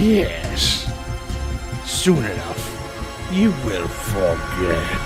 Yes. Soon enough, you will forget.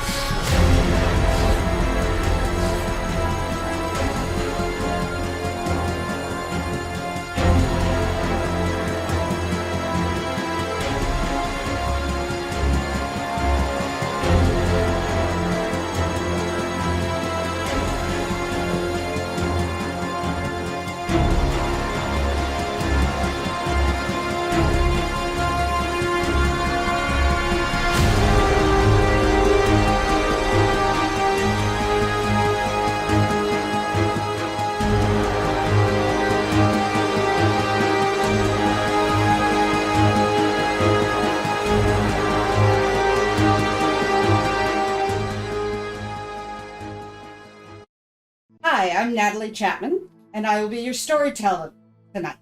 Hi, I'm Natalie Chapman, and I will be your storyteller tonight.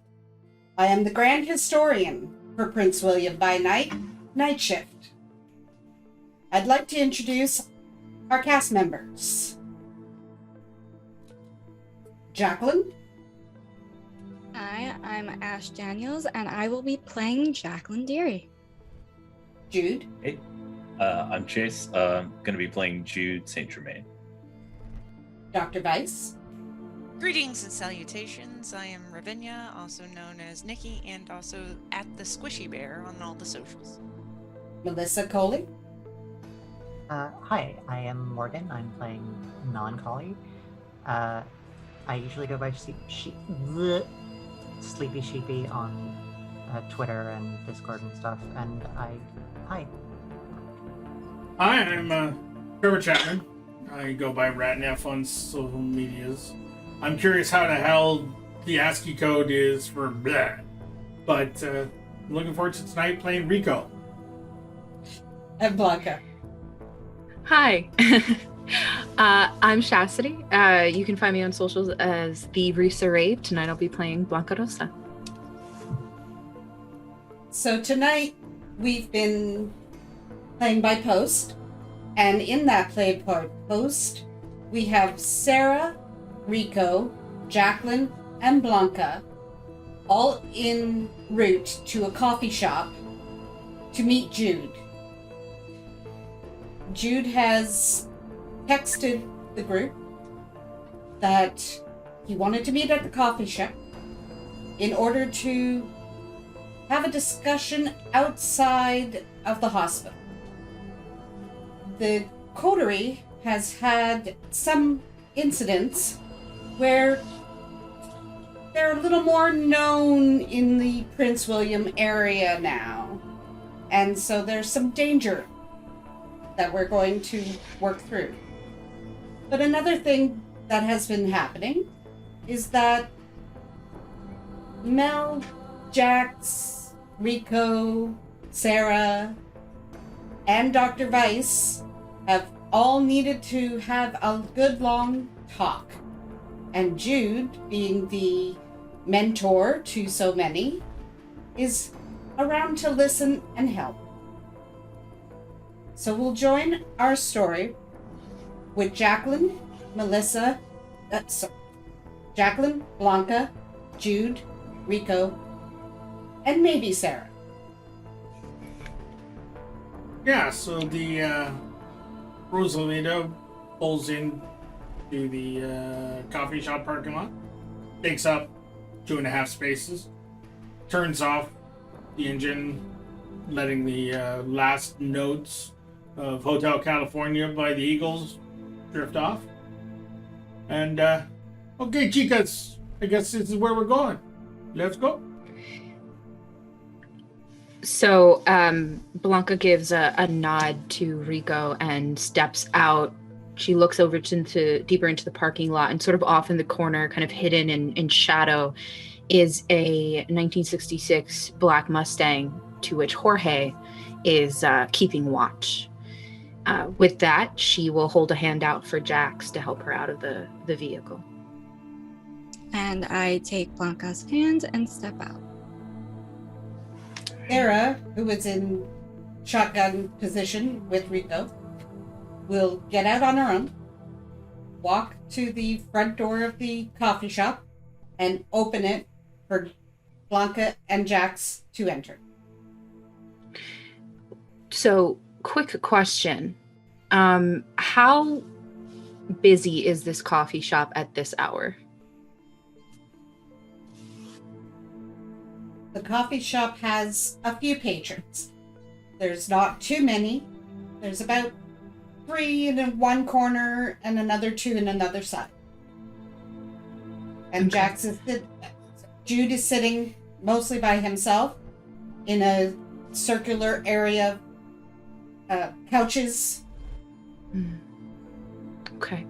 I am the Grand Historian for Prince William by Night, Night Shift. I'd like to introduce our cast members. Jacqueline. Hi, I'm Ashe Daniels, and I will be playing Jacqueline Dearie. Jude. Hey, I'm Chase. I'm going to be playing Jude St. Germain. Dr. Weiss. Greetings and salutations. I am Ravinia, also known as Nikki, and also at the Squishy Bear on all the socials. Melissa Coley. Hi, I am Morgan. I'm playing non-Collie. I usually go by Sleepy Sheepy on Twitter and Discord and stuff. And hi. Hi, I'm Trevor Chapman. I go by Ratneff on social medias. I'm curious how the hell the ASCII code is for blah, but I'm looking forward to tonight playing Rico. And Blanka. Hi, I'm Shassidy. You can find me on socials as the Risa Rave. Tonight I'll be playing Blanka Rosa. So tonight we've been playing by post, and in that play by post we have Sara, Rico, Jacqueline, and Blanka all en route to a coffee shop to meet Jude. Jude has texted the group that he wanted to meet at the coffee shop in order to have a discussion outside of the hospital. The coterie has had some incidents where they're a little more known in the Prince William area now. And so there's some danger that we're going to work through. But another thing that has been happening is that Mel, Jax, Rico, Sara, and Dr. Weiss have all needed to have a good long talk. And Jude, being the mentor to so many, is around to listen and help. So we'll join our story with Jacqueline, Jacqueline, Blanka, Jude, Rico, and maybe Sara. Yeah, so the Rosalita pulls in to the coffee shop parking lot, takes up 2.5 spaces, turns off the engine, letting the last notes of Hotel California by the Eagles drift off. And, okay, chicas, I guess this is where we're going. Let's go. So Blanka gives a nod to Rico and steps out. She looks over deeper into the parking lot, and sort of off in the corner, kind of hidden in shadow, is a 1966 black Mustang to which Jorge is keeping watch. With that, she will hold a hand out for Jax to help her out of the vehicle. And I take Blanka's hand and step out. Sara, who is in shotgun position with Rico, will get out on her own, walk to the front door of the coffee shop, and open it for Blanka and Jax to enter. So, quick question. How busy is this coffee shop at this hour? The coffee shop has a few patrons. There's not too many. There's about 3 in one corner and another 2 in another side. And Jude is sitting mostly by himself in a circular area, couches. Okay.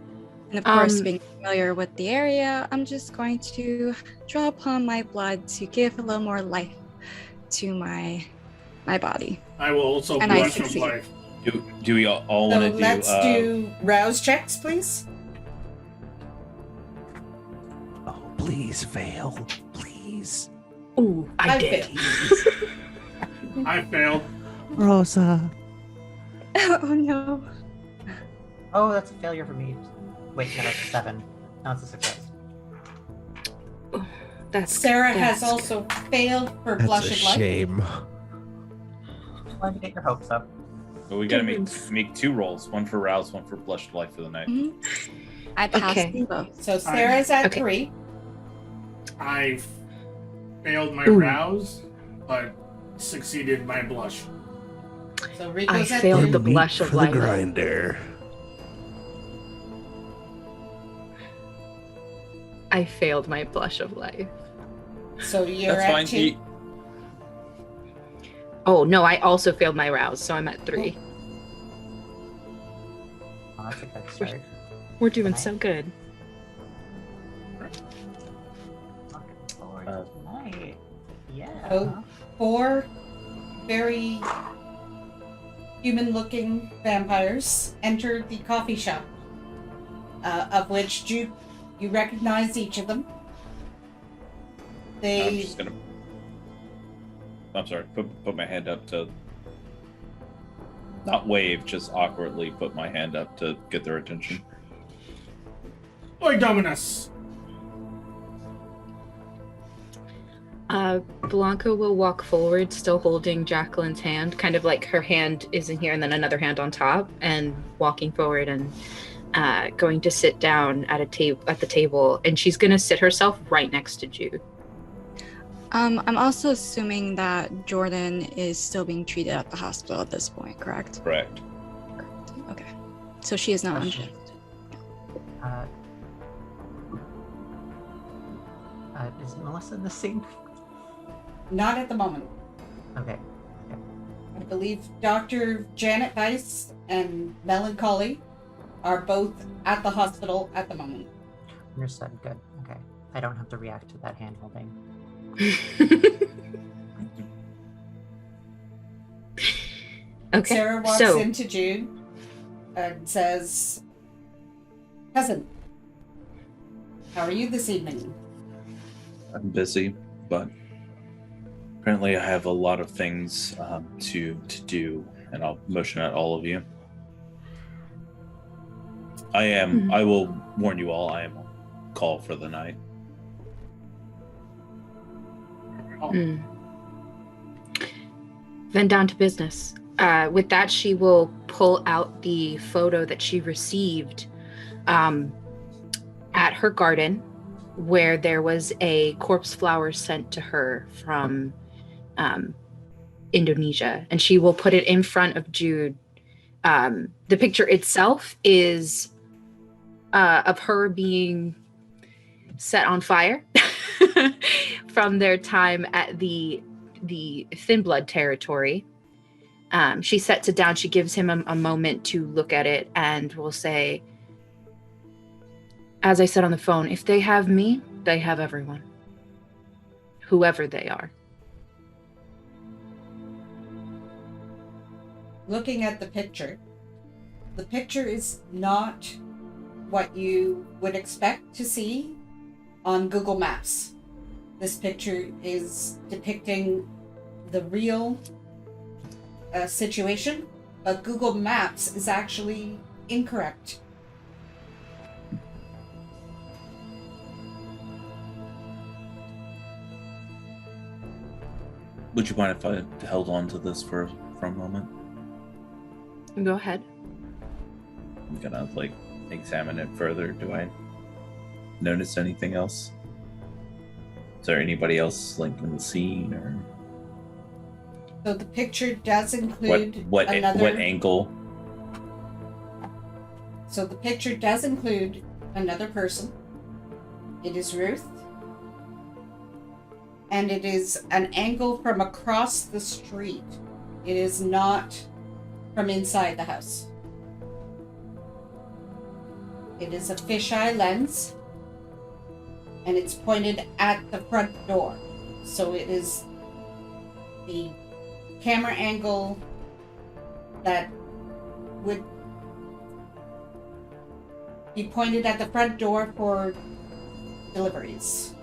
And of course, being familiar with the area, I'm just going to draw upon my blood to give a little more life to my body. I will also And I blush with succeed. life. Do we all want to do? Let's do rouse checks, please. Oh, please fail. Please. Ooh, I did. failed. I failed. Rosa. Oh no. Oh, that's a failure for me. Wait, no, that's a 7. No, it's a success. Sara has that's also failed for That's blush a of life. shame. Trying to get your hopes up. But we gotta make 2 rolls, one for rouse, one for blush of life for the night. Mhm. I passed Okay. them both. So Sarah's at Okay. 3. I failed my Ooh. rouse, but succeeded my blush. So I Rico's at failed 2. the blush of for life. the grinder. I failed my blush of life. So you're That's at fine. 2. Oh no, I also failed my rouse, so I'm at 3. Oh, that's a good start. We're doing Nice. so good. Looking forward Uh, to tonight. Yeah. Oh. 4 very human-looking vampires entered the coffee shop, of which you recognize each of them. I'm just gonna. I'm sorry. Put my hand up to. Not wave, just awkwardly put my hand up to get their attention. Oi, Dominus! Blanka will walk forward, still holding Jacqueline's hand, kind of like her hand is in here and then another hand on top, and walking forward and going to sit down at the table, and she's going to sit herself right next to Jude. I'm also assuming that Jordan is still being treated at the hospital at this point, correct? Correct. Correct. Okay. So she is not on Question. shift. Is Melissa in the scene? Not at the moment. Okay. I believe Dr. Janet Weiss and Melancholy are both at the hospital at the moment. Understood. Good. Okay. I don't have to react to that hand holding. Okay. Sara walks so into Jude and says, "Cousin, how are you this evening?" I'm busy, but apparently I have a lot of things to do, and I'll motion at all of you. I will warn you all, I am on call for the night. Then down to business. With that, she will pull out the photo that she received at her garden, where there was a corpse flower sent to her from Indonesia, and she will put it in front of Jude. The picture itself is of her being set on fire from their time at the Thin Blood territory. She sets it down. She gives him a moment to look at it and will say, as I said on the phone, if they have me, they have everyone. Whoever they are. Looking at the picture is not what you would expect to see on Google Maps. This picture is depicting the real situation, but Google Maps is actually incorrect. Would you mind if I held on to this for a moment? Go ahead. I'm gonna examine it further. Do I notice anything else? Is there anybody else in the scene or So the picture does include what another. angle? So the picture does include another person. It is Ruth. And it is an angle from across the street. It is not from inside the house. It is a fisheye lens. And it's pointed at the front door. So it is the camera angle that would be pointed at the front door for deliveries.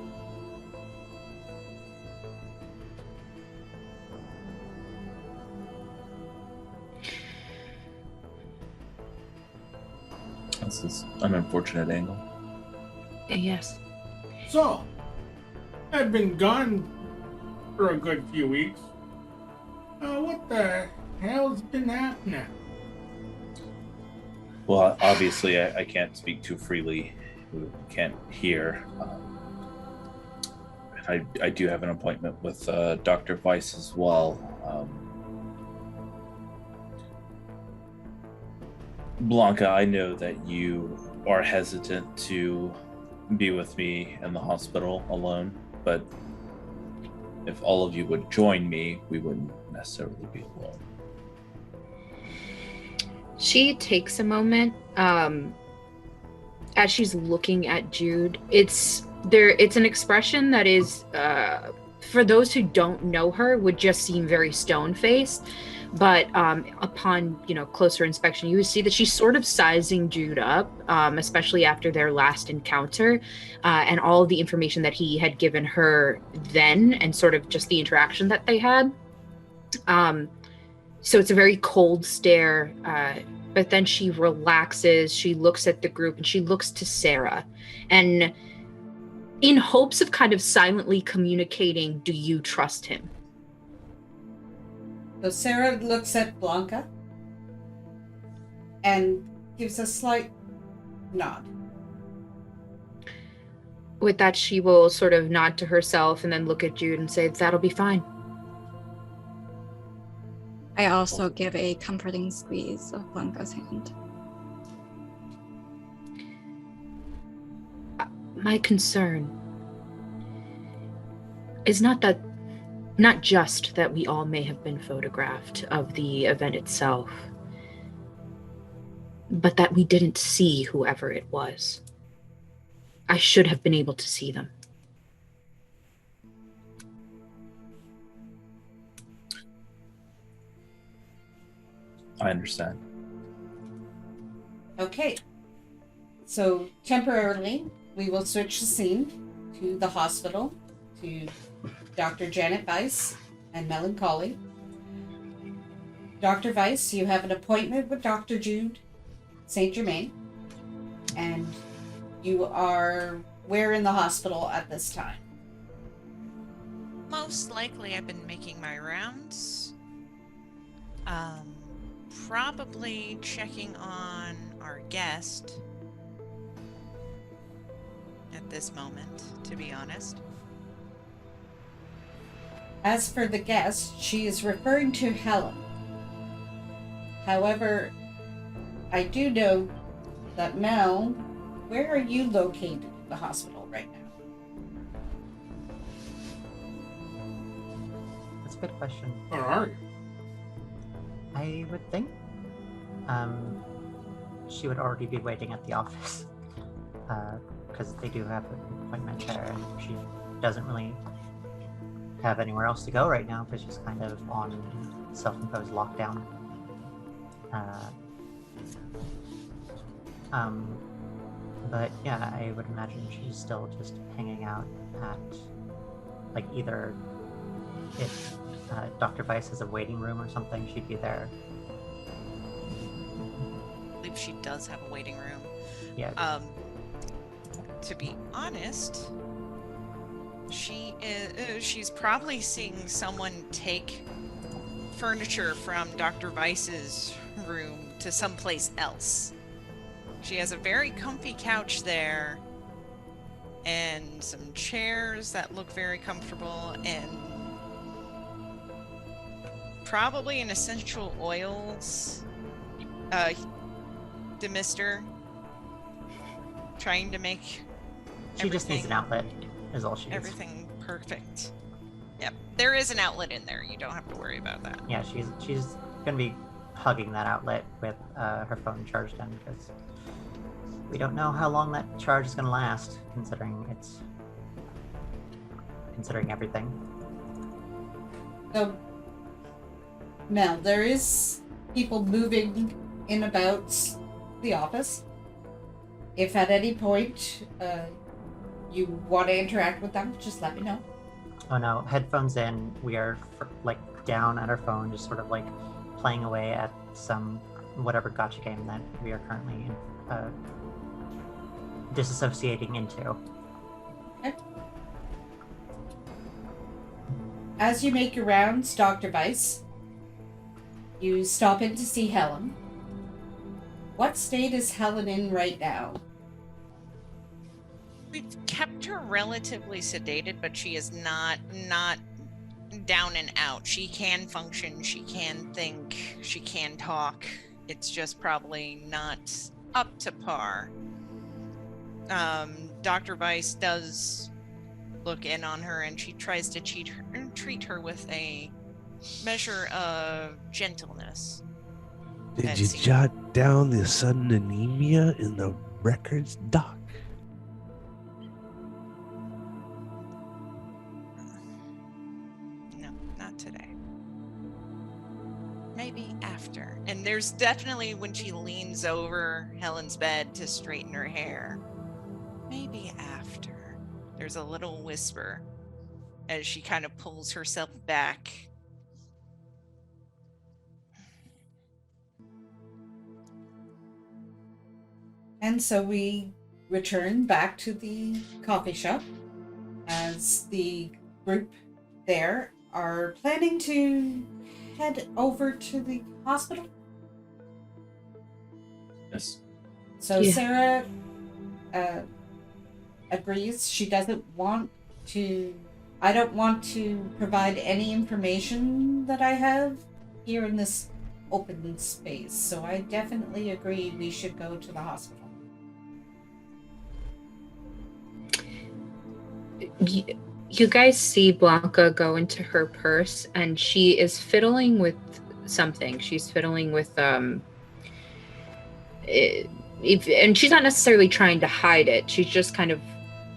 This is an unfortunate angle. Yes. So, I've been gone for a good few weeks. What the hell's been happening? Well, obviously, I can't speak too freely. We can't hear. I do have an appointment with Dr. Weiss as well. Blanka, I know that you are hesitant to be with me in the hospital alone, but if all of you would join me, we wouldn't necessarily be alone. She takes a moment as she's looking at Jude. It's an expression that is for those who don't know her would just seem very stone-faced, but upon closer inspection you would see that she's sort of sizing Jude up, especially after their last encounter and all of the information that he had given her then and sort of just the interaction that they had. So it's a very cold stare, but then she relaxes, she looks at the group, and she looks to Sara. And in hopes of kind of silently communicating, do you trust him? So Sara looks at Blanka and gives a slight nod. With that, she will sort of nod to herself and then look at Jude and say, that'll be fine. I also give a comforting squeeze of Blanka's hand. My concern is not just that we all may have been photographed of the event itself, but that we didn't see whoever it was. I should have been able to see them. I understand. Okay. So temporarily, we will switch the scene to the hospital, to Dr. Janet Weiss and Melancholy. Dr. Weiss, you have an appointment with Dr. Jude St. Germain, and you are where in the hospital at this time? Most likely I've been making my rounds. Probably checking on our guest at this moment, to be honest. As for the guest, she is referring to Helen. However, I do know that Mel, where are you located in the hospital right now? That's a good question. Where are you? I would think she would already be waiting at the office because they do have an appointment there, and she doesn't really have anywhere else to go right now because she's kind of on self-imposed lockdown. But yeah, I would imagine she's still just hanging out at either if Dr. Weiss has a waiting room or something, she'd be there. I believe she does have a waiting room. Yeah. To be honest, She's probably seeing someone take furniture from Dr. Weiss's room to someplace else. She has a very comfy couch there, and some chairs that look very comfortable, and probably an essential oils demister, trying to make She just needs an outlet, is all she needs. everything perfect. Yep, there is an outlet in there. You don't have to worry about that. Yeah, she's gonna be hugging that outlet with her phone charged in, because we don't know how long that charge is gonna last, considering everything. So, now, there is people moving in about the office. If at any point you want to interact with them, just let me know. Oh no, headphones in, we are like down at our phone, just sort of like playing away at some whatever gotcha game that we are currently disassociating into. Okay. As you make your rounds, Dr. Weiss, you stop in to see Helen. What state is Helen in right now? We've kept her relatively sedated, but she is not down and out. She can function, she can think, she can talk. It's just probably not up to par. Dr. Weiss does look in on her, and she tries to treat her with a measure of gentleness. Did you jot down the sudden anemia in the records, Doc? No, not today. Maybe after. And there's definitely when she leans over Helen's bed to straighten her hair. Maybe after. There's a little whisper as she kind of pulls herself back. And so we return back to the coffee shop as the group there are planning to head over to the hospital. Yes. So Yeah. Sara agrees. She doesn't want to. I don't want to provide any information that I have here in this open space. So I definitely agree we should go to the hospital. You guys see Blanka go into her purse, and she is fiddling with something. She's fiddling with and she's not necessarily trying to hide it. She's just kind of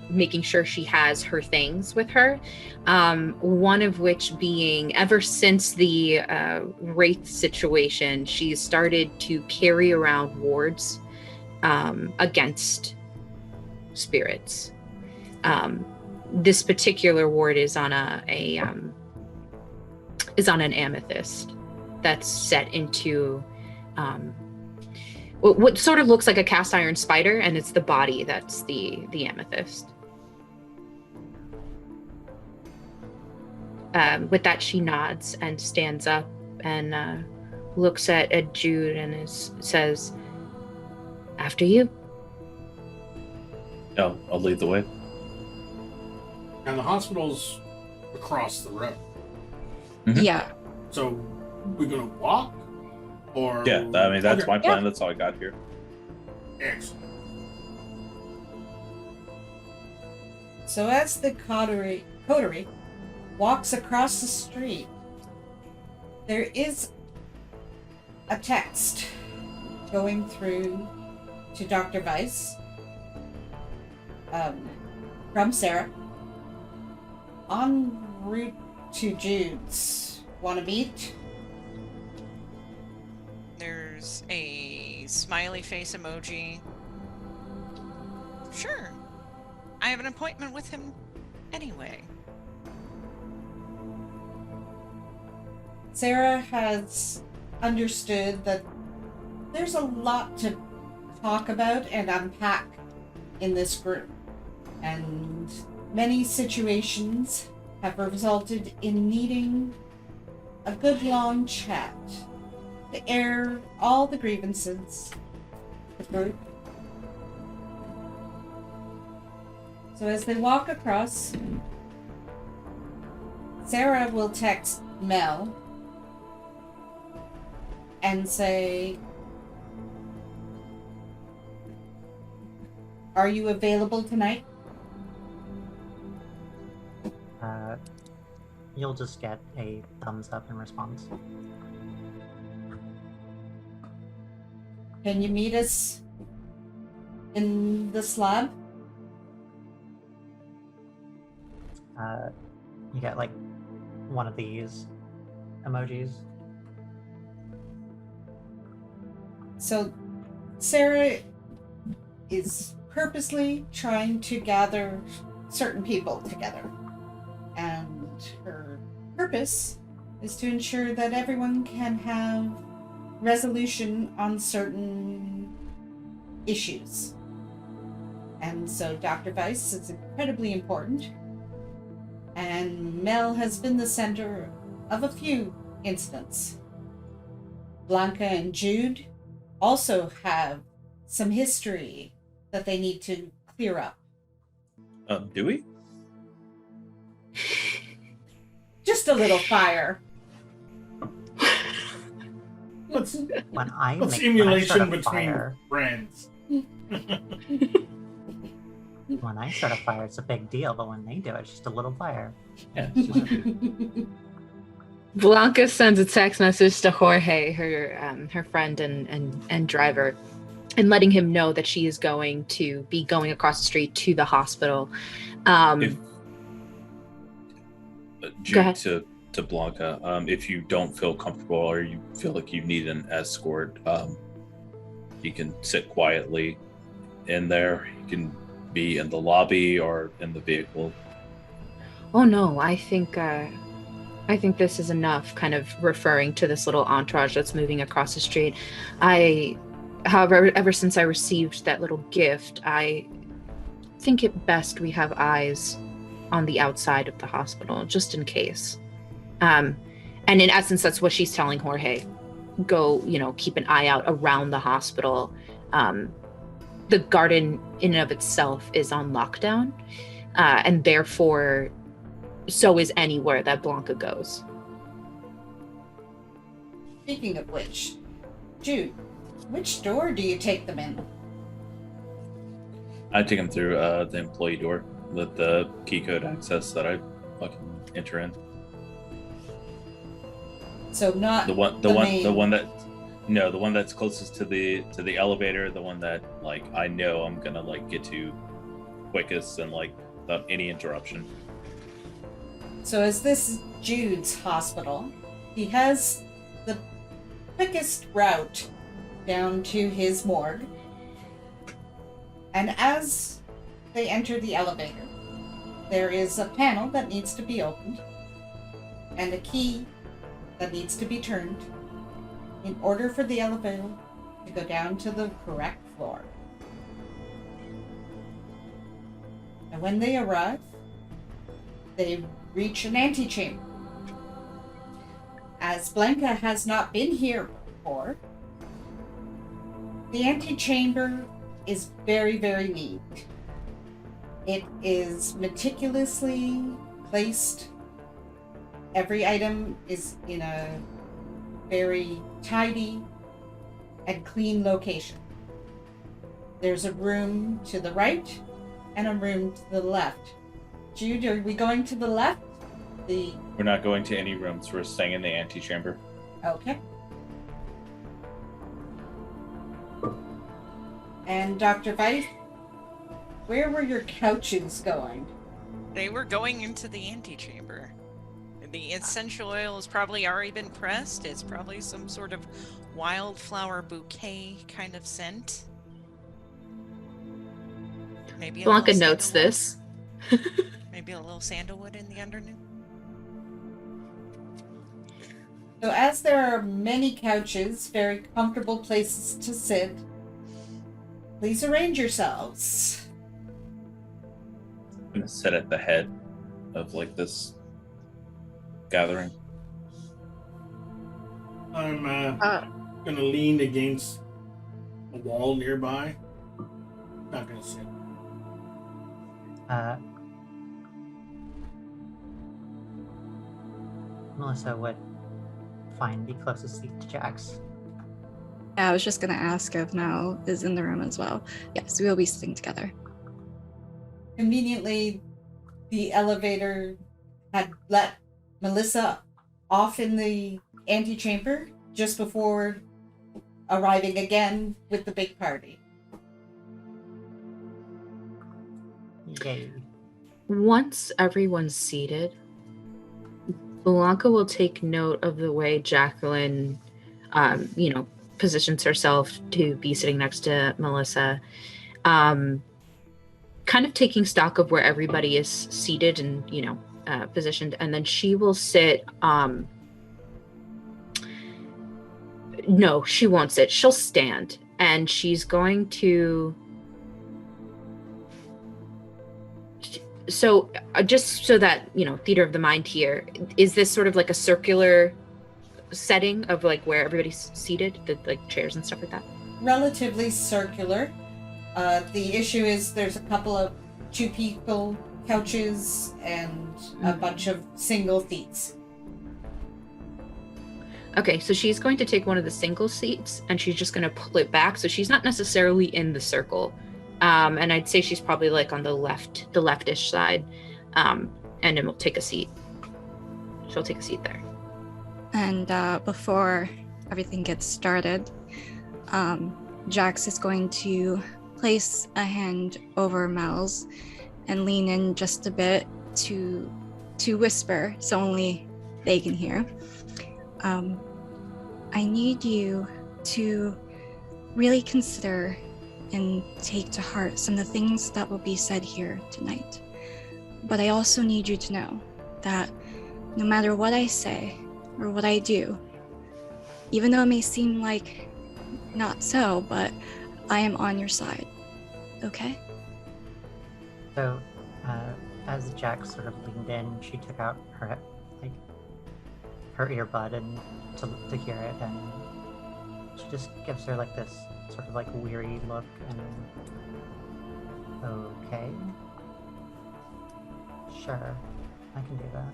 making sure she has her things with her. One of which being, ever since the Wraith situation, she's started to carry around wards against spirits. This particular ward is on an amethyst that's set into what sort of looks like a cast iron spider, and it's the body that's the amethyst. With that, she nods and stands up and looks at Jude and says, "After you." Oh, I'll lead the way. And the hospital's across the road. Mhm. Yeah. So we're gonna walk, or Yeah, I mean that's Okay. my plan. That's all I got here. Excellent. So as the coterie walks across the street, there is a text going through to Dr. Weiss from Sara. En route to Jude's. Want to meet? There's a smiley face emoji. Sure. I have an appointment with him anyway. Sara has understood that there's a lot to talk about and unpack in this group. And many situations have resulted in needing a good long chat to air all the grievances of the group. So as they walk across, Sara will text Mel and say, "Are you available tonight?" You'll just get a thumbs up in response. Can you meet us in the slab? You get like one of these emojis. So Sara is purposely trying to gather certain people together. And her purpose is to ensure that everyone can have resolution on certain issues. And so Dr. Weiss is incredibly important. And Mel has been the center of a few incidents. Blanka and Jude also have some history that they need to clear up. Do we? Just a little fire. What's When I what's make when I emulation start a between fire, friends? when I start a fire, it's a big deal. But when they do it, it's just a little fire. Yeah. It's just Blanka sends a text message to Jorge, her friend and driver, and letting him know that she is going to be going across the street to the hospital. Jude to Blanka, if you don't feel comfortable or you feel like you need an escort, you can sit quietly in there. You can be in the lobby or in the vehicle. Oh no, I think this is enough, kind of referring to this little entourage that's moving across the street. However, ever since I received that little gift, I think it best we have eyes on the outside of the hospital, just in case. And in essence, that's what she's telling Jorge. Go, keep an eye out around the hospital. The garden in and of itself is on lockdown, and therefore, so is anywhere that Blanka goes. Speaking of which, Jude, which door do you take them in? I take them through the employee door with the key code access that I fucking enter in. So not The one that's closest to the elevator, the one that I know I'm gonna get to quickest and without any interruption. So as this is Jude's hospital, he has the quickest route down to his morgue. And as they enter the elevator, there is a panel that needs to be opened and a key that needs to be turned in order for the elevator to go down to the correct floor. And when they arrive, they reach an antechamber. As Blanka has not been here before, the antechamber is very, very neat. It is meticulously placed. Every item is in a very tidy and clean location. There's a room to the right and a room to the left. Jude, are we going to the left? We're not going to any rooms. We're staying in the antechamber. Okay. And Dr. Weiss, where were your couches going? They were going into the antechamber. The essential oil has probably already been pressed. It's probably some sort of wildflower bouquet kind of scent. Maybe Blanka notes this. Maybe a little sandalwood in the underneath. So as there are many couches, very comfortable places to sit, please arrange yourselves. gonna sit at the head of like this gathering. I'm gonna lean against a wall nearby. Not gonna sit. Melissa would find the closest seat to Jax. Yeah, I was just gonna ask if Mel is in the room as well. Yes, we will be sitting together. Conveniently, the elevator had let Melissa off in the antechamber just before arriving again with the big party. Yay. Once everyone's seated, Blanka will take note of the way Jacqueline, positions herself to be sitting next to Melissa, kind of taking stock of where everybody is seated and, positioned. And then she will sit, no, she won't sit. She'll stand. And she's going to... So just so that, theater of the mind here, is this sort of like a circular setting of like where everybody's seated, the like chairs and stuff like that? Relatively circular. The issue is there's a couple of two people couches and a bunch of single seats. Okay, so she's going to take one of the single seats and she's just going to pull it back. So she's not necessarily in the circle. And I'd say she's probably like on the leftish side. And then we'll take a seat. She'll take a seat there. And before everything gets started, Jax is going to place a hand over Mel's and lean in just a bit to whisper so only they can hear. I need you to really consider and take to heart some of the things that will be said here tonight. But I also need you to know that no matter what I say or what I do, even though it may seem like not so, but I am on your side, okay? So, as Jax sort of leaned in, she took out her earbud and to hear it, and she just gives her like this sort of like weary look and okay, sure, I can do that.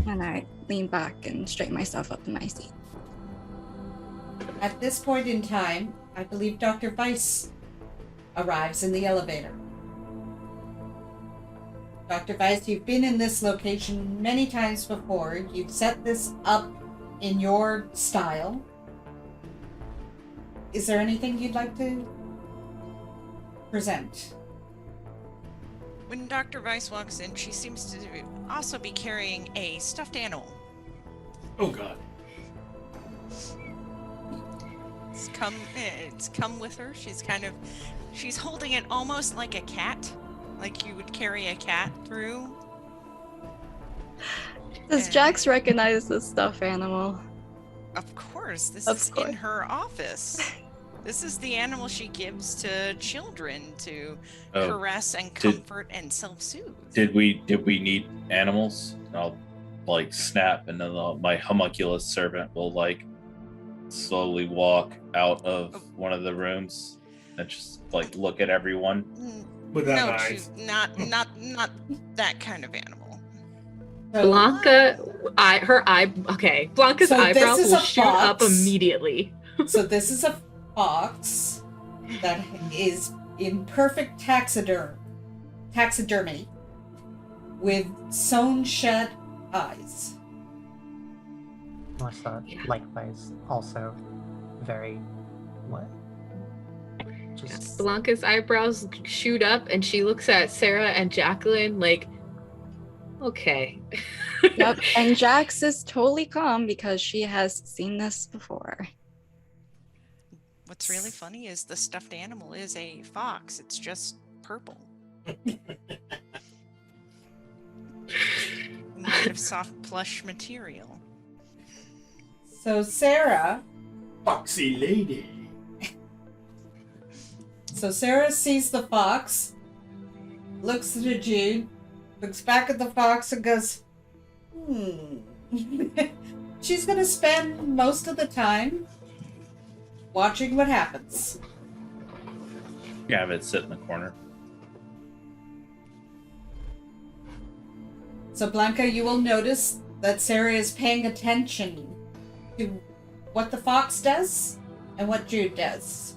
And I lean back and straighten myself up in my seat. At this point in time, I believe Dr. Weiss arrives in the elevator. Dr. Weiss, you've been in this location many times before. You've set this up in your style. Is there anything you'd like to present? When Dr. Weiss walks in, she seems to also be carrying a stuffed animal. Oh God. It's come with her. She's holding it almost like a cat, like you would carry a cat through. Does Jax recognize this stuffed animal? Of course, this is in her office. This is the animal she gives to children to caress and comfort and self-soothe. Did we need animals? I'll like snap, and then my homunculus servant will like slowly walk out of one of the rooms and just like look at everyone. With that No, eyes. she's not that kind of animal. Blanka, Blanka's So this eyebrows is will a shoot up fox. immediately. So this is a fox that is in perfect taxidermy with sewn shut eyes. Melissa, likewise, also very what? Just Blanka's eyebrows shoot up and she looks at Sara and Jacqueline like, okay. Yep, and Jax is totally calm because she has seen this before. What's really funny is the stuffed animal is a fox. It's just purple. Made of soft plush material. So Sara, Foxy lady. So Sara sees the fox, looks at Jude, looks back at the fox and goes, She's going to spend most of the time watching what happens. Yeah, have it sit in the corner. So Blanka, you will notice that Sara is paying attention to what the fox does and what Jude does.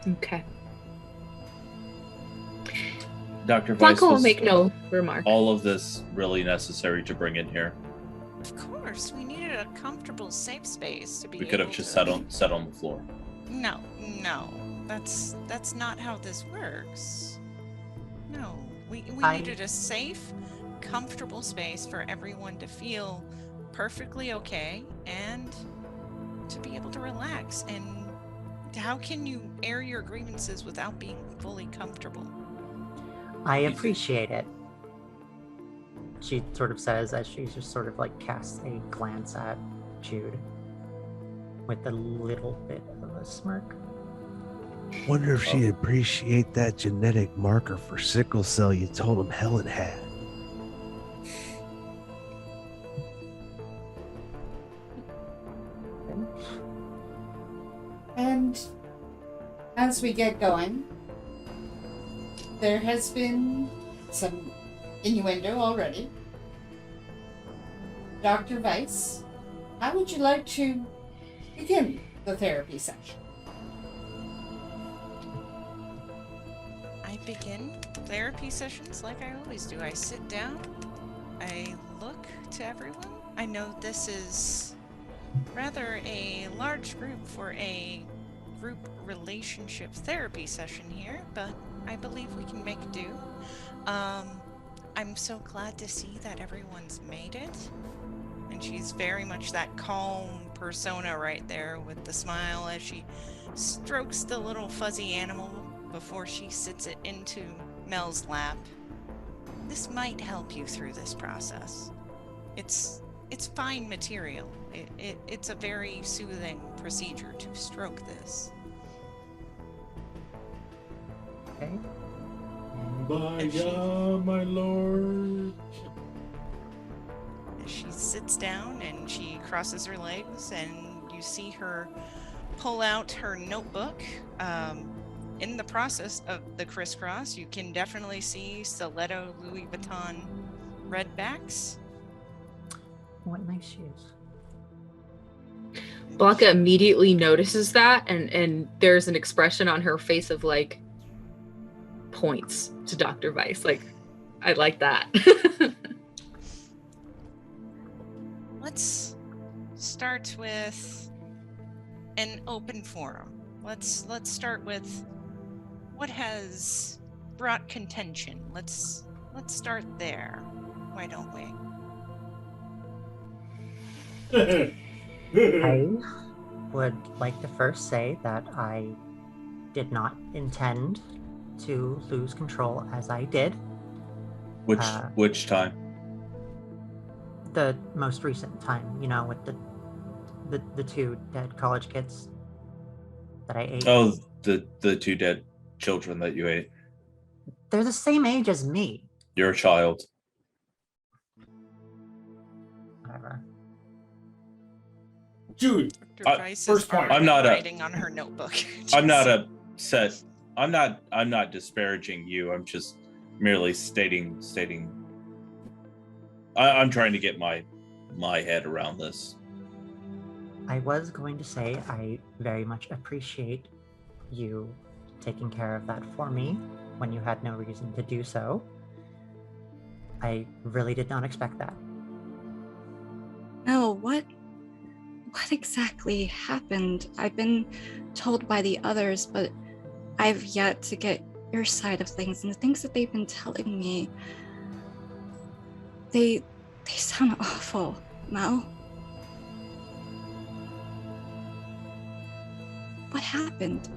Okay. Dr. Weiss, Blanka will was make no remark. all of this really necessary to bring in here? Of course, we needed a comfortable, safe space to be We could have able just to- sat on the floor. No, that's not how this works. No, we needed a safe, comfortable space for everyone to feel perfectly okay and to be able to relax. And how can you air your grievances without being fully comfortable? I appreciate it. She sort of says as she just sort of like casts a glance at Jude with a little bit of a smirk. Wonder if she'd appreciate that genetic marker for sickle cell you told him Helen had. And as we get going, there has been some innuendo already. Dr. Weiss, how would you like to begin the therapy session? I begin therapy sessions like I always do. I sit down, I look to everyone. I know this is rather a large group for a group relationship therapy session here, but I believe we can make do. I'm so glad to see that everyone's made it. And she's very much that calm persona right there with the smile as she strokes the little fuzzy animal before she sits it into Mel's lap. This might help you through this process. It's fine material. It's a very soothing procedure to stroke this. Okay. By If she- God, my lord. She sits down and she crosses her legs, and you see her pull out her notebook. In the process of the crisscross, you can definitely see stiletto Louis Vuitton redbacks. What nice shoes. Blanka immediately notices that, and there's an expression on her face of like points to Dr. Weiss. Like, I like that. Let's start with an open forum. Let's start with what has brought contention. Let's start there. Why don't we? I would like to first say that I did not intend to lose control as I did. Which time? The most recent time, you know, with the two dead college kids that I ate. Oh, the two dead children that you ate. They're the same age as me. You're a child. Whatever. Jude, Dr. Weiss first is point. already I'm not a- writing on her notebook. I'm not upset. I'm not disparaging you. I'm just merely stating. I'm trying to get my head around this. I was going to say I very much appreciate you taking care of that for me when you had no reason to do so. I really did not expect that. No, what exactly happened? I've been told by the others, but I've yet to get your side of things, and the things that they've been telling me, they sound awful, Mel. What happened?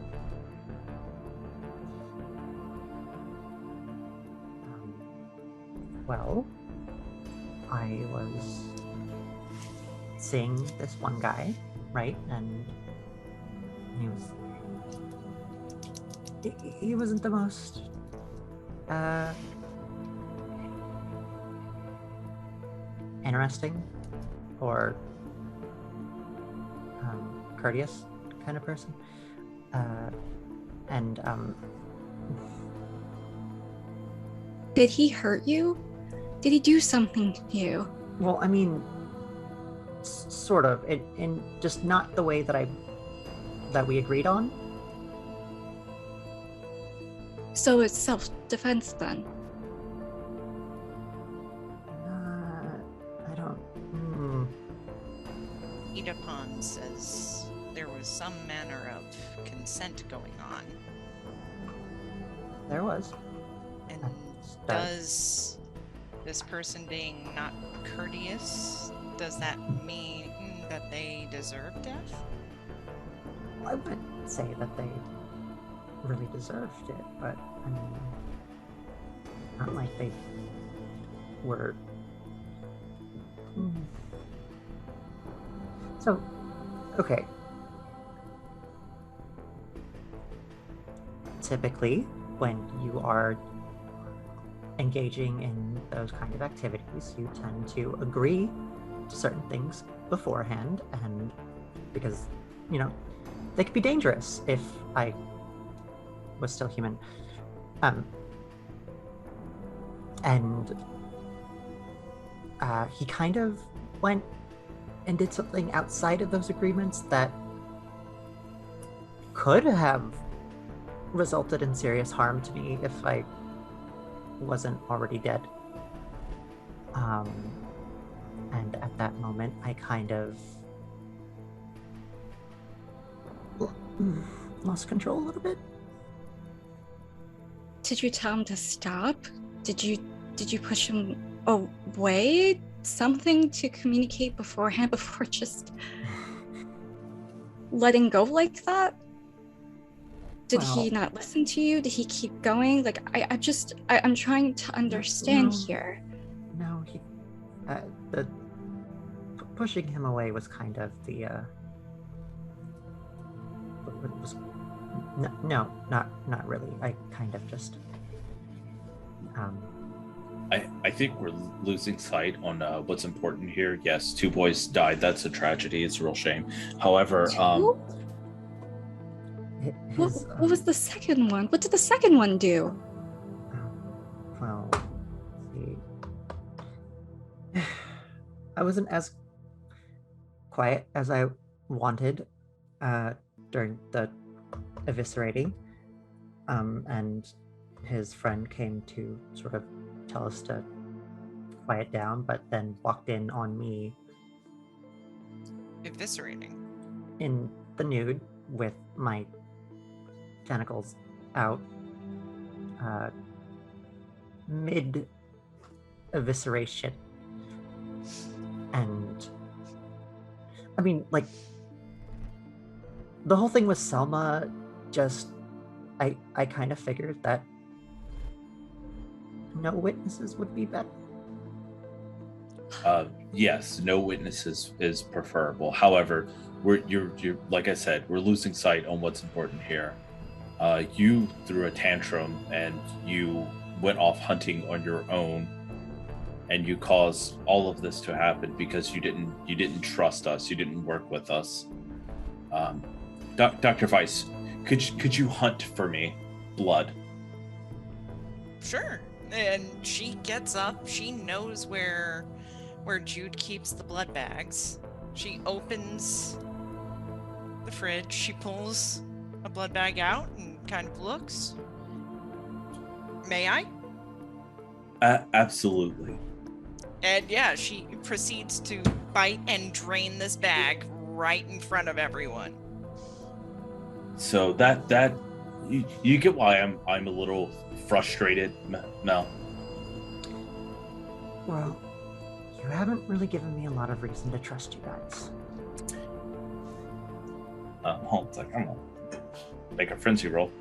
Well, I was seeing this one guy, right? And he was he wasn't the most interesting or courteous kind of person. Did he hurt you? Did he do something to you? Well, I mean, sort of, in just not the way that we agreed on. So it's self-defense then? I don't... Edapon says there was some manner of consent going on. There was. And does this person being not courteous, does that mean that they deserve death? I wouldn't say that they really deserved it, but I mean, not like they were. So, okay. Typically, when you are engaging in those kind of activities, you tend to agree to certain things beforehand, and because, you know, they could be dangerous if I was still human. And he kind of went and did something outside of those agreements that could have resulted in serious harm to me if I wasn't already dead. And at that moment, I kind of lost control a little bit. Did you tell him to stop? Did you push him away? Something to communicate beforehand before just letting go like that? Did he not listen to you? Did he keep going? Like, I'm trying to understand here. No, the pushing him away was kind of the no, not really. I kind of just I think we're losing sight on what's important here. Yes, 2 boys died. That's a tragedy. It's a real shame. However, what was the second one? What did the second one do? Well, I wasn't as quiet as I wanted during the eviscerating, and his friend came to sort of tell us to quiet down, but then walked in on me Eviscerating? in the nude with my tentacles out, mid evisceration. And I mean, like, the whole thing with Selma, just I kind of figured that no witnesses would be better. Yes, no witnesses is preferable. However, you're like I said, we're losing sight on what's important here. You threw a tantrum and you went off hunting on your own, and you caused all of this to happen because you didn't trust us. You didn't work with us. Dr. Weiss, could you hunt for me blood? Sure. And she gets up. She knows where Jude keeps the blood bags. She opens the fridge. She pulls a blood bag out and kind of looks. May I? Absolutely. And yeah, she proceeds to bite and drain this bag right in front of everyone. So that you get why I'm a little frustrated, Mel. Well, you haven't really given me a lot of reason to trust you guys. Hold on a second. I'm gonna make a frenzy roll.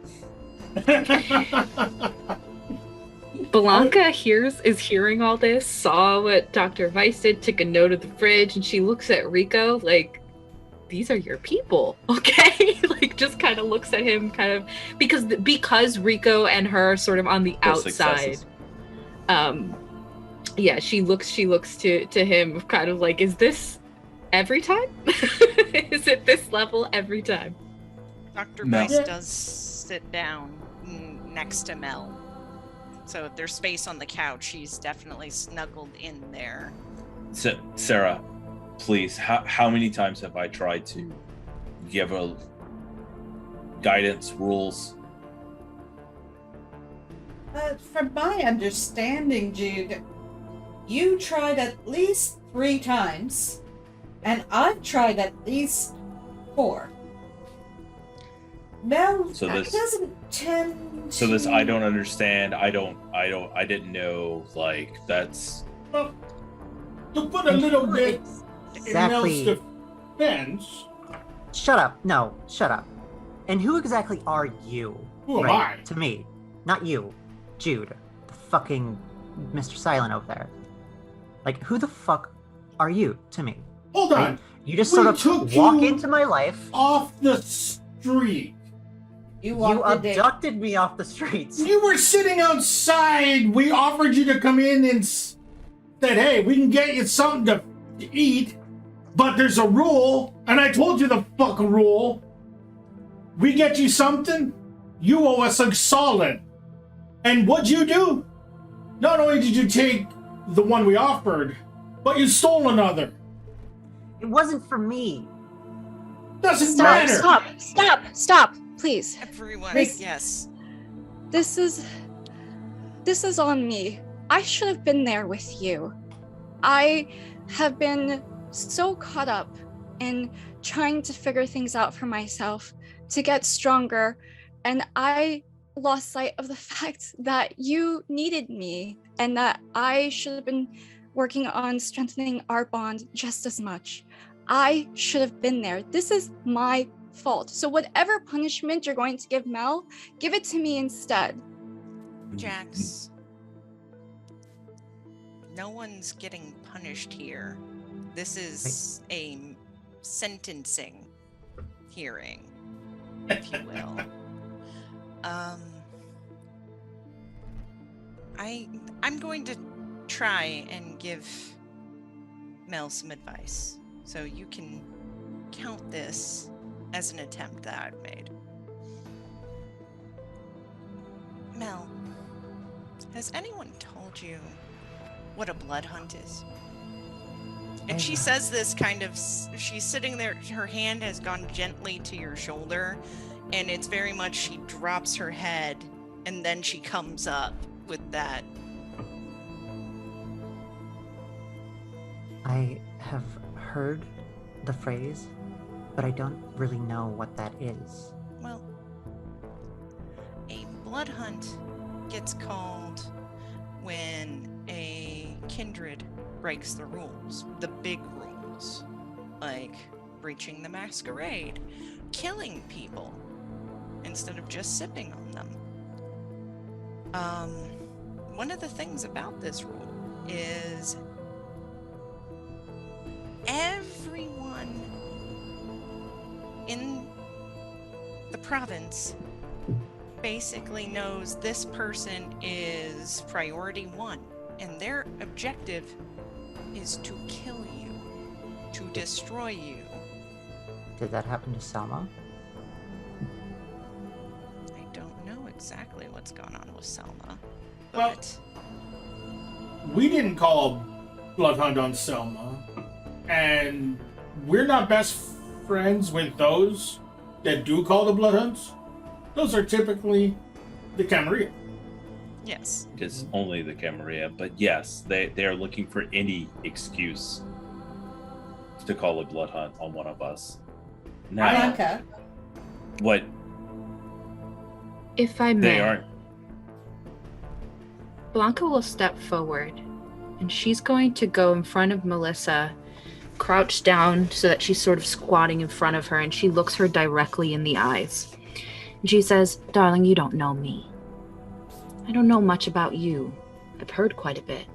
Blanka is hearing all this, saw what Dr. Weiss did, took a note of the fridge, and she looks at Rico like, these are your people, okay? Like, just kind of looks at him, kind of, because Rico and her are sort of on the outside. Yeah, she looks to him, kind of like, is this every time? Is it this level every time? Dr. No. Weiss does sit down next to Mel. So if there's space on the couch, she's definitely snuggled in there. Sara, please, how many times have I tried to give a guidance, rules? From my understanding, Jude, you tried at least 3 times, and I've tried at least 4. Mel doesn't tend So this, to... I don't understand. I didn't know, like, that's... Well, to put a little bit in Mel's Exactly. defense, Shut up. No, shut up. And who exactly are you? who am I? To me. Not you. Jude. The fucking Mr. Silent over there. Like, who the fuck are you to me? Hold on. You just We sort of took walk you into my life. Off the street. You You abducted me off the streets. You were sitting outside. We offered you to come in and said, hey, we can get you something to eat, but there's a rule, and I told you the fucking rule. We get you something, you owe us a solid. And what'd you do? Not only did you take the one we offered, but you stole another. It wasn't for me. Doesn't matter. Stop, please. Everyone, This- yes. This is on me. I should have been there with you. I have been so caught up in trying to figure things out for myself, to get stronger, and I lost sight of the fact that you needed me and that I should have been working on strengthening our bond just as much. I should have been there. This is my fault. So whatever punishment you're going to give Mel, give it to me instead. Jax, no one's getting punished here. This is a sentencing hearing, if you will. I'm going to try and give Mel some advice, so you can count this as an attempt that I've made. Mel, has anyone told you what a blood hunt is? And she says this kind of, she's sitting there, her hand has gone gently to your shoulder, and it's very much, she drops her head, and then she comes up with that. I have heard the phrase, but I don't really know what that is. Well, a blood hunt gets called when a kindred breaks the rules, the big rules, like breaching the masquerade, killing people instead of just sipping on them. One of the things about this rule is everyone in the province basically knows this person is priority 1, and their objective is to kill you, to destroy you. Did that happen to Selma? I don't know exactly what's going on with Selma, Well- but We didn't call a blood hunt on Selma, and we're not best friends with those that do call the blood hunts. Those are typically the Camarilla. yes. It's only the Camarilla, but yes, they are looking for any excuse to call a blood hunt on one of us. Now, Blanka, what If I may, they aren't. Blanka will step forward, and she's going to go in front of Melissa, crouch down so that she's sort of squatting in front of her, and she looks her directly in the eyes. And she says, "Darling, you don't know me. I don't know much about you. I've heard quite a bit.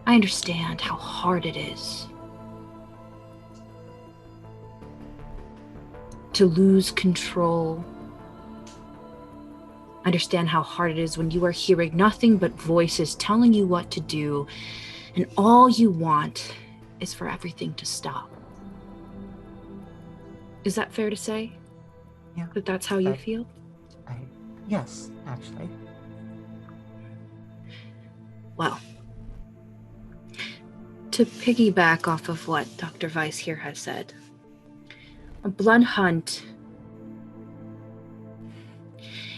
I understand how hard it is. to lose control. Understand how hard it is when you are hearing nothing but voices telling you what to do, and all you want is for everything to stop. Is that fair to say? Yeah. That that's how you feel? Yes, actually. Well, to piggyback off of what Dr. Weiss here has said, a blood hunt,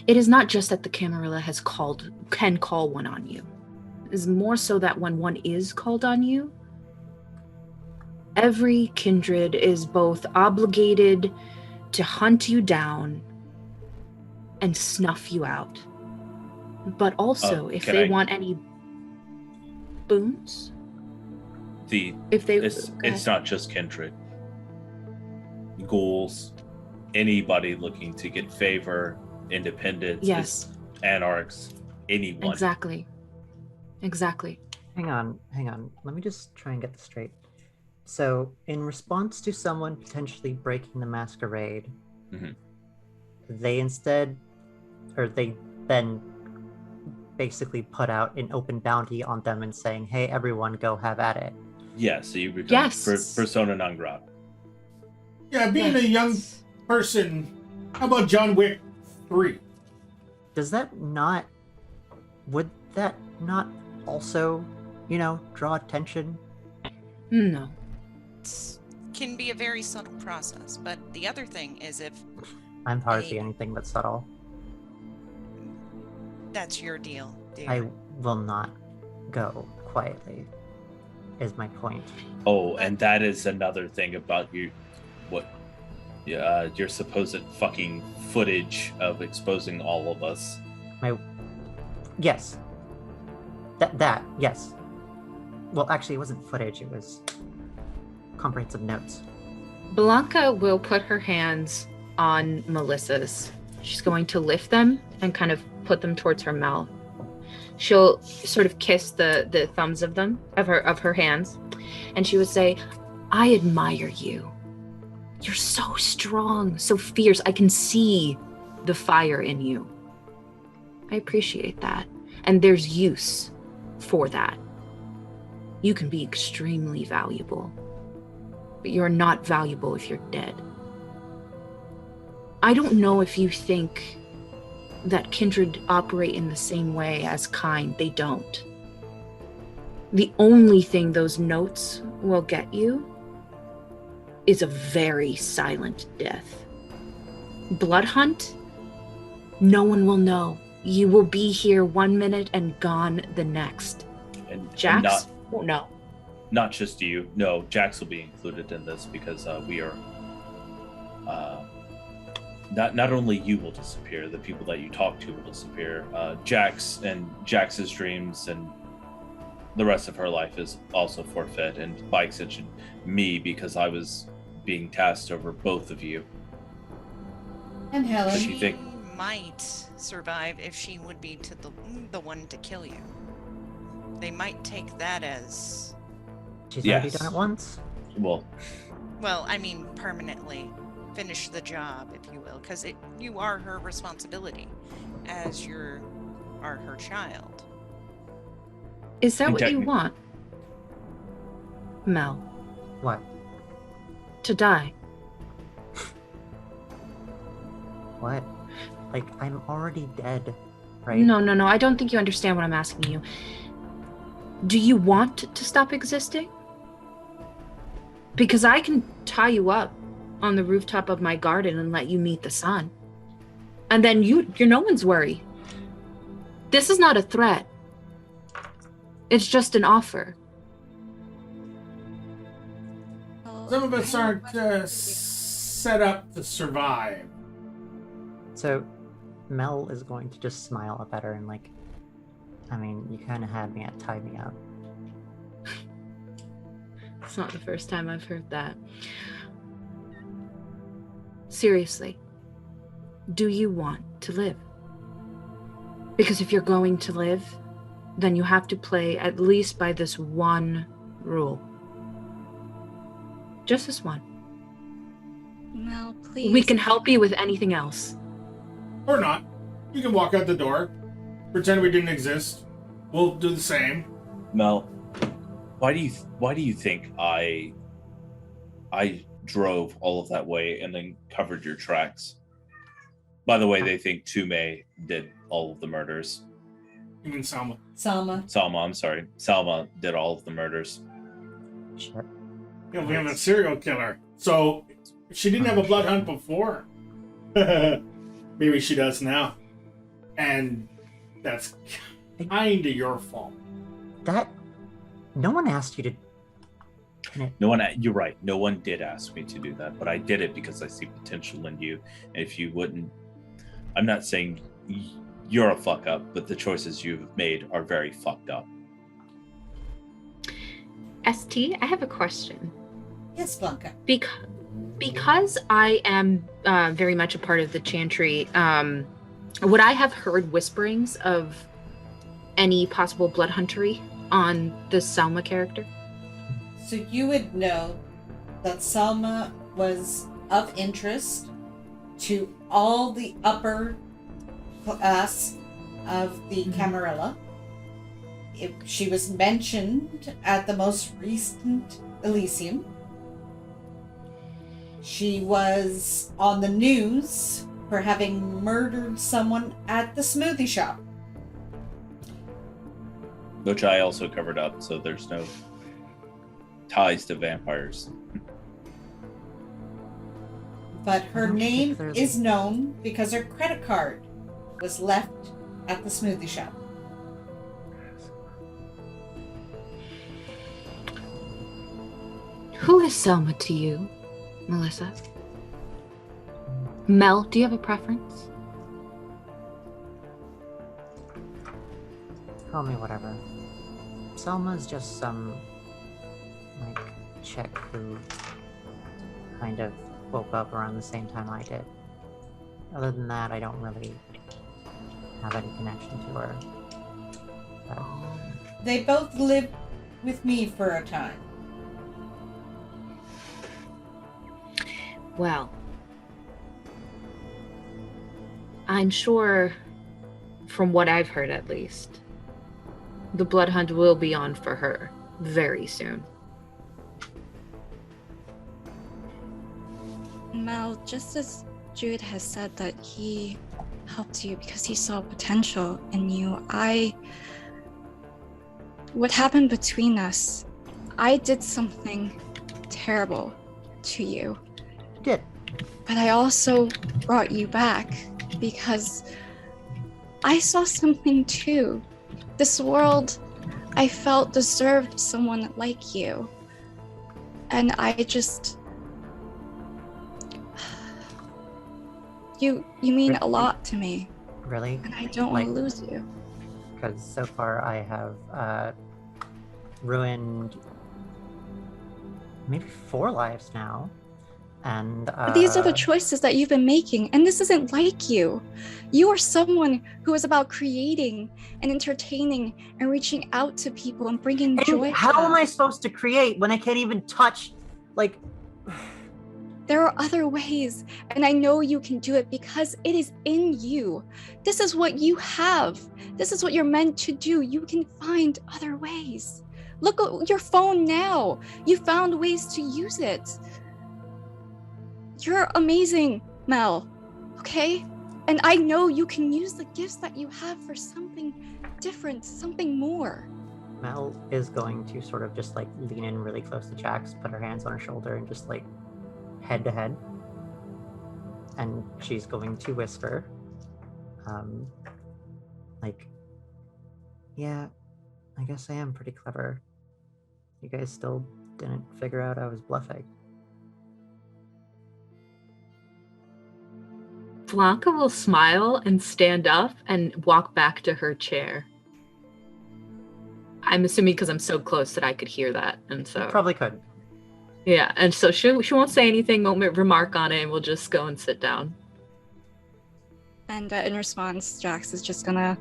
it is not just that the Camarilla can call one on you. It is more so that when one is called on you, every kindred is both obligated to hunt you down and snuff you out. But also, if they want any boons, it's not just kindred. Ghouls, anybody looking to get favor, independence, yes, anarchs, anyone. Exactly. Hang on. Let me just try and get this straight. So, in response to someone potentially breaking the masquerade, they then basically put out an open bounty on them and saying, hey, everyone, go have at it. Yeah, so you become persona non grata. Yeah, being a young person, how about John Wick 3? Would that not also, draw attention? No. Can be a very subtle process, but the other thing is if I'm hardly anything but subtle. That's your deal, dear. I will not go quietly, is my point. Oh, and that is another thing about you, your supposed fucking footage of exposing all of us. Yes. That, yes. Well, actually, it wasn't footage, it was comprehensive notes. Blanka will put her hands on Melissa's. She's going to lift them and kind of put them towards her mouth. She'll sort of kiss the thumbs of her hands, and she would say, I admire you. You're so strong, so fierce. I can see the fire in you. I appreciate that. And there's use for that. You can be extremely valuable, but you're not valuable if you're dead. I don't know if you think that kindred operate in the same way as kind. They don't. The only thing those notes will get you is a very silent death. Blood hunt? No one will know. You will be here 1 minute and gone the next. And Jax won't know. Not just you. No, Jax will be included in this because we are... Not only you will disappear, the people that you talk to will disappear. Jax and Jax's dreams and the rest of her life is also forfeit, and by extension, me, because I was being tasked over both of you. And Helen. She might survive if she would be to the one to kill you. They might take that as... She's already done it once? Well, I mean, permanently. Finish the job, if you will, because you are her responsibility as you are her child. Is that what you want, Mel? What? To die. What? Like, I'm already dead, right? No, I don't think you understand what I'm asking you. Do you want to stop existing? Because I can tie you up on the rooftop of my garden and let you meet the sun. And then you're no one's worry. This is not a threat. It's just an offer. Some of us aren't set up to survive. So, Mel is going to just smile up at her and you kind of had me at tie me up. It's not the first time I've heard that. Seriously, do you want to live? Because if you're going to live, then you have to play at least by this one rule. Just this one. Mel, please. We can help you with anything else. Or not. You can walk out the door, pretend we didn't exist. We'll do the same. Mel, why do you think I drove all of that way and then covered your tracks? By the way, they think Tume did all of the murders. You mean Salma? Salma. I'm sorry. Salma did all of the murders. Shit. Yeah, we have a serial killer. So she didn't have a blood hunt before. Maybe she does now. And that's kind of your fault. No one asked you to. You're right. No one did ask me to do that, but I did it because I see potential in you. And if you wouldn't, I'm not saying you're a fuck up, but the choices you've made are very fucked up. ST, I have a question. Yes, Blanka. Because I am very much a part of the Chantry, would I have heard whisperings of any possible blood huntery on the Salma character? So you would know that Salma was of interest to all the upper class of the Camarilla. She was mentioned at the most recent Elysium. She was on the news for having murdered someone at the smoothie shop. Which I also covered up, so there's no ties to vampires. But her name particularly- is known because her credit card was left at the smoothie shop. Who is Selma to you, Melissa? Mel, do you have a preference? Call me whatever. Selma's just some, chick who kind of woke up around the same time I did. Other than that, I don't really have any connection to her. But They both lived with me for a time. Well, I'm sure, from what I've heard at least, the blood hunt will be on for her very soon. Mel, just as Jude has said that he helped you because he saw potential in you, what happened between us, I did something terrible to you. you did. But I also brought you back because I saw something too. This world, I felt, deserved someone like you. And I just... You mean a lot to me, Really? and I don't want to lose you. Because so far I have ruined maybe 4 lives now. And But these are the choices that you've been making, and this isn't like you. You are someone who is about creating and entertaining and reaching out to people and bringing joy. How am I supposed to create when I can't even touch, There are other ways, and I know you can do it because it is in you. This is what you have. This is what you're meant to do. You can find other ways. Look at your phone now. You found ways to use it. You're amazing, Mel, okay? And I know you can use the gifts that you have for something different, something more. Mel is going to sort of just lean in really close to Jax, put her hands on her shoulder, and just head to head. And she's going to whisper, yeah, I guess I am pretty clever. You guys still didn't figure out I was bluffing. Blanka will smile and stand up and walk back to her chair. I'm assuming because I'm so close that I could hear that, and so Probably could. yeah, and so she won't say anything, won't remark on it, and we'll just go and sit down. And in response, Jax is just gonna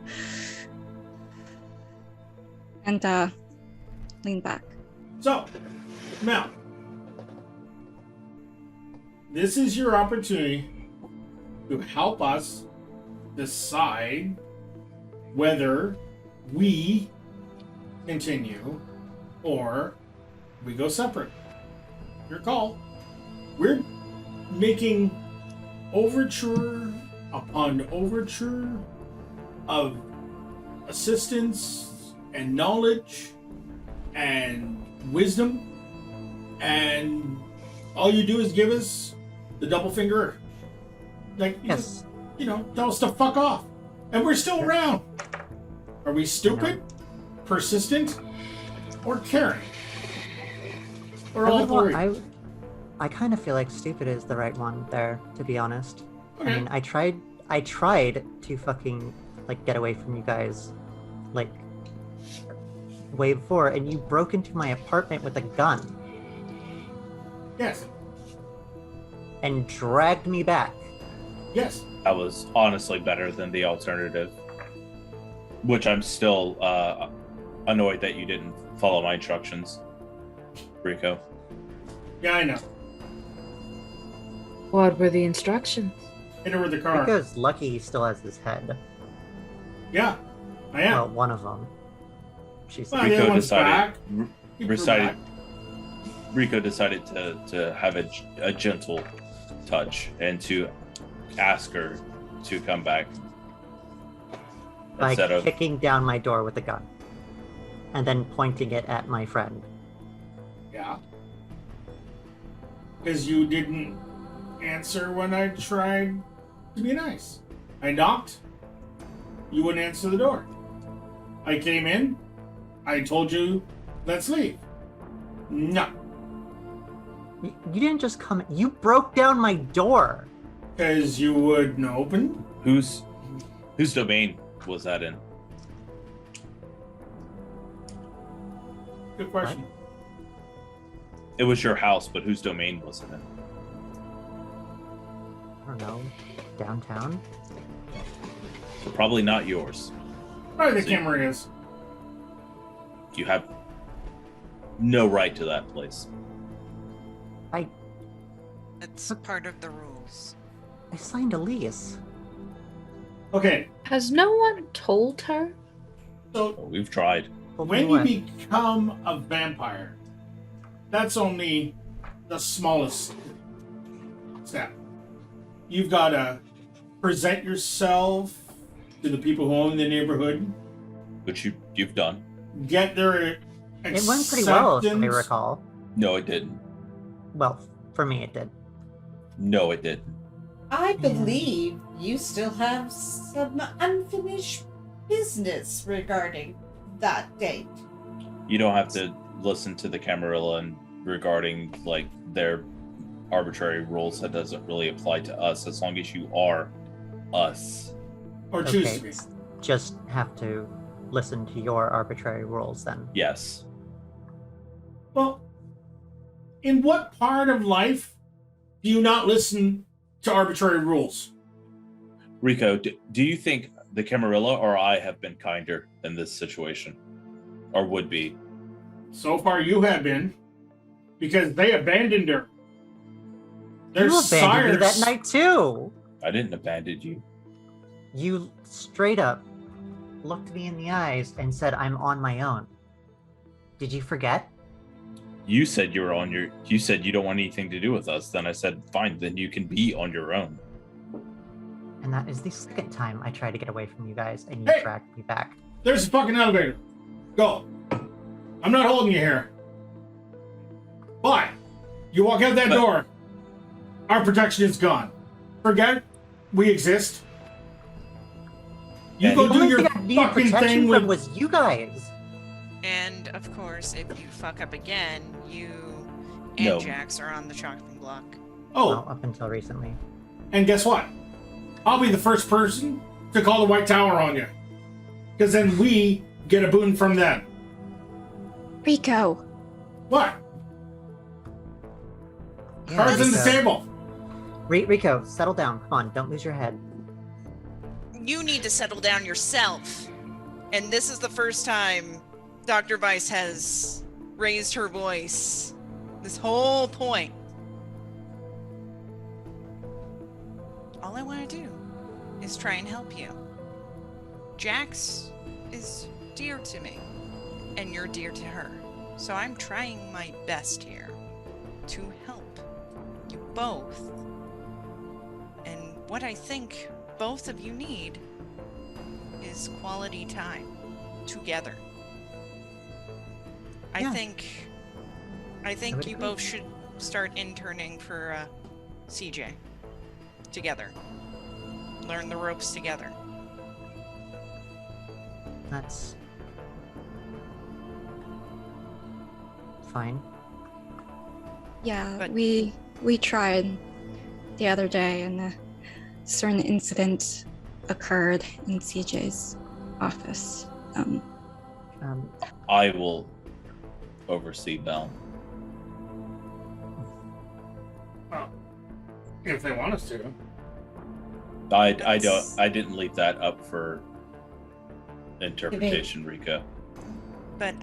and lean back. So, Mel, this is your opportunity to help us decide whether we continue or we go separate. Your call. We're making overture upon overture of assistance and knowledge and wisdom, and all you do is give us the double finger. Like, Yes. Tell us to fuck off. And we're still around. Are we stupid, persistent, or caring? Or all three? I kind of feel like stupid is the right one there, to be honest. Okay. I mean, I tried to fucking, like, get away from you guys, like, way before, and you broke into my apartment with a gun Yes. and dragged me back. Yes. That was honestly better than the alternative. Which I'm still annoyed that you didn't follow my instructions, Rico. Yeah, I know. What were the instructions? Hit her with the car. Rico's lucky he still has his head. Yeah, I am. Well, one of them. She's Well, the other Rico one's decided. back. Keep her Decided. back. Rico decided to have a gentle touch and to ask her to come back by instead of kicking down my door with a gun and then pointing it at my friend. Yeah. Because you didn't answer when I tried to be nice. I knocked. You wouldn't answer the door. I came in. I told you, let's leave. No. You didn't just come. You broke down my door. Because you wouldn't open. whose domain was that in? Good question. It was your house, but whose domain was it in? I don't know. Downtown? Probably not yours. Probably the camera is. You have no right to that place. It's part of the rules. I signed a lease. Okay, Has no one told her? so We've tried. when you become a vampire, that's only the smallest step. You've got to present yourself to the people who own the neighborhood, Which you've done. get their It went pretty well, if I acceptance. recall. No, it didn't. Well, for me, it did. No, it didn't. I believe you still have some unfinished business regarding that date. You don't have to listen to the Camarilla and regarding like their arbitrary rules. That doesn't really apply to us as long as you are us. Or choose to be. Just have to listen to your arbitrary rules then. Yes. Well, in what part of life do you not listen to arbitrary rules? Rico, do you think the Camarilla or I have been kinder in this situation? Or would be? So far, you have been, because they abandoned her. Their You abandoned me sires. that night too. I didn't abandon you. You straight up looked me in the eyes and said, "I'm on my own." Did you forget? You said you were on your. You said you don't want anything to do with us. Then I said, fine. Then you can be on your own. And that is the second time I tried to get away from you guys, and you Hey! dragged me back. There's a fucking elevator. Go. I'm not holding you here. But you walk out that door, our protection is gone. Forget we exist. You And go The do only your thing I needed fucking protection thing from with. was you guys. And of course, if you fuck up again, you No. and Jax are on the chopping block. Oh, Well, up until recently. and guess what? I'll be the first person to call the White Tower on you. Because then we get a boon from them. Rico, What? Yeah, Cards on the Rico. table. Rico, settle down. Come on, don't lose your head. You need to settle down yourself. And this is the first time Dr. Weiss has raised her voice. This whole point. all I want to do is try and help you. Jax is dear to me, and you're dear to her. So I'm trying my best here to help you both. And what I think both of you need is quality time together. Yeah. I think would you agree. both should start interning for CJ together. Learn the ropes together. That's fine. Yeah, But- we tried the other day, and a certain incident occurred in CJ's office. I will oversee Bell. Well, if they want us to. I didn't leave that up for interpretation, Rico. But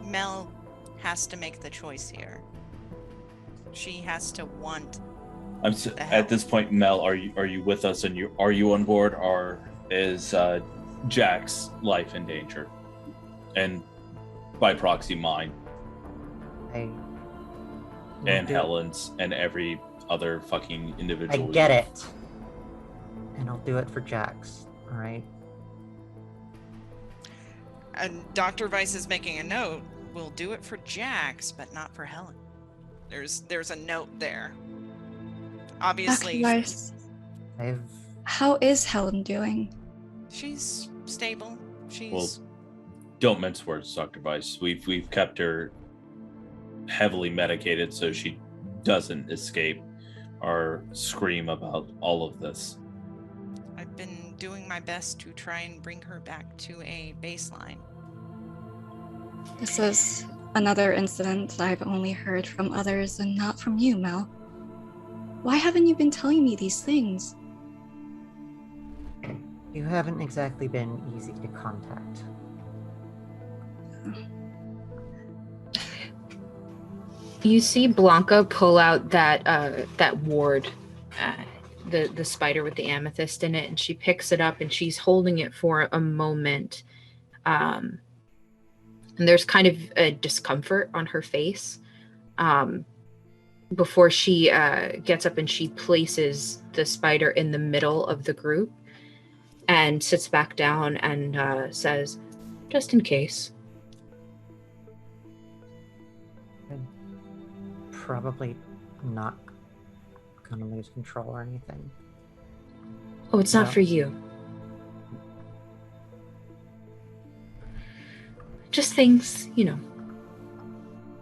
Mel has to make the choice here. She has to want. At this point, Mel, are you with us, and are you on board, or is Jack's life in danger, and by proxy mine I and do- Helen's and every other fucking I individual? get it. And I'll do it for Jax, alright? And Dr. Weiss is making a note. We'll do it for Jax, but not for Helen. There's a note there. Obviously, Weiss, I've how is Helen doing? she's stable. She's Well, don't mince words, Dr. Weiss. We've kept her heavily medicated so she doesn't escape or scream about all of this. I've been doing my best to try and bring her back to a baseline. This is another incident I've only heard from others and not from you, Mel. Why haven't you been telling me these things? You haven't exactly been easy to contact. You see Blanka pull out that ward, the spider with the amethyst in it, and she picks it up and she's holding it for a moment. And there's kind of a discomfort on her face before she gets up and she places the spider in the middle of the group and sits back down and says, "Just in case." I'm probably not gonna lose control or anything. Oh, it's not No. for you. Just things,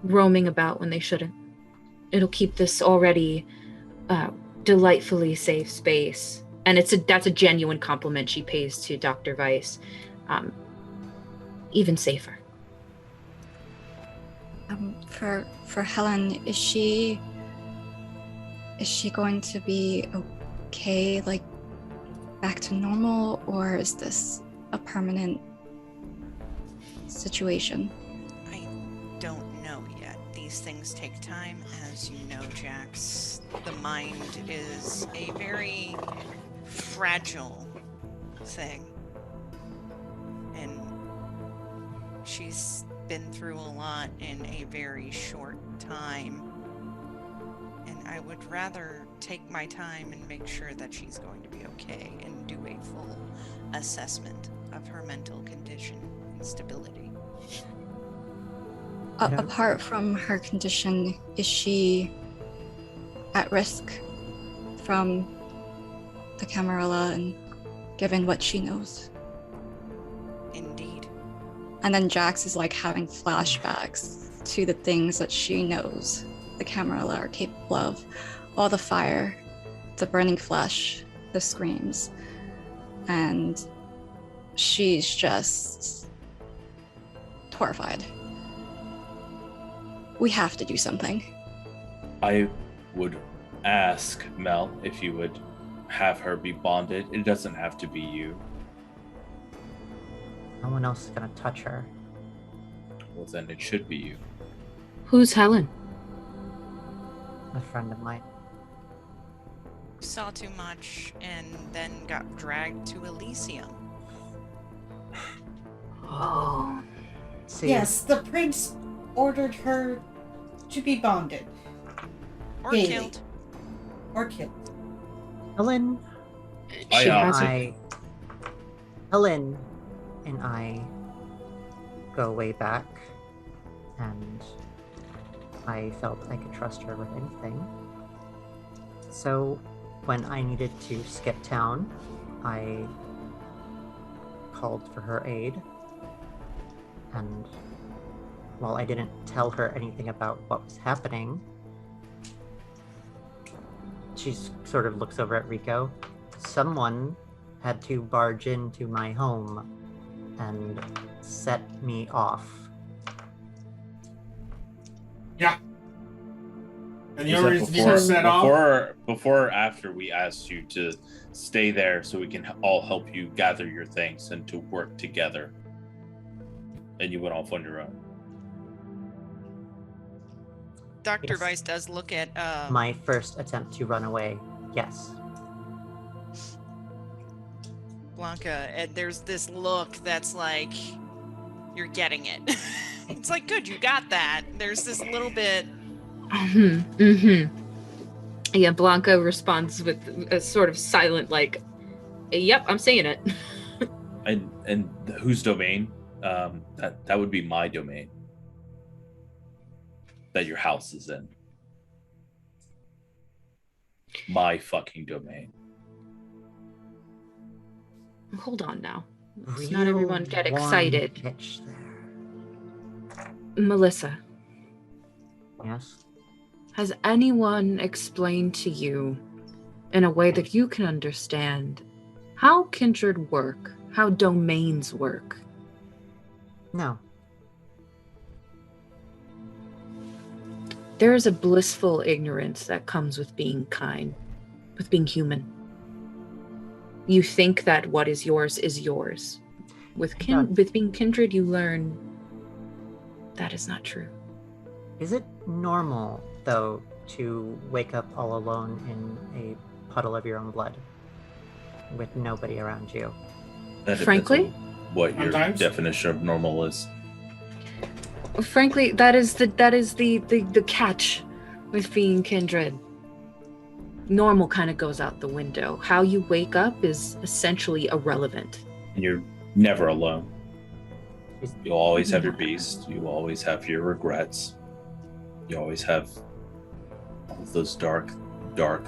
roaming about when they shouldn't. It'll keep this already delightfully safe space. And that's a genuine compliment she pays to Dr. Weiss. Even safer. For Helen, is she going to be okay, like back to normal, or is this a permanent situation? I don't know yet. These things take time, as you know, Jax. The mind is a very fragile thing. And she's been through a lot in a very short time. And I would rather take my time and make sure that she's going to be okay and do a full assessment of her mental condition and stability. Apart from her condition, is she at risk from the Camarilla, and given what she knows? Indeed. And then Jax is like having flashbacks to the things that she knows the Camarilla are capable of. All the fire, the burning flesh, the screams. And she's just horrified. We have to do something. I would ask Mel if you would have her be bonded. It doesn't have to be you. No one else is gonna touch her. Well, then it should be you. Who's Helen? A friend of mine. saw too much and then got dragged to Elysium. Oh. See, Yes, the prince ordered her to be bonded. Or Daily. killed. Or killed. Helen, She has a Helen and I go way back, and I felt I could trust her with anything. So when I needed to skip town, I called for her aid. And while I didn't tell her anything about what was happening, she sort of looks over at Rico. Someone had to barge into my home and set me off. Yeah. And the Was only that reason you were set off? before or after we asked you to stay there so we can all help you gather your things and to work together? And you went off on your own. Dr. Yes. Weiss does look at My first attempt to run away, yes. Blanka, and there's this look that's like, you're getting it. It's like, good, you got that. There's this little bit. Yeah, Blanka responds with a sort of silent, like, "Yep, I'm saying it." And whose domain? That would be my domain. That your house is in. My fucking domain. Hold on now. Let's Real not everyone get warm excited. pitch there. Melissa, Yes. has anyone explained to you, in a way that you can understand, how kindred work, how domains work? No. There is a blissful ignorance that comes with being kind, with being human. You think that what is yours is yours. With being kindred, you learn that is not true. Is it normal, though, to wake up all alone in a puddle of your own blood with nobody around you? That depends Frankly? on what your Sometimes. definition of normal is. Frankly, that is the catch with being kindred. Normal kind of goes out the window. How you wake up is essentially irrelevant. And you're never alone. You'll always have your beast. You always have your regrets. You always have all of those dark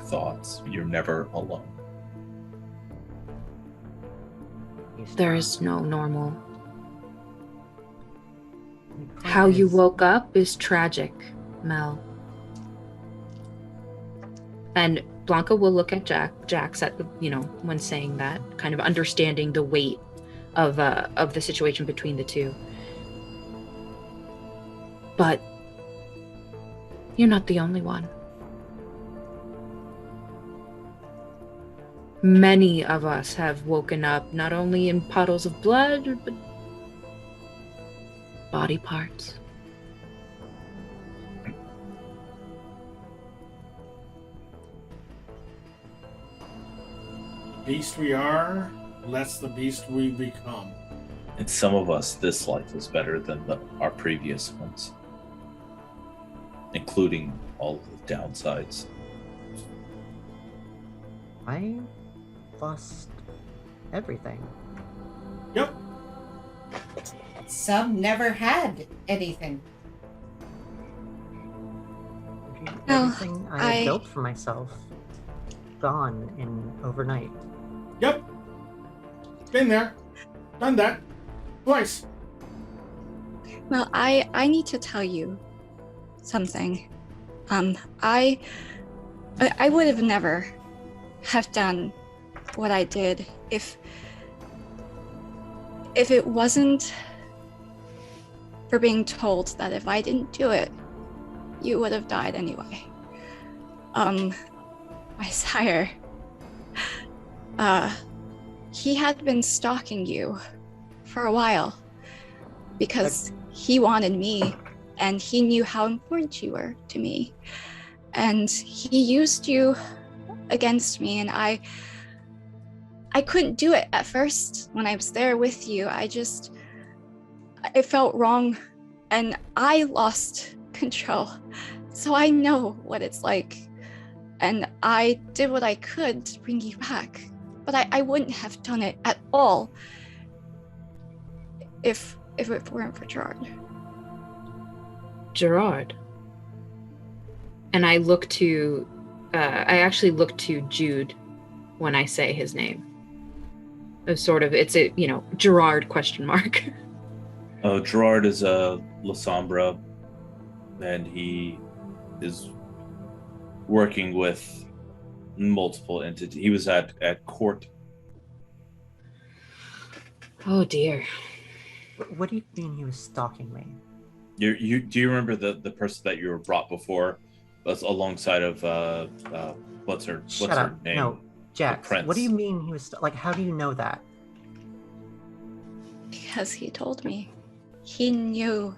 thoughts. You're never alone. There is no normal. How you woke up is tragic, Mel. And Blanka will look at Jax at, when saying that, kind of understanding the weight of the situation between the two. But you're not the only one. Many of us have woken up not only in puddles of blood, but body parts. Beast we are, less the beast we become. And some of us, this life is better than our previous ones, including all of the downsides. I lost everything. Yep. Some never had anything. No, Everything I had I- built for myself, gone in overnight. Yep. Been there. Done that. Twice. Well, I need to tell you something. I would have never have done what I did if it wasn't for being told that if I didn't do it, you would have died anyway. My sire, he had been stalking you for a while because he wanted me and he knew how important you were to me. And he used you against me, and I couldn't do it at first when I was there with you. It felt wrong, and I lost control. So I know what it's like, and I did what I could to bring you back, but I wouldn't have done it at all if it weren't for Gerard. Gerard. And I look to, I actually look to Jude when I say his name. It's a, Gerard ? Gerard is a La Sombra, and he is working with multiple entities. He was at court. Oh dear. What do you mean he was stalking me? Do you remember the person that you were brought before, alongside of what's her name? No, Jax. What do you mean he was how do you know that? Because he told me. He knew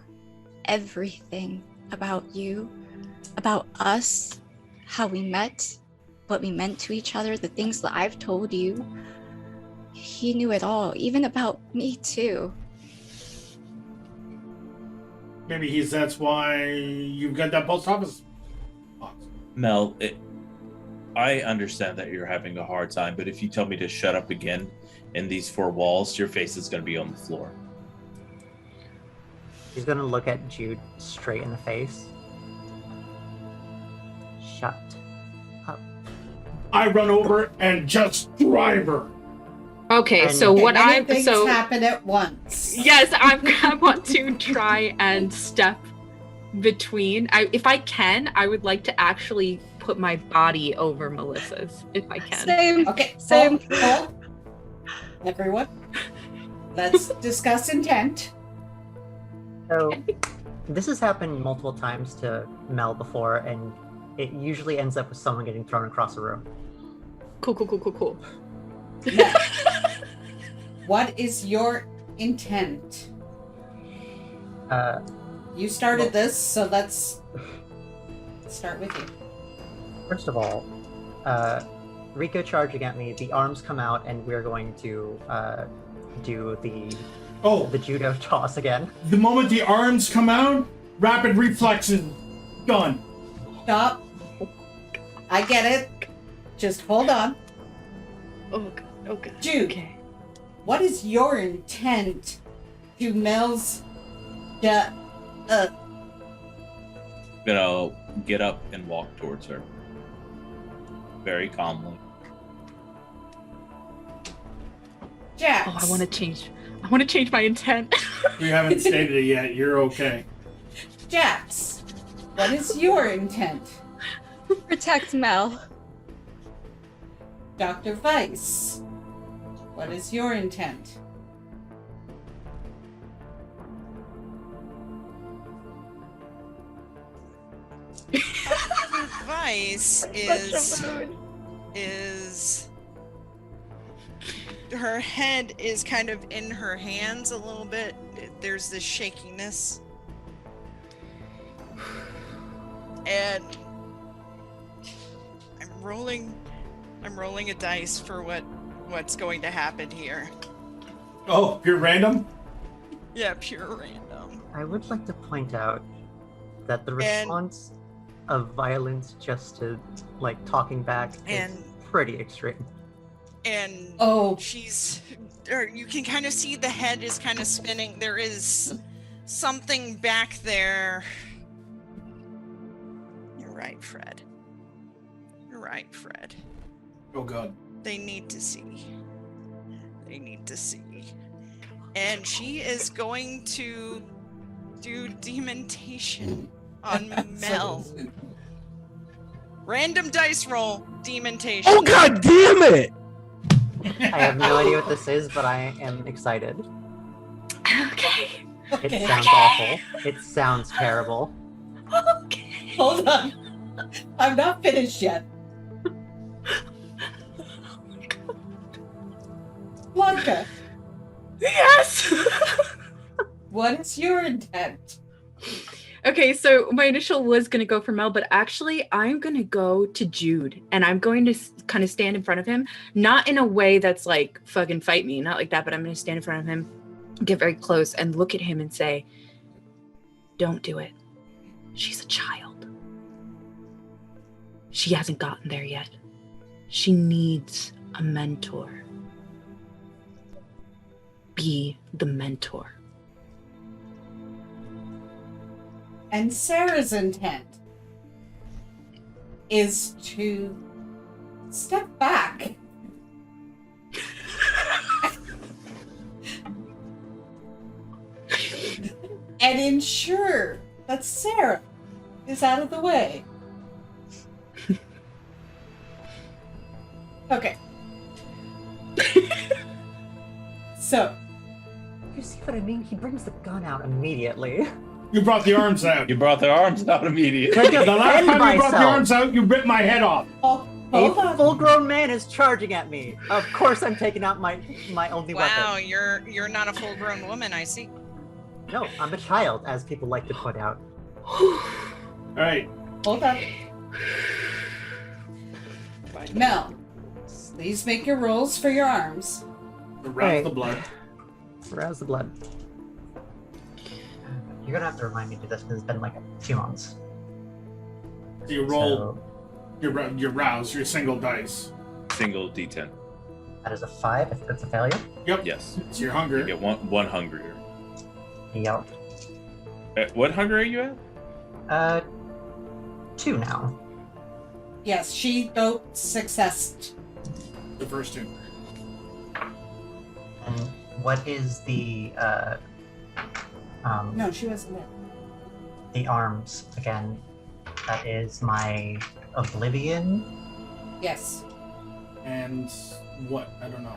everything about you, about us, how we met, what we meant to each other, the things that I've told you. He knew it all, even about me too. Maybe that's why you've got that post office box. Mel, I understand that you're having a hard time, but if you tell me to shut up again in these four walls, your face is going to be on the floor. He's going to look at Jude straight in the face. Shut up. I run over and just drive her. Okay, And so what Many I'm things happen at once. Yes, I want to try and step between. If I can, I would like to actually put my body over Melissa's, if I can. Same. Okay, Same. hold. Everyone, let's discuss intent. So, this has happened multiple times to Mel before, and it usually ends up with someone getting thrown across the room. Cool. Now, what is your intent? You started this, so let's start with you. First of all, Rico charging at me, the arms come out, and we're going to do the judo toss again. The moment the arms come out, rapid reflexes, done. Stop. I get it. Just hold on. Oh god. Jude, Okay. what is your intent to Mel's Gonna get up and walk towards her. Very calmly. Jax? Oh, I want to change my intent. We haven't stated it yet. You're okay. Jax, what is your intent? Protect Mel. Dr. Weiss, what is your intent? Advice is her head is kind of in her hands a little bit. There's this shakiness, and I'm rolling a dice for what's going to happen here. Oh, pure random? Yeah, pure random. I would like to point out that the response of violence just to talking back is pretty extreme. And you can kind of see the head is kind of spinning. There is something back there. You're right, Fred. Oh god. They need to see. And she is going to do dementation on Mel. Random dice roll, dementation. Oh god damn it! I have no idea what this is, but I am excited. Okay. It sounds awful. It sounds terrible. Okay. Hold on. I'm not finished yet. Blanka, Yes. what is your intent? Okay, so my initial was going to go for Mel, but actually I'm going to go to Jude, and I'm going to kind of stand in front of him, not in a way that's like, fucking fight me, not like that, but I'm going to stand in front of him, get very close, and look at him and say, don't do it. She's a child. She hasn't gotten there yet. She needs a mentor. Be the mentor. And Sarah's intent is to step back and ensure that Sara is out of the way. Okay. So, You see what I mean? He brings the gun out immediately. You brought the arms out. You brought their arms out immediately. I just The last defend time you brought the myself. arms out, you ripped my head off. hold A on. full-grown man is charging at me. Of course, I'm taking out my only Wow, weapon. you're not a full-grown woman, I see. No, I'm a child, as people like to point out. All right. Hold on. Mel, please make your rolls for your arms. Arouse Right. the blood. Rouse the blood. You're gonna have to remind me to do this because it's been like a few months. So you roll So your rouse, your single dice. Single D10. that is a 5 if it's a failure. Yep. Yes. It's your hunger. You get one hungrier. Yep. What hunger are you at? 2 now. Yes, she though successed. The first two. And what is the No, she wasn't there. the arms again? That is my Oblivion. Yes. And what? I don't know.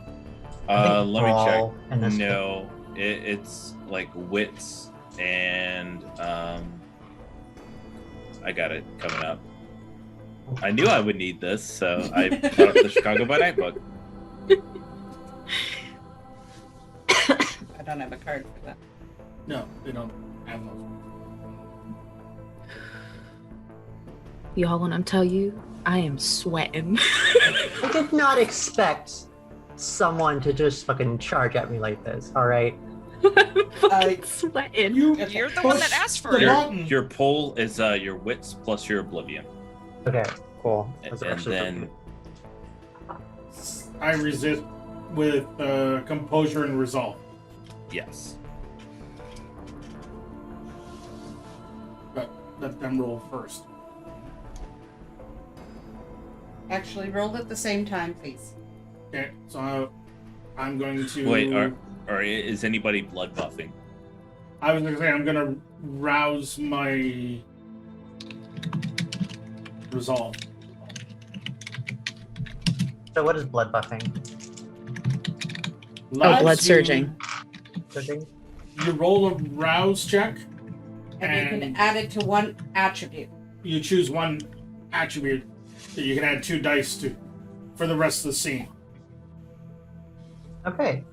I think Let me check. brawl in this No, it's like wits and I got it coming up. I knew I would need this, so I brought up the Chicago by Night book. I don't have a card for that. No, they don't have those. Y'all, when I'm tell you, I am sweating. I did not expect someone to just fucking charge at me like this, alright? I'm fucking sweating. You You're the one that push asked for the it. button. Your pull is your wits plus your oblivion. Okay, cool. And Those are actually then I resist with composure and resolve. yes. But let them roll first. Actually, roll at the same time, please. Okay, so I'm going to. Wait, or is anybody blood buffing? I was going to say I'm going to rouse my resolve. So what is blood buffing? blood You- surging. Surging? You roll a rouse check, And you can And- add it to one attribute. you choose one attribute that you can add 2 dice to for the rest of the scene. Okay.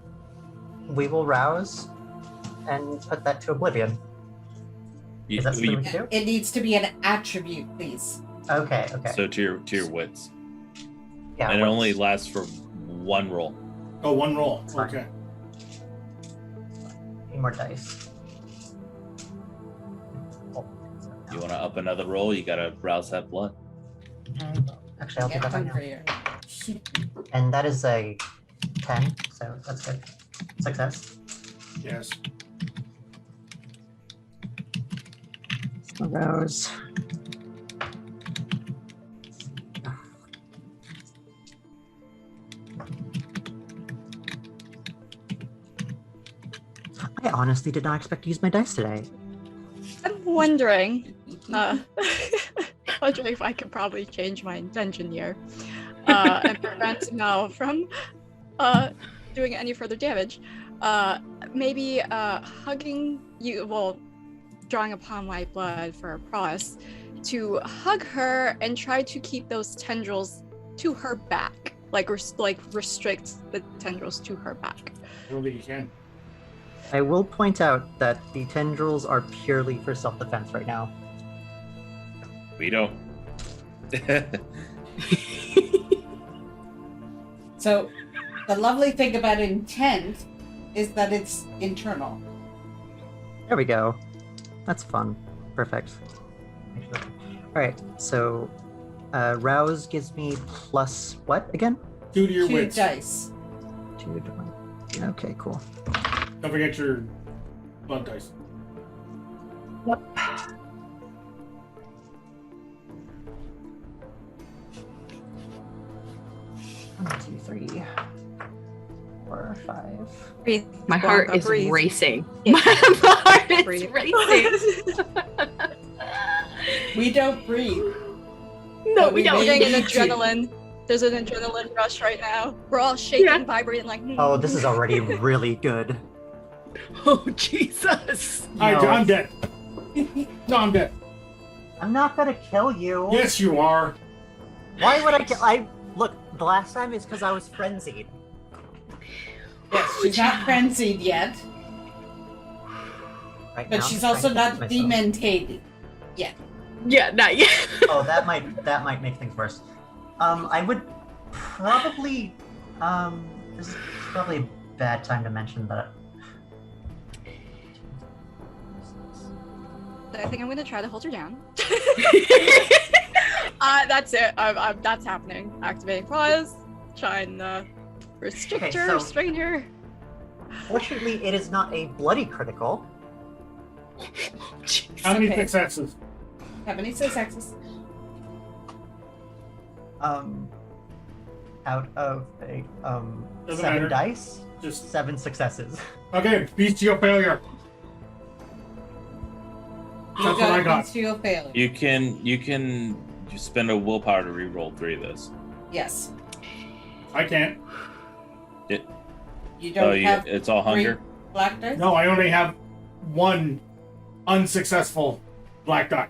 We will rouse and put that to Oblivion. You- Is that something you- we can do? It needs to be an attribute, please. Okay, okay. so to your wits, yeah, and it what's- only lasts for one roll. Oh, one roll. Fine. Okay. Need more dice. Oh, You want to up another roll? You gotta rouse that blood. Actually, I'll Get do that right now. hungrier. And that is a 10, so that's good. Success. Yes. Rose. I honestly did not expect to use my dice today. I'm wondering, wondering if I could probably change my intention here and prevent Mel from doing any further damage. Maybe hugging you, well, drawing upon my blood for a prowess, to hug her and try to keep those tendrils to her back, like restrict the tendrils to her back. I don't think you can. I will point out that the tendrils are purely for self-defense right now. We don't. So, the lovely thing about intent is that it's internal. There we go. That's fun. Perfect. Alright, so rouse gives me plus what again? 2 to your 2 wits. dice. 2 to 20. Okay, cool. Don't forget your blood dice. Yep. 1, 2, 3, 4, 5. Breathe. My heart is breathe. racing. Yeah. My heart is Breathe. racing. We don't breathe. No, But we don't. may Getting an need to. adrenaline. There's an adrenaline rush right now. We're all shaking, Yeah. vibrating like. Oh, this is already really good. Oh, Jesus. Alright, No, I'm dead. No, I'm dead. I'm not gonna kill you. Yes, you are. Why would I kill? Look. The last time is because I was frenzied. Yes, she's not frenzied yet, Right but now, she's I'm also trying to not protect myself. dementated. Yeah, not yet. Oh, that might make things worse. I would probably this is probably a bad time to mention that. I think I'm gonna try to hold her down. That's it. That's happening. Activating pause. Trying to restrict Okay, her, so- restrain her. Fortunately, it is not a bloody critical. How many Okay. successes? How many successes? Out of a Doesn't 7 matter. dice, Just 7 successes. okay. Bestial failure. You That's what I got. bestial failure. You can just spend a willpower to re-roll 3 of those. Yes. I can't. You don't have it's all hunger. black dice? No, I only have 1 unsuccessful black die.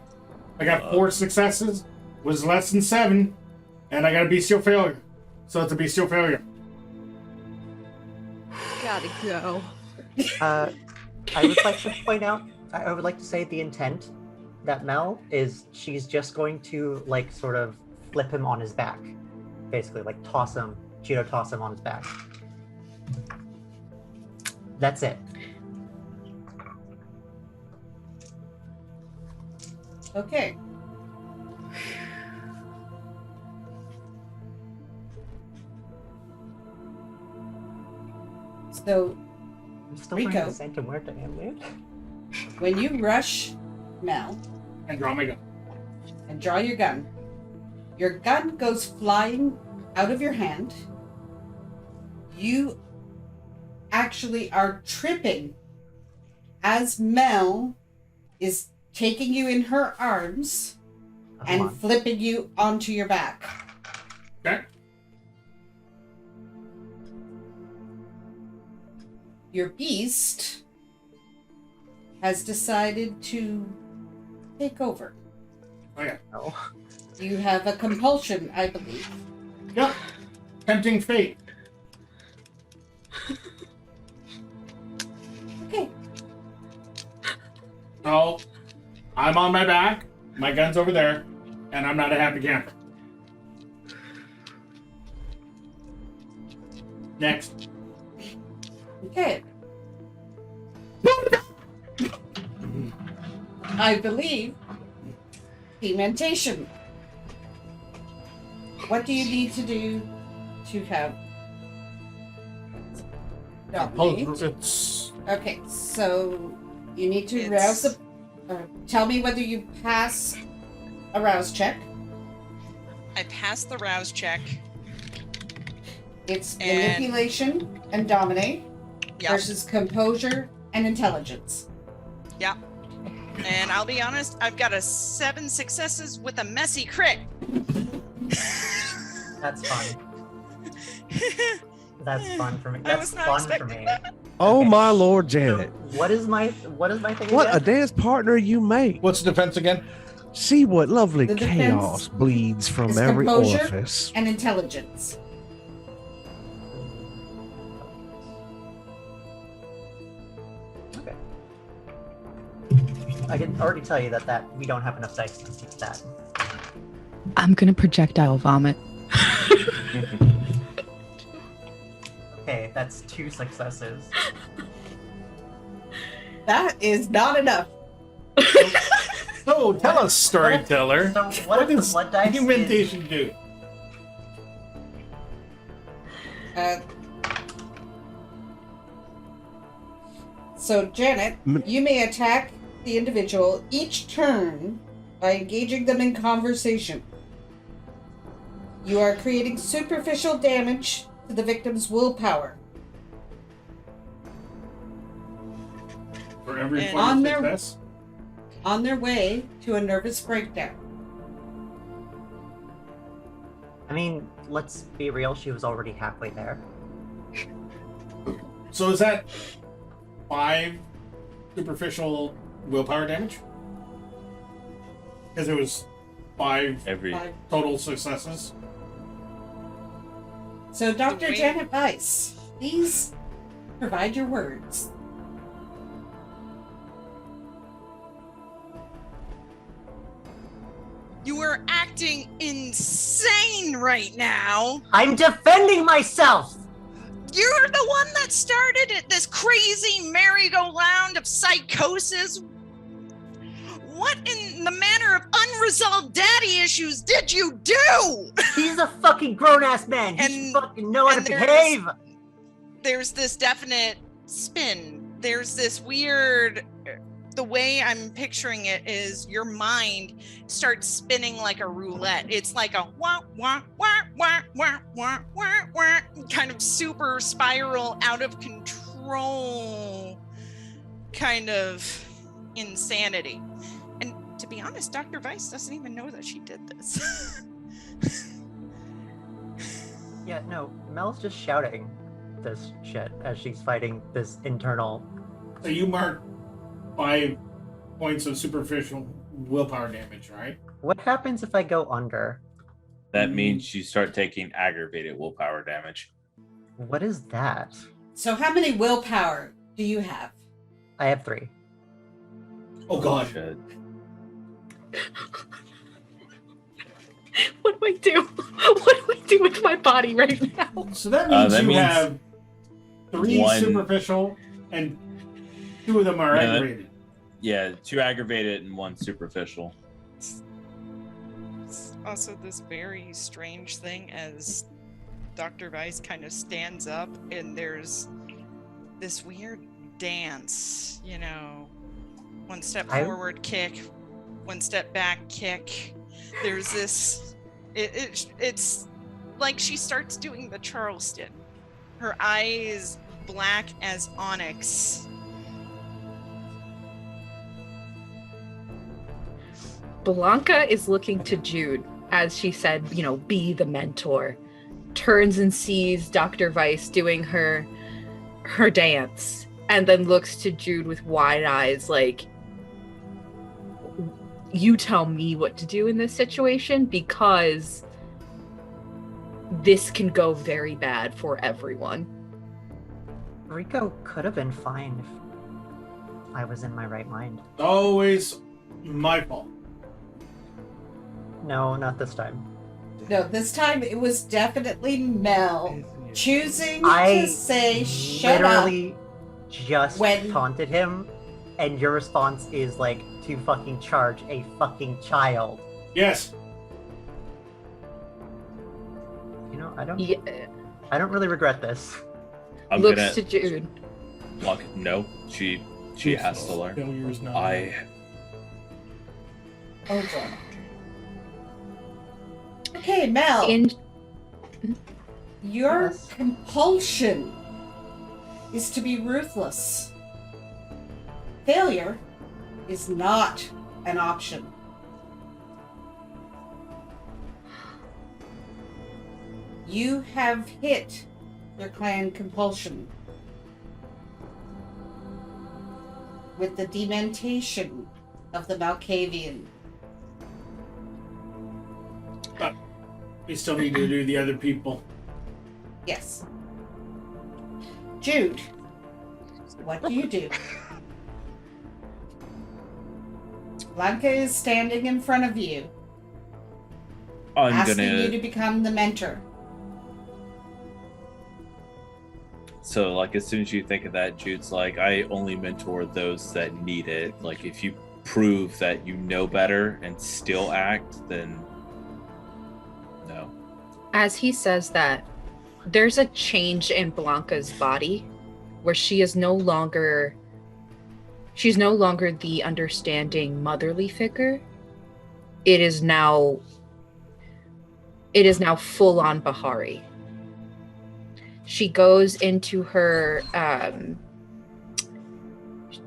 I got 4 successes, was less than 7, and I got a bestial failure. So it's a bestial failure. Gotta go. I would like to point out. I would like to say the intent that Mel is. She's just going to like sort of flip him on his back, basically like judo toss him on his back. That's it. Okay. So, I'm still Rico. trying to Santa Muerte, dude. when you rush Mel And draw my gun. and draw your gun goes flying out of your hand. You actually are tripping as Mel is taking you in her arms Come and on. flipping you onto your back. Okay. Your beast has decided to take over. Oh yeah. Oh. You have a compulsion, I believe. Yep. Tempting fate. Okay. So I'm on my back, my gun's over there, and I'm not a happy camper. Next. Okay. I believe pigmentation. What do you need to do to have dominate? It's Okay, so you need to It's- rouse the. Tell me whether you pass a rouse check. I passed the rouse check. It's And- manipulation and dominate Yep. versus composure and intelligence. Yep. And I'll be honest, I've got a 7 successes with a messy crit. That's fun. That's fun for me. I That's was not fun for expecting me. that. Oh Okay. my Lord, So, Janet! what is my thing What a again? dance partner you make! What's the defense again? See what lovely The defense chaos bleeds from is every composure. orifice. And intelligence. Okay. I can already tell you that we don't have enough dice to keep that. I'm gonna projectile vomit. Okay, that's 2 successes. That is not enough. So tell us, storyteller. So what does blood dice augmentation do? So, Janet, you may attack the individual each turn by engaging them in conversation. You are creating superficial damage to the victim's willpower. For every And point on of their- success? On their way to a nervous breakdown. I mean, let's be real, she was already halfway there. So is that 5 superficial willpower damage? Because it was 5 Every total successes. So, Dr. Wait. Janet Weiss, please provide your words. You are acting insane right now. I'm defending myself! You're the one that started it, this crazy merry-go-round of psychosis. What in the manner of unresolved daddy issues did you do? He's a fucking grown-ass man! He And- should fucking know how and to there's- behave! There's this definite spin. There's this weird... The way I'm picturing it is your mind starts spinning like a roulette. It's like a wah, wah, wah, wah, wah, wah, wah, wah, kind of super spiral, out of control kind of insanity. And to be honest, Dr. Weiss doesn't even know that she did this. Yeah, no, Mel's just shouting this shit as she's fighting this internal... So you mark 5 points of superficial willpower damage, right? What happens if I go under? That means you start taking aggravated willpower damage. What is that? So, how many willpower do you have? I have 3. Oh god. Shit. What do I do? What do I do with my body right now? So that means that you means have 3 one- superficial and 2 of them are No, that- aggravated. Yeah, 2 aggravated and 1 superficial. It's also this very strange thing as Dr. Weiss kind of stands up and there's this weird dance, you know, 1 step forward kick, 1 step back kick. There's this, it's like she starts doing the Charleston. Her eyes black as onyx. Blanka is looking to Jude, as she said, you know, be the mentor. Turns and sees Dr. Weiss doing her dance, and then looks to Jude with wide eyes like, you tell me what to do in this situation, because this can go very bad for everyone. Rico could have been fine if I was in my right mind. Always my fault. No, not this time. No, this time it was definitely Mel choosing I to say shut up. literally just when- taunted him, and your response is like to fucking charge a fucking child. Yes. You know, I Yeah, don't really regret this. I'm looks gonna to Jude. look. No, she has to learn. Failure is not. Okay. Okay, Mel. In Your Yes. compulsion is to be ruthless. Failure is not an option. You have hit your clan compulsion with the dementation of the Malkavian. We still need to do the other people. Yes. Jude, what do you do? Blanka is standing in front of you, I'm asking you to gonna. become the mentor. So, like, as soon as you think of that, Jude's like, I only mentor those that need it. Like, if you prove that you know better and still act, then no. As he says that, there's a change in Blanka's body where she's no longer the understanding motherly figure. It is now full on Bahari. She goes into her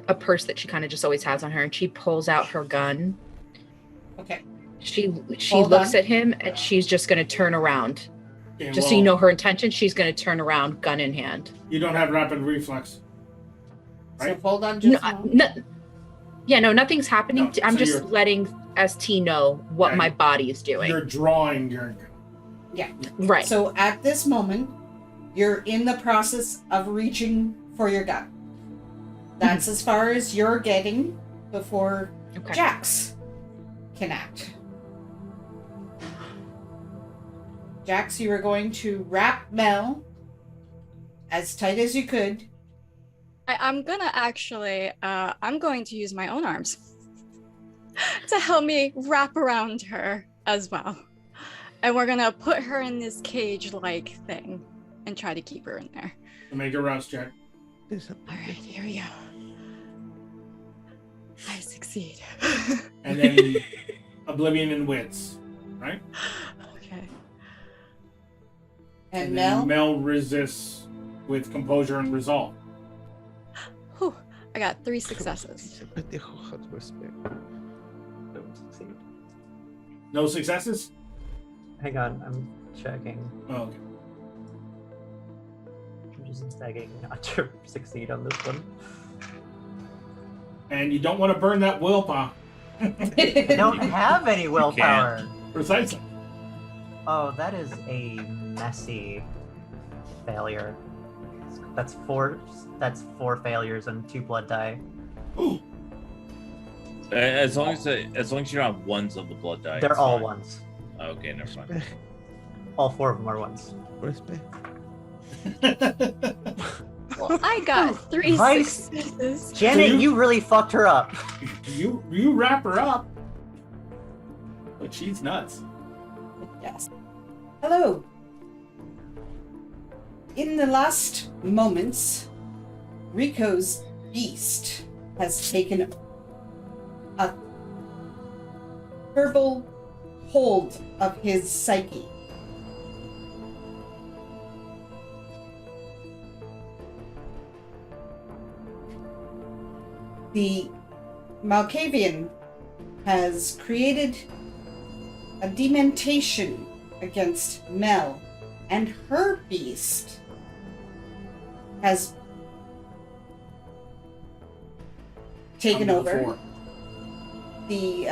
a purse that she kind of just always has on her, and she pulls out her gun. Okay. She Hold looks on. at him, and she's just going to turn around. Okay, Just so you know her intention, she's going to turn around, gun in hand. You don't have rapid reflex. Right? So hold on just a moment. Nothing's happening. No, I'm so just you're- letting ST know what Yeah, my body is doing. You're drawing your gun. Yeah. Right. So at this moment, you're in the process of reaching for your gun. That's as far as you're getting before Okay. Jax can act. Jax, you are going to wrap Mel as tight as you could. I'm gonna actually, I'm going to use my own arms to help me wrap around her as well. And we're gonna put her in this cage-like thing and try to keep her in there. So make a rouse check. All right, here we go. I succeed. And then Oblivion and Wits. Right? Okay. And then Mel? Mel resists with composure and resolve. Whew, I got 3 successes. Don't succeed. No successes? Hang on, I'm checking. Oh, okay. I'm just begging not to succeed on this one. And you don't want to burn that willpower. I don't have any willpower. Precisely. Oh, that is a messy failure. That's 4 failures and 2 blood die. Ooh. As long as you don't have ones of the blood die. They're it's all fine. ones. Okay, never mind. All 4 of them are ones. Well, I got 3 Vice- successes. Janet, So you really fucked her up. you wrap her up. But she's nuts. Yes. Hello. In the last moments, Rico's beast has taken a verbal hold of his psyche. The Malkavian has created a dementation against Mel, and her beast has taken Come to the over fore. the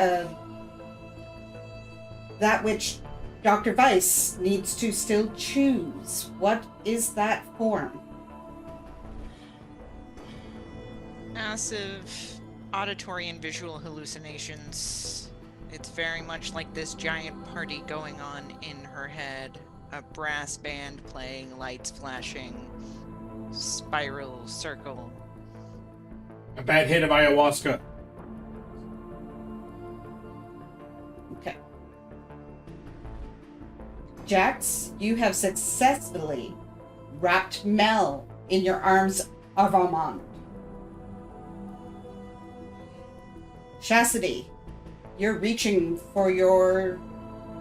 that which Dr. Weiss needs to still choose. What is that form? Massive auditory and visual hallucinations. It's very much like this giant party going on in her head. A brass band playing, lights flashing, spiral circle. A bad hit of ayahuasca. Okay. Jax, you have successfully wrapped Mel in your arms of Armand. Shassidy, you're reaching for your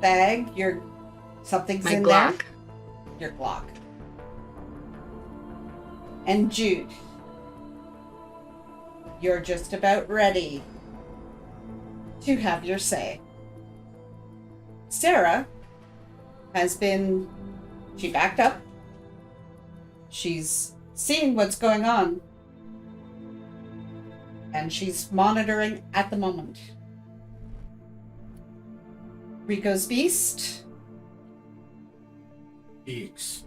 bag. Something's My in Glock. there. Your Glock. And Jude, you're just about ready to have your say. Sara she backed up. She's seeing what's going on. And she's monitoring at the moment. Rico's beast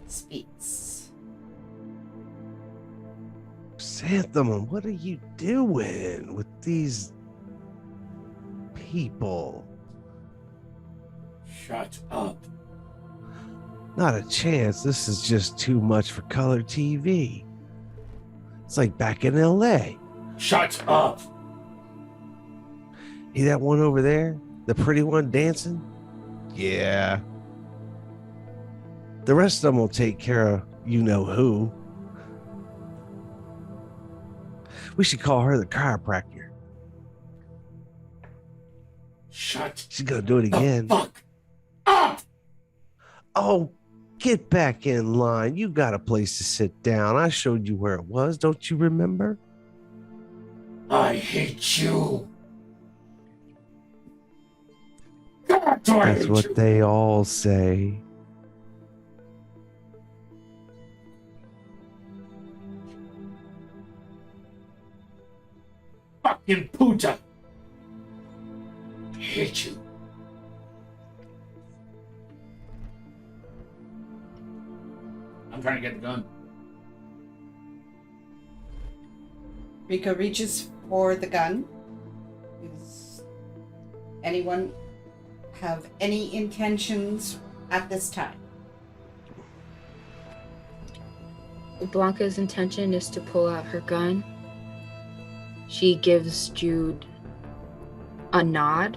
speaks. Xanthamum, what are you doing with these people. Shut up. Not a chance. This is just too much for color TV. It's like back in LA. Shut up. See that one over there? The pretty one dancing? Yeah. The rest of them will take care of you know who. We should call her the chiropractor. Shut She's gonna do it the again. fuck up. Oh, get back in line. You got a place to sit down. I showed you where it was. Don't you remember? I hate you. God, do I That's hate what you. they all say. Fucking puta. I hate you. I'm trying to get the gun. Rico reaches for the gun. Does anyone have any intentions at this time? Blanka's intention is to pull out her gun. She gives Jude a nod.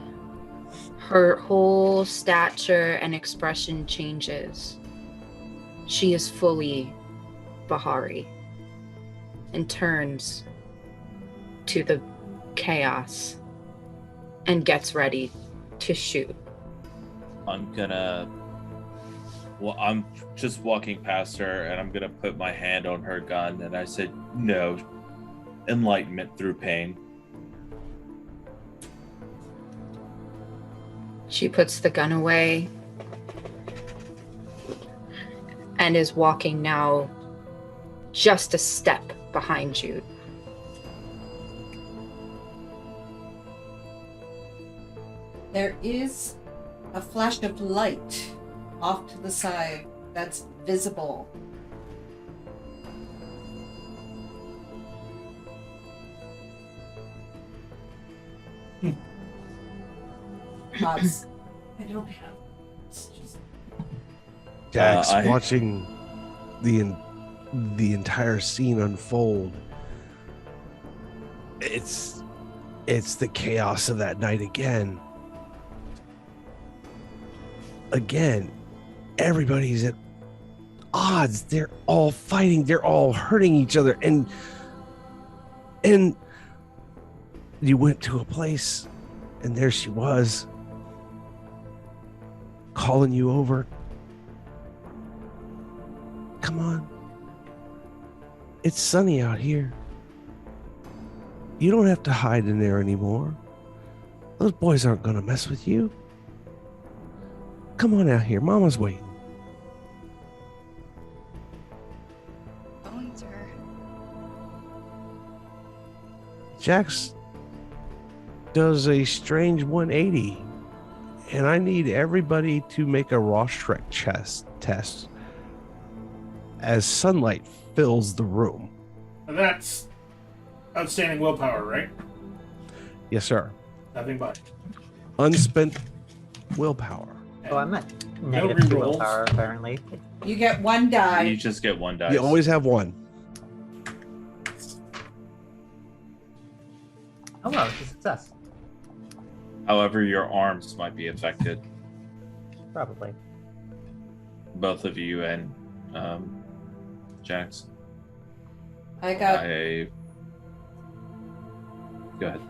Her whole stature and expression changes. She is fully Bahari and turns to the chaos and gets ready to shoot. I'm just walking past her and I'm gonna put my hand on her gun and I said, no, enlightenment through pain. She puts the gun away and is walking now just a step behind Jude. There is a flash of light off to the side that's visible. Mods. I don't have. It's just... Jack's I- watching the entire scene unfold. It's the chaos of that night again. Again, everybody's at odds. They're all fighting. They're all hurting each other. And you went to a place, and there she was, calling you over. Come on. It's sunny out here. You don't have to hide in there anymore. Those boys aren't going to mess with you. Come on out here. Mama's waiting. Bones are. Jax does a strange 180, and I need everybody to make a raw Shrek test as sunlight fills the room. And that's outstanding willpower, right? Yes, sir. Nothing but. Unspent willpower. Oh, I'm at No negative 2 rerolls. willpower, apparently. You get one die. You just get one dice. You always have one. Oh, well, it's a success. However, your arms might be affected. Probably. Both of you and Jax. I got Go ahead.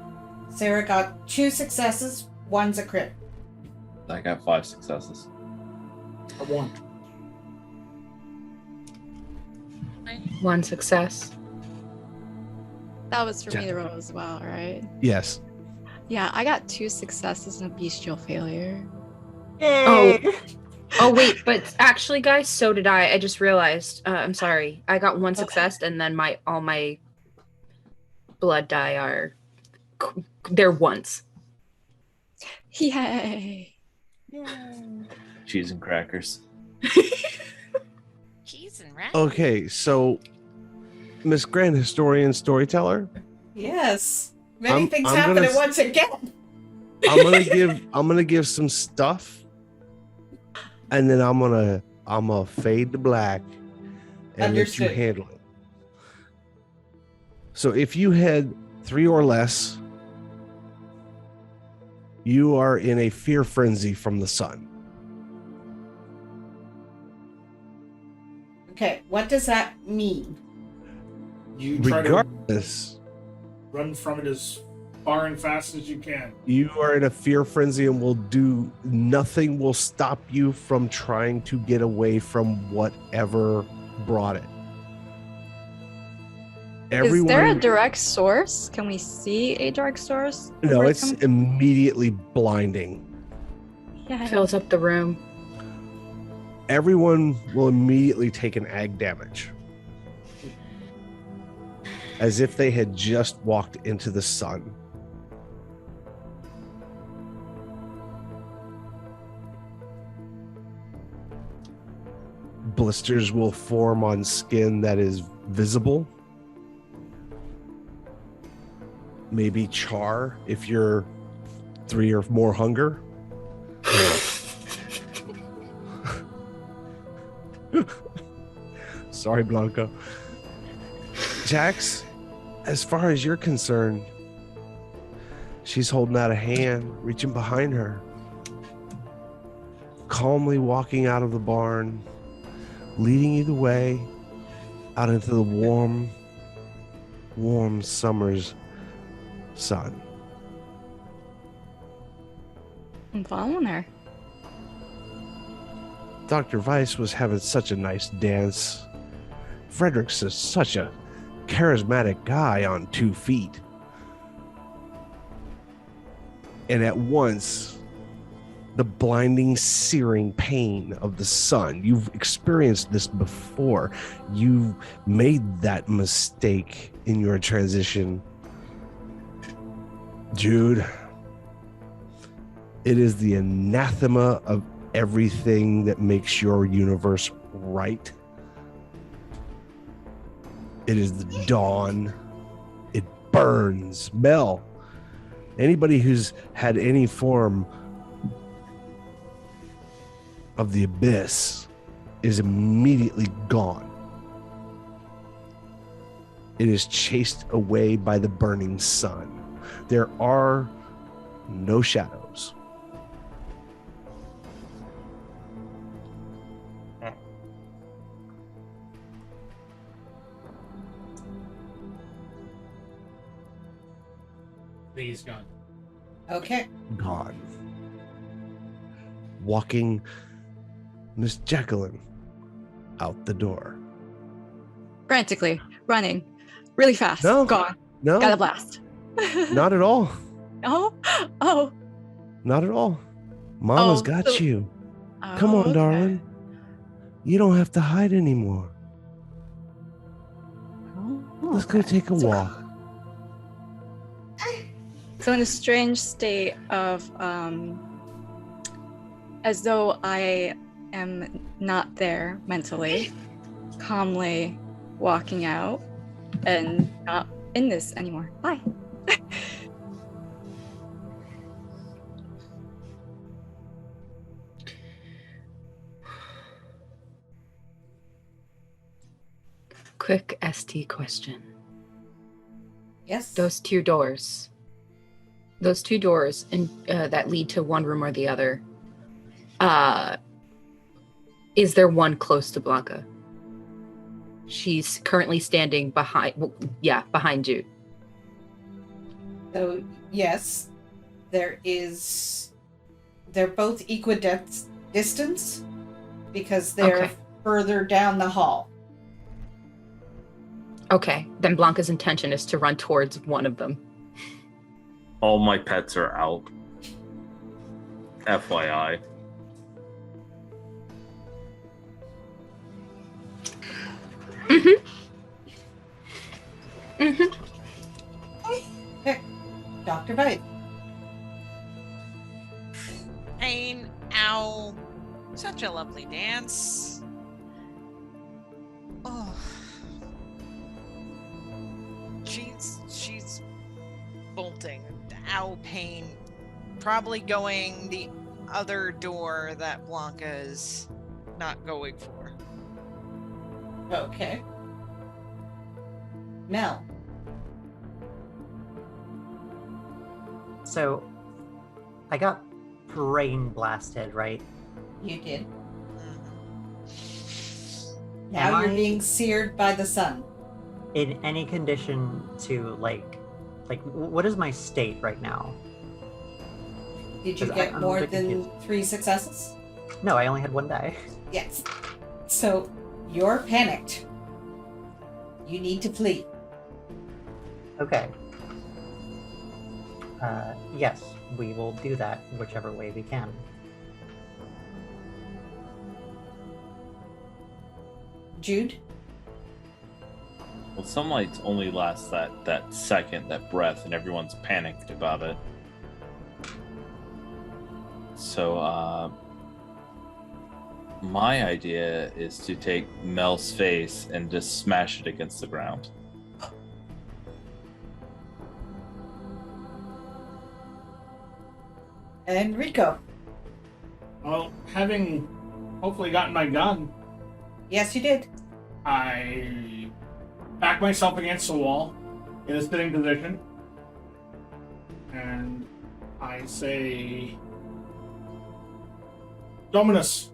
Sara got 2 successes, one's a crit. I got 5 successes. I won. One success. That was for me Ja- to roll as well, right? Yes. Yeah, I got 2 successes and a bestial failure. Oh. Oh wait, but actually, guys, so did I. I just realized. I'm sorry. I got 1 success, and then all my blood die are they're ones. Yay! Cheese and crackers. Cheese and rat. Okay, so Miss Grand Historian Storyteller, Yes. Many I'm- things I'm happen gonna at once again. I'm gonna give some stuff, and then I'm gonna fade to black and let you Understood. handle it. So if you had 3 or less, you are in a fear frenzy from the sun. Okay, what does that mean? You try Regardless, to run from it as far and fast as you can. you are in a fear frenzy and nothing will stop you from trying to get away from whatever brought it. Is there a direct source? Can we see a direct source? of No, where it's coming- immediately blinding. Yeah. Fills up the room. Everyone will immediately take an ag damage. As if they had just walked into the sun. Blisters will form on skin that is visible. Maybe char if you're 3 or more hunger. Sorry, Blanka. Jax, as far as you're concerned, she's holding out a hand, reaching behind her, calmly walking out of the barn, leading you the way out into the warm, warm summer's sun. I'm following her. Dr. Weiss was having such a nice dance. Frederick's is such a charismatic guy on 2 feet. And at once, the blinding, searing pain of the sun. You've experienced this before. You made that mistake in your transition. Jude, it is the anathema of everything that makes your universe right. It is the dawn. It burns. Mel, anybody who's had any form of the abyss is immediately gone. It is chased away by the burning sun. There are no shadows. He's gone. Okay. Gone. Walking Miss Jacqueline out the door. Frantically running, really fast. No. Gone. No, Got a blast. not at all. Oh. Not at all. Mama's Oh, got so- you. Come Oh, on, okay. darling. You don't have to hide anymore. Oh, Let's go okay. take a walk. So in a strange state of as though I am not there mentally, calmly walking out and not in this anymore. Bye. Quick ST question. Yes. Those two doors and that lead to one room or the other. Is there one close to Blanka? She's currently standing behind Jude. So, yes, there is. They're both equidistance because they're Okay. further down the hall. Okay, then Blanka's intention is to run towards one of them. All my pets are out. FYI. Okay. Dr. Bite. Pain, ow. Such a lovely dance. Oh. She's bolting. Ow, pain. probably going the other door that Blanka is not going for. Okay. Mel. So, I got brain blasted, right? You did. Mhm. Now Am you're I- being seared by the sun. In any condition to what is my state right now? Did you 'Cause get I'm more a bit than confused. 3 successes? No, I only had one die. Yes. So you're panicked. You need to flee. Okay. Yes, we will do that whichever way we can. Jude? Well, sunlight only lasts that second, that breath, and everyone's panicked about it. So, my idea is to take Mel's face and just smash it against the ground. And Rico? Well, having hopefully gotten my gun, Yes, you did. I back myself against the wall in a sitting position, and I say, Dominus,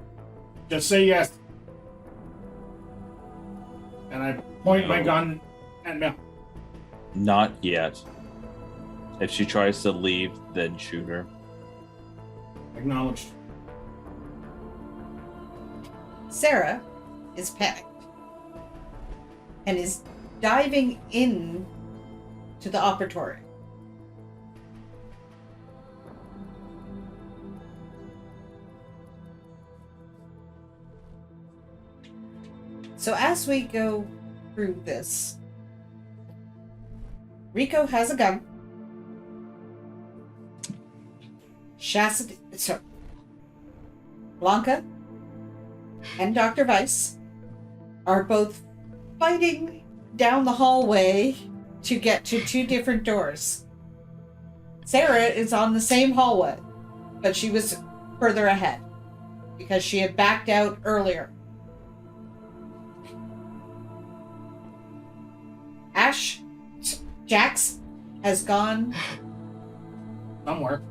just say yes. And I point my No. gun at Mel. Not yet. If she tries to leave, then shoot her. Acknowledged. Sara is panicked and is diving in to the operatory. So as we go through this, Rico has a gun. Shassidy, so Blanka and Dr. Weiss are both fighting down the hallway to get to 2 different doors. Sara is on the same hallway, but she was further ahead because she had backed out earlier. Ashe, Jax has gone somewhere.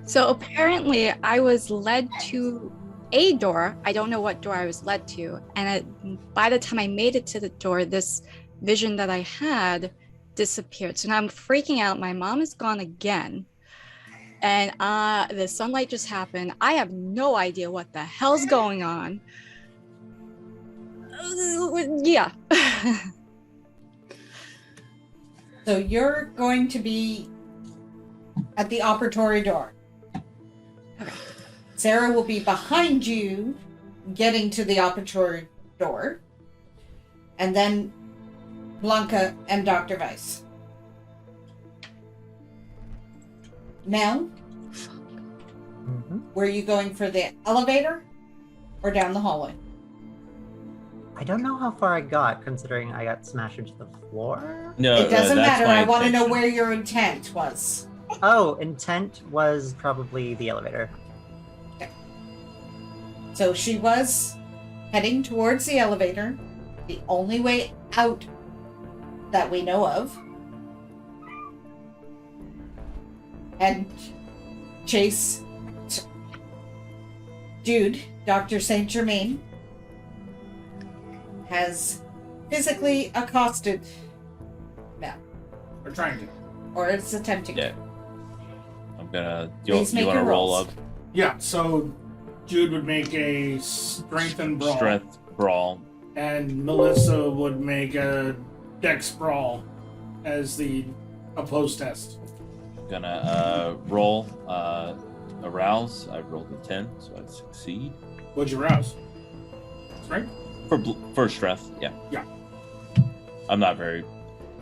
So apparently, I was led to a door. I don't know what door I was led to. And by the time I made it to the door, this vision that I had disappeared. So now I'm freaking out. My mom is gone again. And the sunlight just happened. I have no idea what the hell's going on. Yeah. So you're going to be at the operatory door. Okay. Sara will be behind you, getting to the operatory door. And then Blanka and Dr. Weiss. Mel, were you going for the elevator or down the hallway? I don't know how far I got, considering I got smashed into the floor. No, It doesn't that's matter. my I want to know intention. where your intent was. Oh, intent was probably the elevator. So she was heading towards the elevator, the only way out that we know of. And Chase, Jude, Dr. St. Germain, has physically accosted Mel, We're trying to. or is attempting Yeah. to. I'm gonna. Please You make want to your roll rolls. up Yeah, so Jude would make a strength and brawl. strength brawl? And Melissa would make a dex brawl as the opposed test. Gonna roll arouse. I rolled a 10, so I succeed. What'd you rouse? Strength? For strength, yeah. Yeah. I'm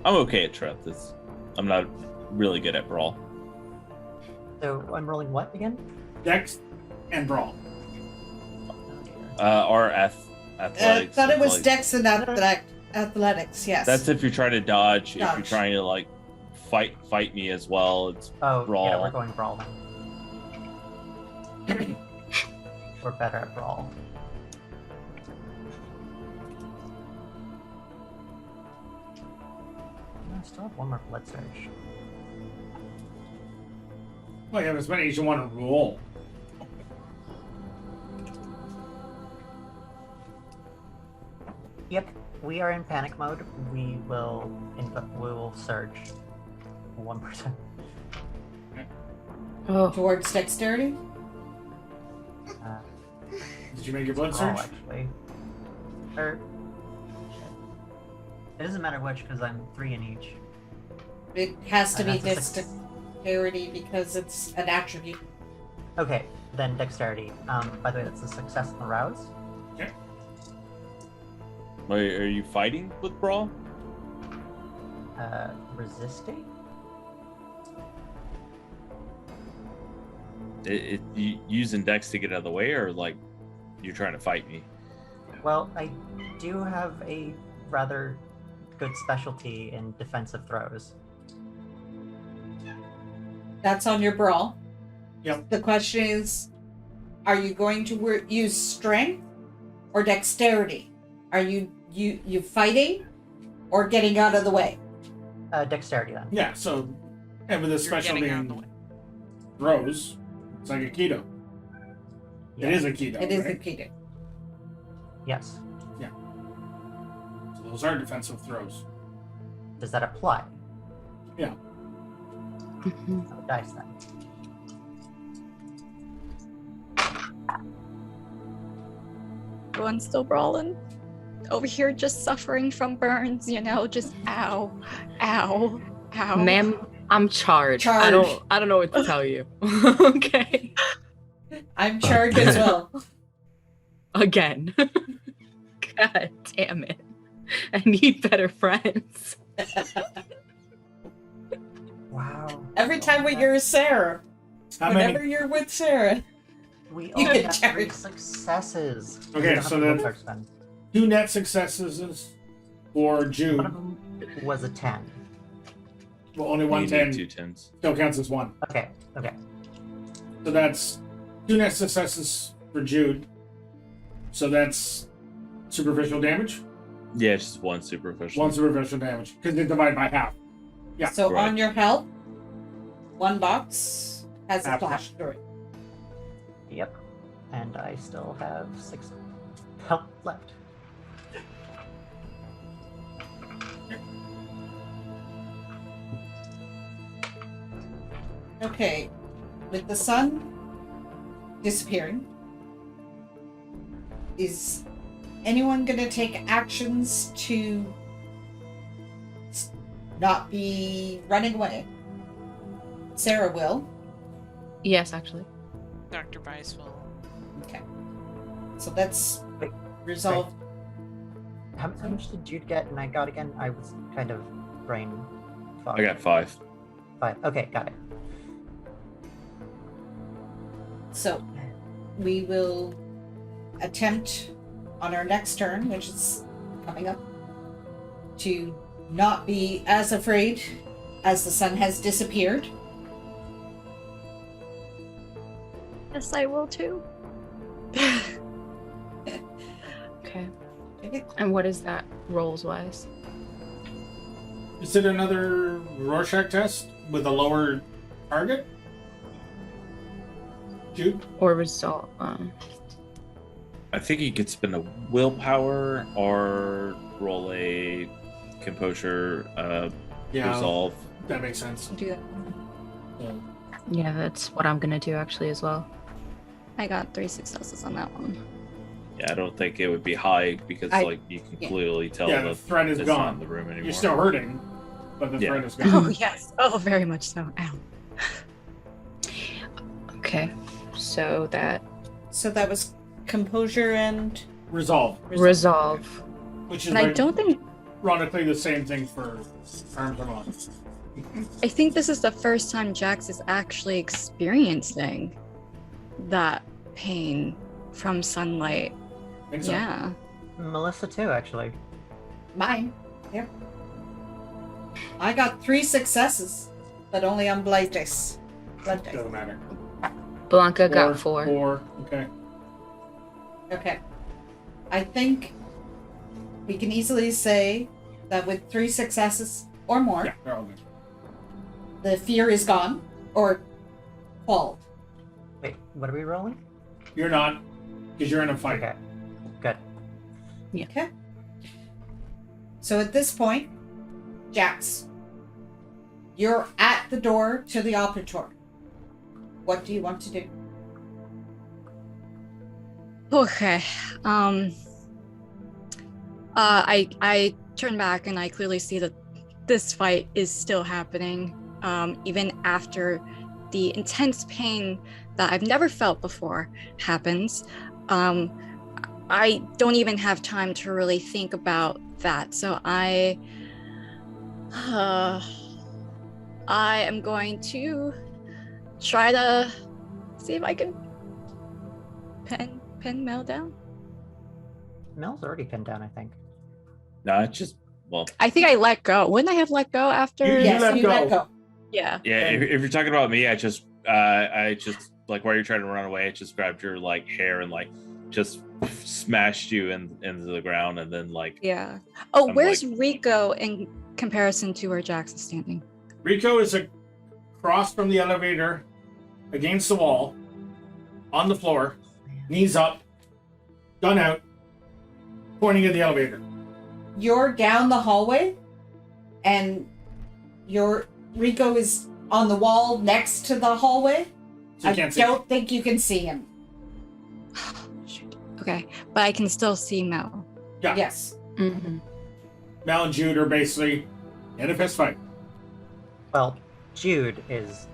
okay at strength. I'm not really good at brawl. So I'm rolling what again? Dex and brawl. Or athletics. thought it was athletics. Dex and athletics, yes. That's if you're trying to dodge. If you're Dodge. trying to fight me as well. It's Oh, brawl. yeah, we're going brawl then. We're better at brawl. I still have one more blood surge. Well, you have as many as you want to roll. Yep, we are in panic mode. We will surge 1%. Oh, Towards dexterity? Did you make your blood Brawl, surge? actually. Or shit. It doesn't matter which because I'm 3 in each. It has to be That's a dexterity because it's an attribute. Okay, then dexterity. By the way, that's a success on the rouse. Okay. Wait, are you fighting with brawl? Resisting? You using dex to get out of the way, or like you're trying to fight me? Well, I do have a rather good specialty in defensive throws. That's on your brawl. Yep. The question is, are you going to use strength or dexterity? Are you fighting or getting out of the way? Dexterity then. Yeah, so, and with a You're specialty getting out of the in way. throws, it's like a keto. Yeah. It is a keto, It is the right? key to. Yes. So those are defensive throws. Does that apply? Yeah. mhm. Oh, dice then. Everyone's still brawling. Over here, just suffering from burns, you know, just ow, ow, ow. Ma'am, I'm charged. Charged. I don't know what to tell you. Okay. I'm charged as well. Again. God damn it. I need better friends. Wow. Every time when you're Sarah, How whenever many? you're with Sarah, We You only can have carry- 3 successes. Okay, We don't have so the then- blood surge then. 2 net successes for One Jude. of them was a 10. Well, only You one need 10 2 10s. still counts as 1. Okay, okay. So that's 2 net successes for Jude. So that's superficial damage. Yeah, it's just one superficial. 1 superficial damage because they divide by half. Yeah, so right. on your health, one box has a Half. flash through it. Yep. And I still have 6 health left. Okay, with the sun disappearing, is anyone gonna take actions to not be running away? Sarah will. Yes, actually. Dr. Bice will. Okay. So that's Wait, resolved. How much did Jude get and I got again? I was kind of brain fogged. I got 5. 5. Okay, got it. So we will attempt on our next turn, which is coming up, to not be as afraid as the sun has disappeared. Yes, I will too. Okay. Okay. And what is that rolls wise? Is it another Rorschach test with a lower target? Jude? Or result? I think you could spend a willpower or roll a composure Yeah, resolve. that makes sense. Do that. So, Yeah, that's what I'm gonna do actually as well. I got 3 successes on that one. Yeah, I don't think it would be high because like you can yeah. clearly tell yeah, that the threat is it's not in gone. the room anymore. You're still hurting, but the Yeah. threat is gone. Oh yes. Oh, very much so. Ow. Okay. So that So that was composure and Resolve, resolve. which is And I don't think ironically the same thing for arms and arms. I think this is the first time Jax is actually experiencing that pain from sunlight. Think so? Yeah. Melissa too, actually. mine. Yep. I got 3 successes, but only on blight dice. Blood dice. Doesn't matter. Blanka got 4. 4. Okay. Okay. I think we can easily say that with 3 successes or more, Yeah, they're all good. the fear is gone or quelled. Wait, what are we rolling? You're not, because you're in a fight. Okay, good. Okay. So at this point, Jax, you're at the door to the operatory. What do you want to do? Okay. I turn back and I clearly see that this fight is still happening, even after the intense pain that I've never felt before happens. I don't even have time to really think about that, so I am going to try to see if I can pin Mel down. Mel's already pinned down, I think. No, it's just, well, I think I let go. Wouldn't I have let go after? You Yes, let you go. let go. Yeah. yeah, if you're talking about me, I just like while you're trying to run away, I just grabbed your like hair and like just smashed you into the ground, and then like Yeah. Oh, I'm where's like- Rico in comparison to where Jax is standing? Rico is across from the elevator, against the wall, on the floor, knees up, gun out, pointing at the elevator. You're down the hallway, and Rico is on the wall next to the hallway. So you I can't see. don't think you can see him. Shoot. Okay, but I can still see Mel. Yeah. Yes. Mm-hmm. Mel and Jude are basically in a fist fight. Well, Jude is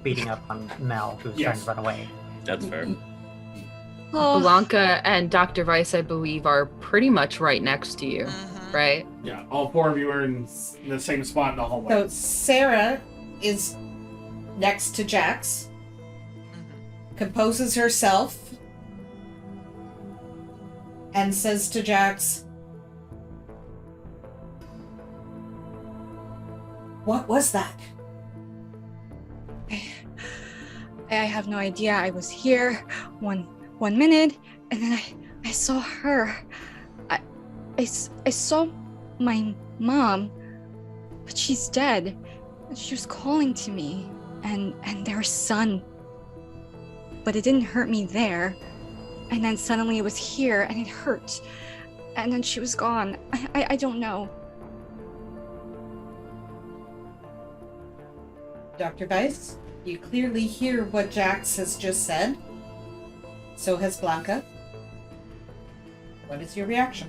beating up on Mel, who's trying Yes. to run away. that's fair. Oh, Blanka and Dr. Weiss, I believe, are pretty much right next to you, Mhm. right? Yeah, all 4 of you are in the same spot in the hallway. So Sara is next to Jax, Mhm. composes herself, and says to Jax, "What was that?" I have no idea. I was here one minute, and then I saw her. I saw my mom, but she's dead. She was calling to me, and their son. But it didn't hurt me there. And then suddenly it was here, and it hurt. And then she was gone. I don't know. Dr. Weiss, you clearly hear what Jax has just said. So has Blanka. What is your reaction?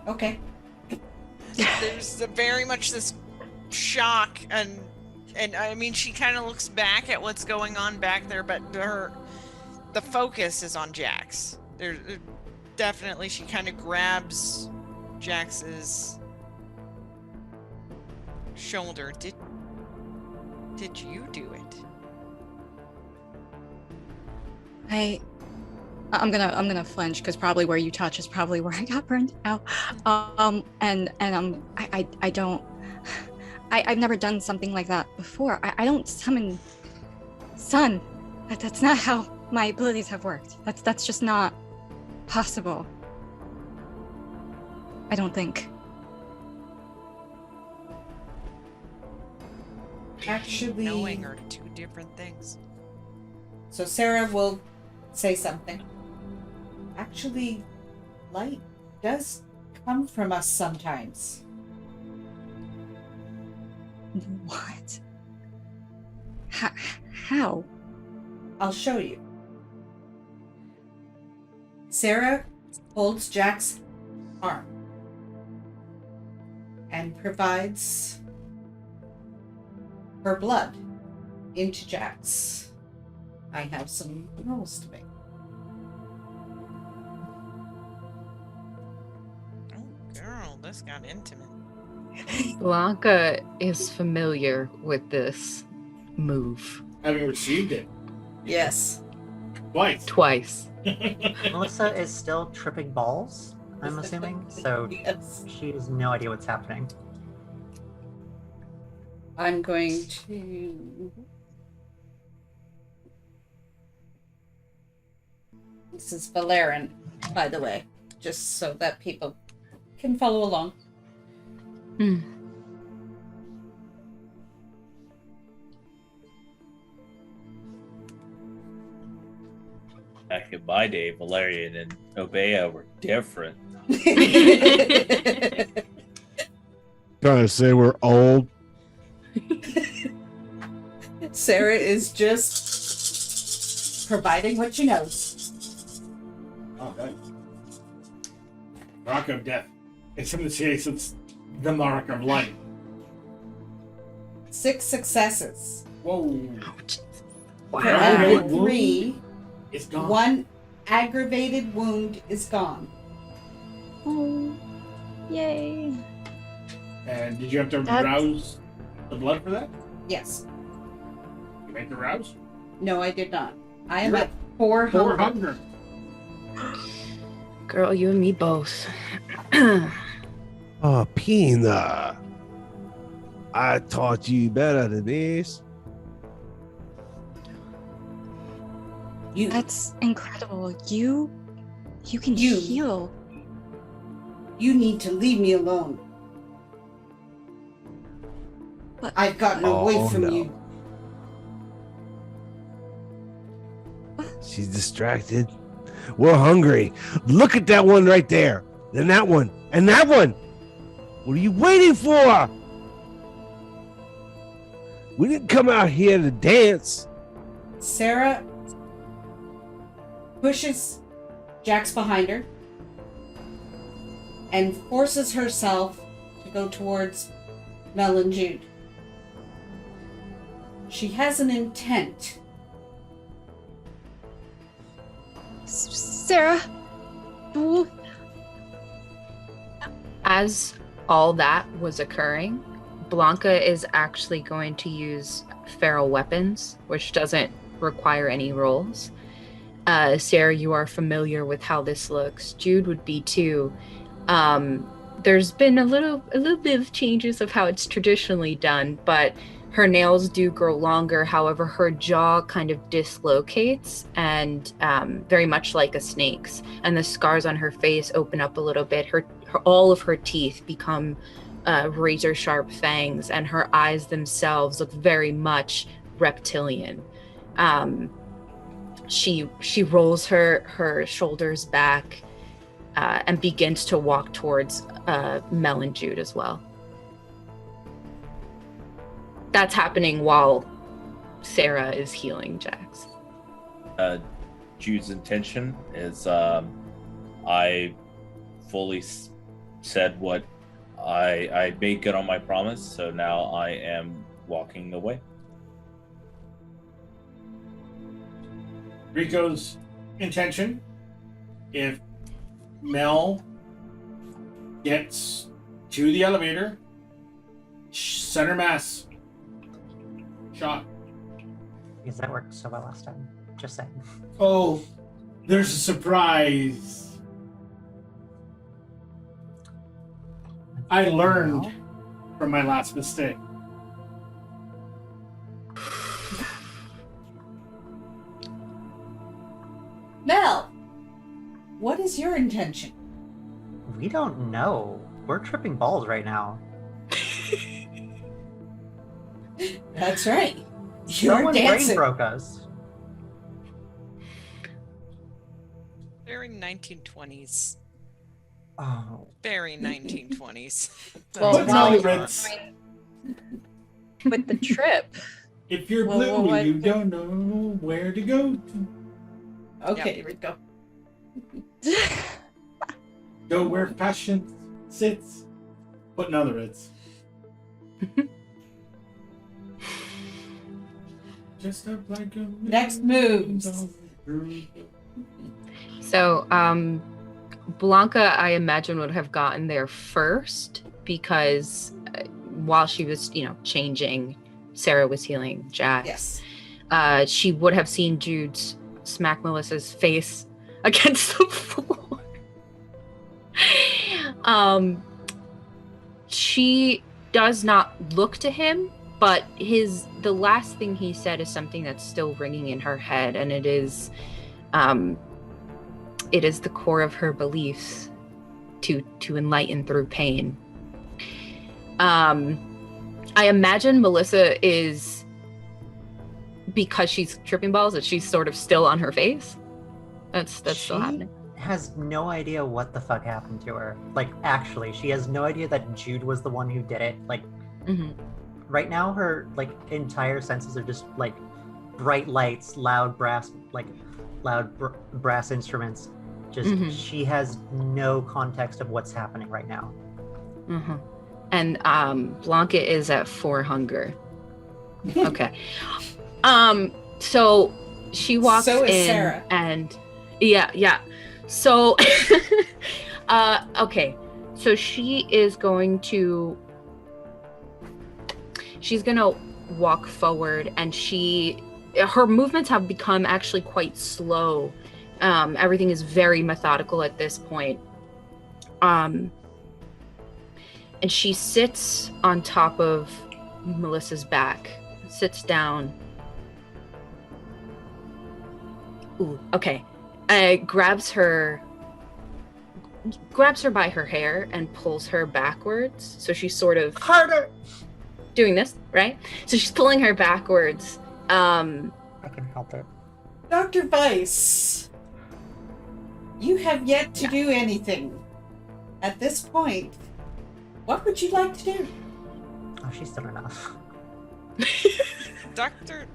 Okay. There's very much this shock, and I mean, she kind of looks back at what's going on back there, but the focus is on Jax. There definitely, she kind of grabs Jax's shoulder. Did you do it? I'm gonna flinch because probably where you touch is probably where I got burned out. I've never done something like that before. I don't summon sun. That's not how my abilities have worked. That's just not possible. I don't think. Actually, Knowing are 2 different things. so Sara will say something. Actually, light does come from us sometimes. What? How? I'll show you. Sara holds Jack's arm and provides her blood into Jack's. I have some rolls to make. Oh, girl, this got intimate. Blanka is familiar with this move Having received it Yes. twice. twice. Melissa is still tripping balls, I'm assuming, so Yes. she has no idea what's happening. I'm going to. This is Valerian, by the way, just so that people can follow along. Hmm. Back in my day, Valerian and Obeah were different. Trying to say we're old. Sara is just providing what she knows. Okay. Mark of death. It's the mark of life. 6 successes. Whoa. For Wow. every Wound 3, It's gone. 1 aggravated wound is gone. Oh, yay. And did you have to That's- rouse the blood for that? Yes. You make the rouse? No, I did not. I am You're at 400. 400. Girl, you and me both. Oh, Pina. I taught you better than this. You. That's incredible. You can You. heal. You need to leave me alone. But I've gotten away Oh, from no. you. She's distracted. We're hungry. Look at that one right there. And that one. And that one. What are you waiting for? We didn't come out here to dance. Sara pushes Jax behind her and forces herself to go towards Mel and Jude. She has an intent. Sara. Ooh. As all that was occurring, Blanka is actually going to use feral weapons, which doesn't require any rolls. Sara, you are familiar with how this looks. Jude would be too. There's been a little bit of changes of how it's traditionally done, but her nails do grow longer. However, her jaw kind of dislocates, and very much like a snake's. And the scars on her face open up a little bit. All of her teeth become razor sharp fangs, and her eyes themselves look very much reptilian. She rolls her shoulders back and begins to walk towards Mel and Jude as well. That's happening while Sara is healing Jax. Jude's intention is I fully said what I made good on my promise, so now I am walking away. Rico's intention, if Mel gets to the elevator, center mass shot. Because that worked so well last time. Just saying. Oh, there's a surprise. I learned from my last mistake. Mel, what is your intention? We don't know. We're tripping balls right now. That's right. You're Someone brain dancing. broke us. Very 1920s. Oh. Very 1920s. Well, But while no, you're Ritz, with the trip. if you're Whoa, blue, whoa, what? you don't know where to go to. Okay, Rico. Go where fashion sits. But none of it's. Just up like a Next moves. So, Blanka, I imagine, would have gotten there first because while she was, changing, Sara was healing Jack. Yes. She would have seen Jude smack Melissa's face against the floor. She does not look to him, but the last thing he said is something that's still ringing in her head, and it is the core of her beliefs to enlighten through pain. I imagine Melissa is, because she's tripping balls, that she's sort of still on her face. That's still happening. Has no idea what the fuck happened to her. Like, actually, she has no idea that Jude was the one who did it. Like, right now, her entire senses are just like bright lights, loud brass instruments. Just she has no context of what's happening right now. And Blanka is at 4 hunger. Okay. So she walks So is in, Sara. and yeah. So, okay. So she's gonna walk forward, and her movements have become actually quite slow. Everything is very methodical at this point. And she sits on top of Melissa's back, sits down. Ooh, okay. Grabs her by her hair and pulls her backwards. So she's sort of Harder! doing this, right? So she's pulling her backwards. I can help it. Dr. Weiss, you have yet to do anything. At this point, what would you like to do? Oh, she's done enough. Dr.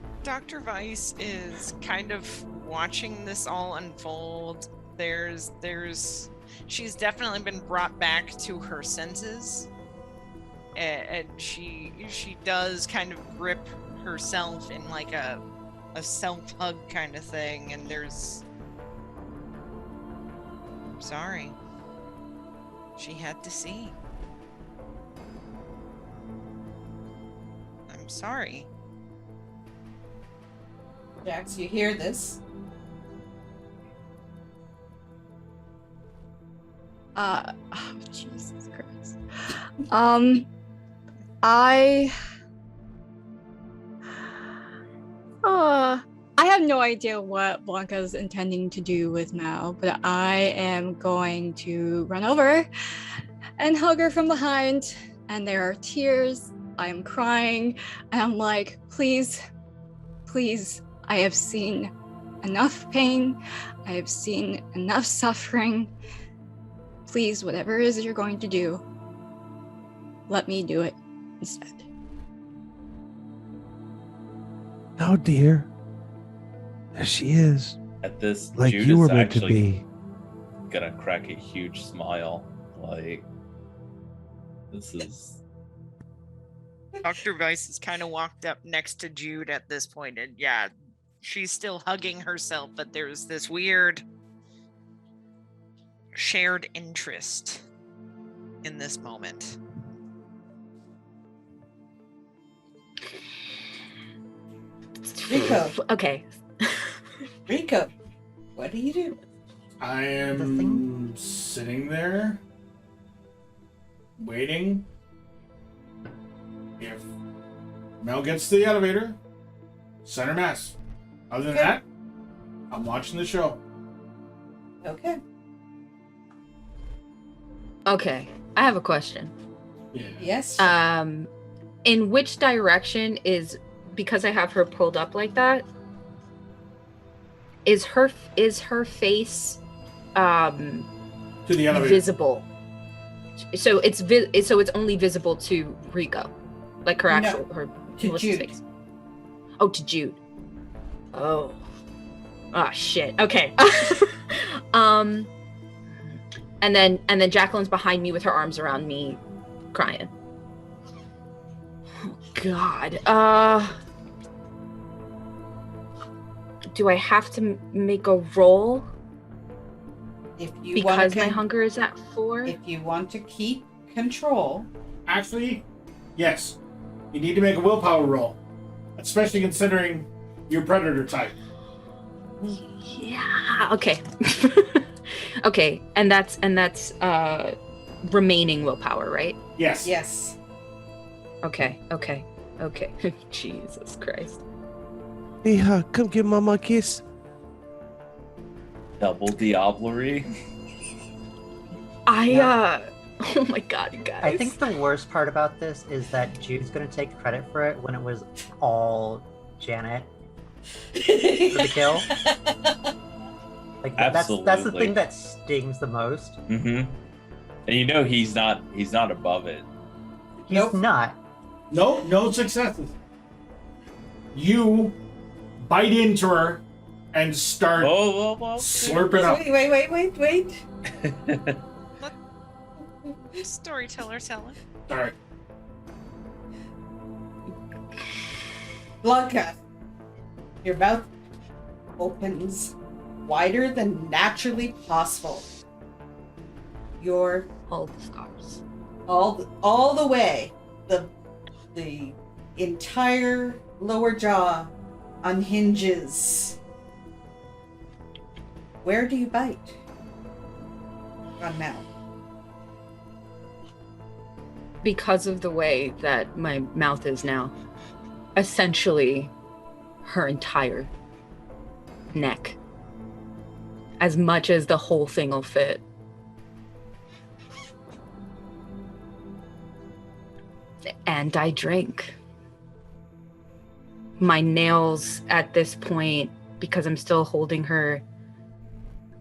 Weiss is kind of watching this all unfold. She's definitely been brought back to her senses, and she does kind of grip herself in like a self-hug kind of thing, and I'm sorry. She had to see. I'm sorry. Jax, you hear this? Jesus Christ. I have no idea what Blanka's intending to do with Mal, but I am going to run over and hug her from behind, and there are tears. I am crying, and I'm like, please, I have seen enough pain. I have seen enough suffering. Please, whatever it is you're going to do, let me do it instead. No, dear. There she is. At this, Like Jude you is were meant to actually be. gonna crack a huge smile. Like, this is... Dr. Weiss has kind of walked up next to Jude at this point, and yeah, she's still hugging herself, but there's this weird shared interest in this moment. Rico. Okay. Rico, what do you do? I am sitting there, waiting. If Mel gets to the elevator, send her mass. Other than that, I'm watching the show. Okay. Okay. I have a question. Yeah. Yes. In which direction is, because I have her pulled up like that, is her face To the elevator. visible? So it's only visible to Rico, like her No, actual her to Melissa's Jude. face. Oh, to Jude. Oh shit. Okay. And then Jacqueline's behind me with her arms around me, crying. Oh, God. Do I have to make a roll If you because want my hunger is at 4? if you want to keep control, Actually, Yes. You need to make a willpower roll. Especially considering your predator type. Yeah. Okay. Okay, and that's remaining willpower, right? Yes. Yes. Okay. Jesus Christ. Mija, come give Mama a kiss. Double diablerie. Oh my god, you guys. I think the worst part about this is that Jude's going to take credit for it when it was all Janet for the kill. Like that's the Absolutely. thing that stings the most. Mm-hmm. And you know he's not above it. He's Nope. not. Nope, no successes. You bite into her and start Whoa. slurping up. Wait. Storyteller telling. Sorry. Blanka, your mouth opens wider than naturally possible. Your All the stars. all the way. The entire lower jaw unhinges. Where do you bite? On mouth. Because of the way that my mouth is now, essentially her entire neck. As much as the whole thing will fit. And I drink. My nails at this point, because I'm still holding her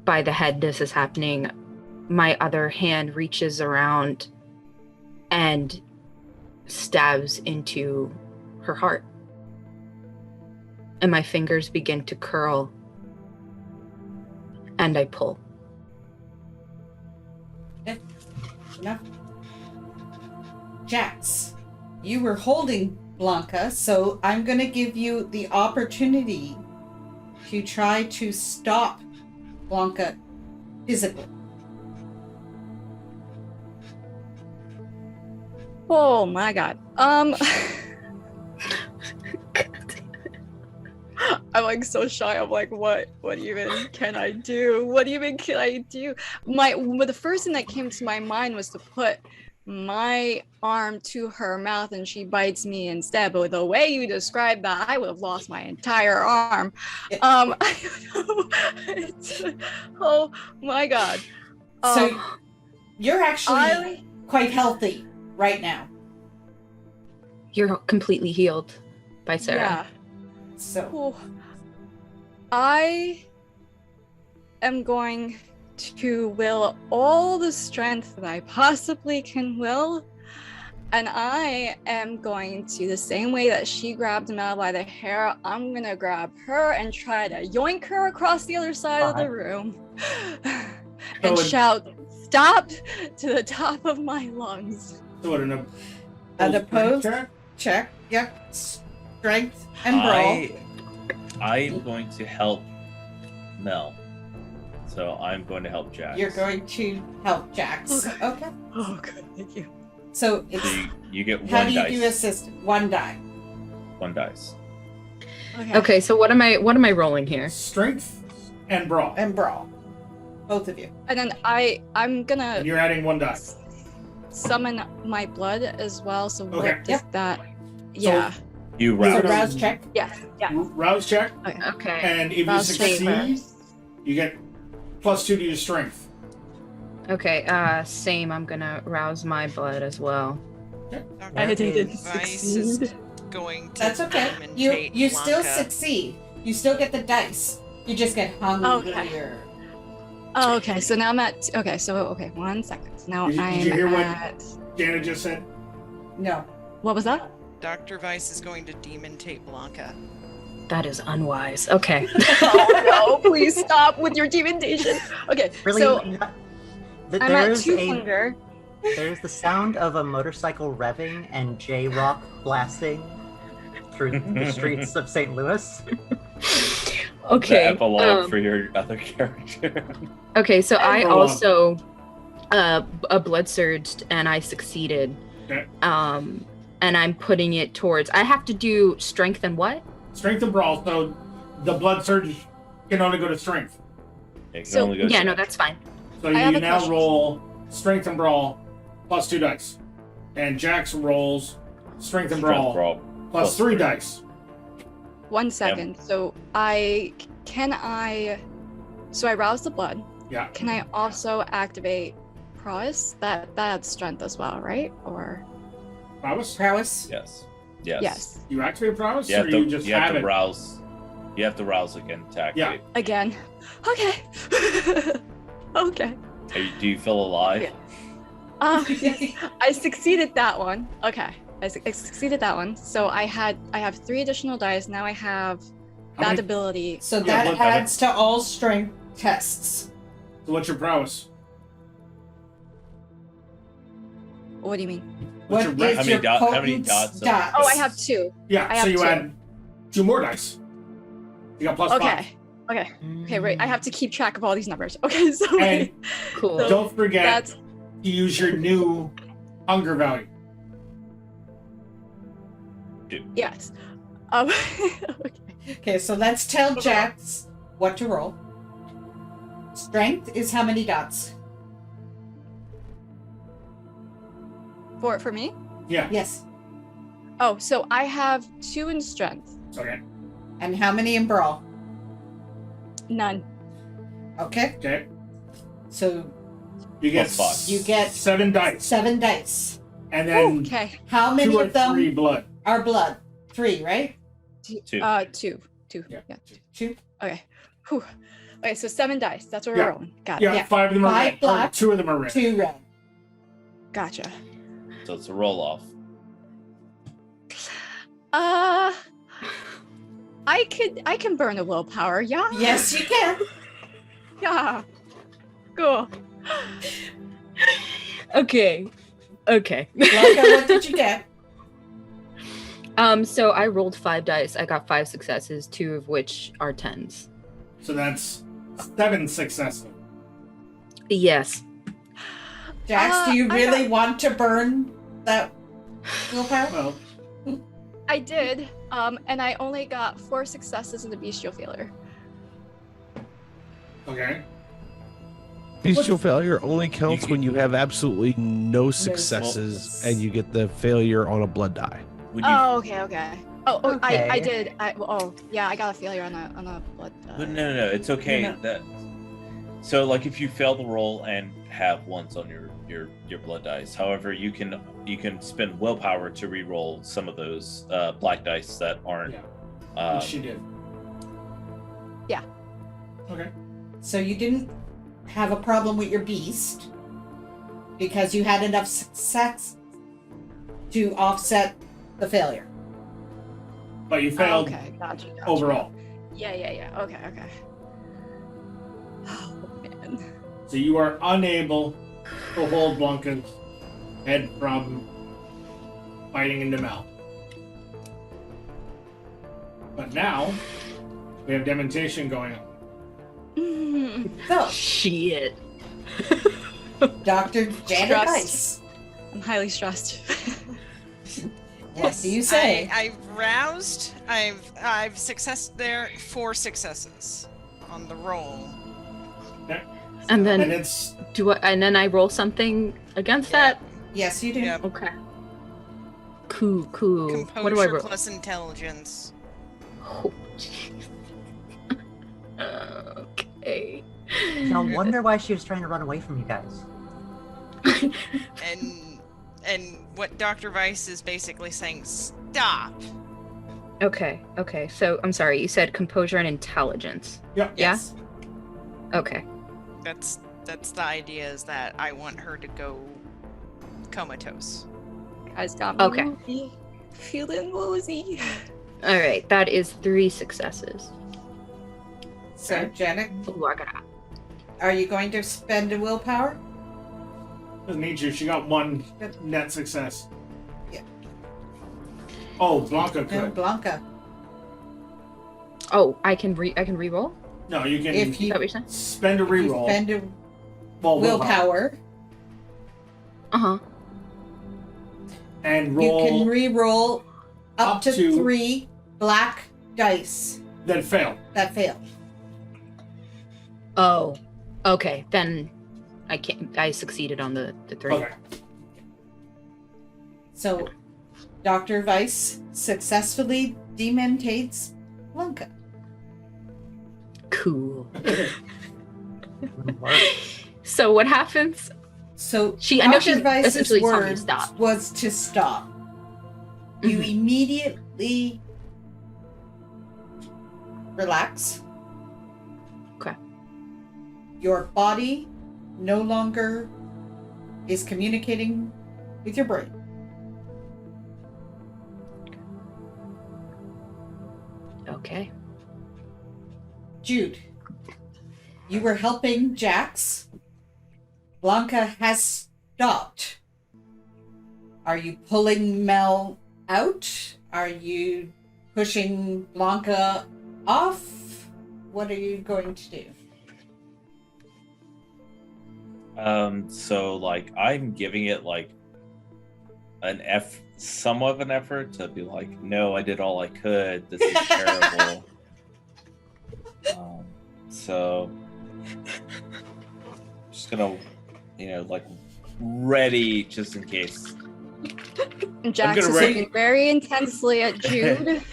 by the head, this is happening. My other hand reaches around and stabs into her heart. And my fingers begin to curl. And I pull. Enough. Jax, you were holding Blanka, so I'm going to give you the opportunity to try to stop Blanka physically. Oh my god. I'm like so shy. I'm like, what even can I do? What even can I do? The first thing that came to my mind was to put my arm to her mouth and she bites me instead. But the way you described that, I would have lost my entire arm. Oh my god. So you're actually quite healthy right now. You're completely healed by Sara. Yeah. So I am going to will all the strength that I possibly can will, and I am going to, the same way that she grabbed him out by the hair, I'm gonna grab her and try to yoink her across the other side of the room and shout, "Stop!" to the top of my lungs. So what, an opposed check. Yep. Strength and brawl. I'm going to help Mel. So I'm going to help Jax. You're going to help Jax. Okay. Oh, good. Thank you. So it's So you get how one do you dice. do assist? One die. One dice. Okay, so what am I rolling here? Strength and brawl. And brawl. Both of you. And then I'm gonna And you're adding one die. summon my blood as well. So Okay. what does that? Yeah. You So rouse. rouse check. Yeah. Rouse check, Okay. and if you Rouse succeed, first. you get +2 to your strength. Okay, same. I'm gonna rouse my blood as well. I didn't Vice is succeed. going to That's okay. imitate You still Blanka. succeed. You still get the dice. You just get hungrier. Okay. Oh, okay. So now I'm at. Okay. So 1 second. Now Did you I'm hear what- at. Janet just said. No. What was that? Dr. Vice is going to demontate Blanka. That is unwise. Okay. Oh no! Please stop with your demontation. Okay. Really, So I'm at there's 2 hunger. there's the sound of a motorcycle revving and J-rock blasting through the streets of St. Louis. Okay. The epilogue for your other character. Okay, so I roll. also a blood surged and I succeeded. Okay. and I'm putting it towards. I have to do strength and what? Strength and brawl, so the blood surge can only go to strength. It can So only go yeah, to- no, that's fine. So I you have a now question. roll strength and brawl plus 2 dice. And Jax rolls strength and brawl plus 3 dice. 1 second. So I rouse the blood. Yeah. Can I also activate prowess? That adds strength as well, right? Or Prowess? Prowess? Yes. yes. You activate prowess, You have or to, you just you have have to it? rouse. You have to rouse again to activate. Again. Okay. Okay. Do you feel alive? Yeah. Yes. I succeeded that one. Okay. I succeeded that one. So I have 3 additional dice. Now I have How that many- ability. So Yeah, that look, adds to all strength tests. So what's your prowess? What do you mean? What's What your is How many your dot- how many potence dots are- dots? Oh, I have 2. Yeah, I so have you 2. add 2 more dice. You got plus 5. Okay. Okay, right. I have to keep track of all these numbers. Okay, so And wait. Cool. So don't forget that's to use your new hunger value. yes. Okay. Okay, so let's tell Jax what to roll. Strength is how many dots? For me? Yeah. Yes. Oh, so I have 2 in strength. Okay. And how many in brawl? None. Okay, Okay. so You get Plus 5. you get 7 dice. 7 dice. And then Okay. How 2 many or of them 3 blood. are blood? 3, right? 2. 2. 2. Yeah. Yeah. 2. Okay. Whew. Okay, so 7 dice. That's what Yeah. we're rolling. Got it. Yeah, Yeah. 5 of them are 5 red. black, 2 of them are red. 2 red. Gotcha. So it's a roll off. I can burn a willpower, yeah? Yes, you can. Yeah. Cool. Okay. Blanka, what did you get? So I rolled 5 dice. I got 5 successes, 2 of which are 10s. So that's 7 successes. Yes. Jax, do you I really want to burn that willpower? Well, I did. And I only got 4 successes in the bestial failure. okay. Bestial failure only counts when you have absolutely no successes success. and you get the failure on a blood die. Would you? Oh, okay. Oh, Okay. I did. Yeah, I got a failure on a blood. But no. It's okay. No. That. So like if you fail the roll and have ones on your blood dice. However, you can spend willpower to re-roll some of those black dice that aren't. Yeah. Which she did. Yeah. Okay. So you didn't have a problem with your beast because you had enough success to offset the failure. But you Oh, failed okay, gotcha. overall. Yeah. Okay. Oh man. So you are unable to hold Blanka's head from fighting into mouth. But now we have demonstration going on. So, Shit. Dr. Janet Stressed. Weiss, I'm highly stressed. what do you say? I've roused. I've success there. 4 successes on the roll. And then And it's and then I roll something against that? Yes, you do. Yeah. Okay. Cool. Composure What do I roll? plus intelligence. Oh, jeez. Okay. No wonder why she was trying to run away from you guys. And what Dr. Weiss is basically saying, stop. Okay. So I'm sorry. You said composure and intelligence. yeah. Yes. Okay. That's the idea, is that I want her to go comatose. Guys got me Okay. woozy. Feeling woozy. All right. That is 3 successes. So, Janet, Ooh, I got are you going to spend a willpower? Doesn't need you. She got 1 net success. Yeah. Oh, Blanka No, could. Blanka. Oh, I can re-roll? No, you can If Is you, that what you're saying? spend a if you reroll. spend a Well, willpower, Uh-huh. and You roll can re-roll up up to to- 3 black dice that fail. that fail. Oh, okay. Then I succeeded on the 3. Okay. So, Dr. Weiss successfully dementates Blanka. Cool. Wouldn't work. So what happens? So, I know Dr. she Weiss's essentially told me to word stop. was to stop. You Mhm. immediately relax. Okay. Your body no longer is communicating with your brain. Okay. Jude, you were helping Jax. Blanka has stopped. Are you pulling Mel out? Are you pushing Blanka off? What are you going to do? So like I'm giving it like somewhat of an effort to be like, no, I did all I could. This is terrible. So just gonna, like ready just in case. Jax is gonna looking very intensely at Jude.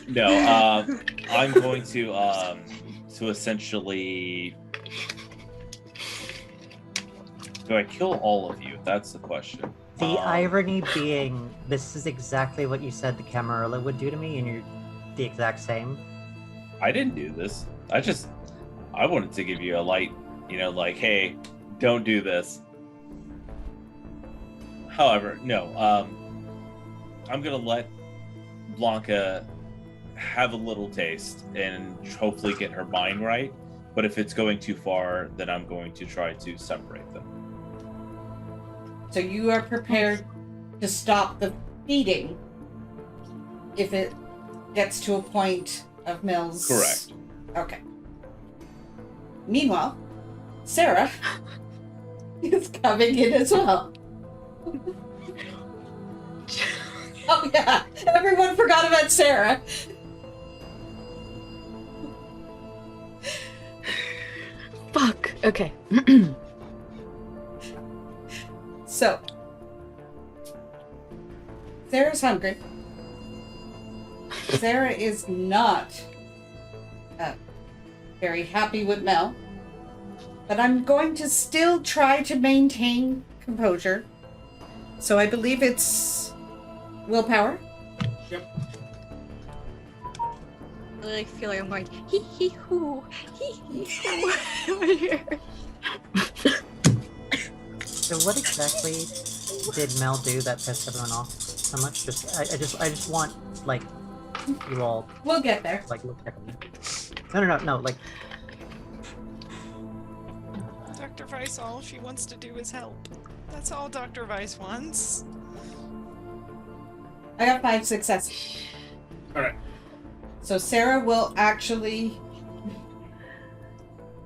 No, I'm going to essentially. Do I kill all of you? That's the question. The irony being, this is exactly what you said the Camarilla would do to me, and you're the exact same. I didn't do this. I wanted to give you a light, like, hey, don't do this. However, no, I'm gonna let Blanka have a little taste and hopefully get her mind right. But if it's going too far, then I'm going to try to separate them. So you are prepared to stop the feeding if it gets to a point of Mills. Correct. Okay. Meanwhile, Sara is coming in as well. Oh yeah, everyone forgot about Sara. Fuck. Okay. So, Sara's hungry. Sara is not very happy with Mel, but I'm going to still try to maintain composure. So I believe it's willpower. Yep. I really feel like I'm going hee hee hoo, hee hee hoo over here. So what exactly did Mel do that pissed everyone off so much? I just want, like, you all, We'll get there. like, look at me. No, like, Dr. Weiss, all she wants to do is help. That's all Dr. Weiss wants. I got 5 successes. Alright. So Sara will actually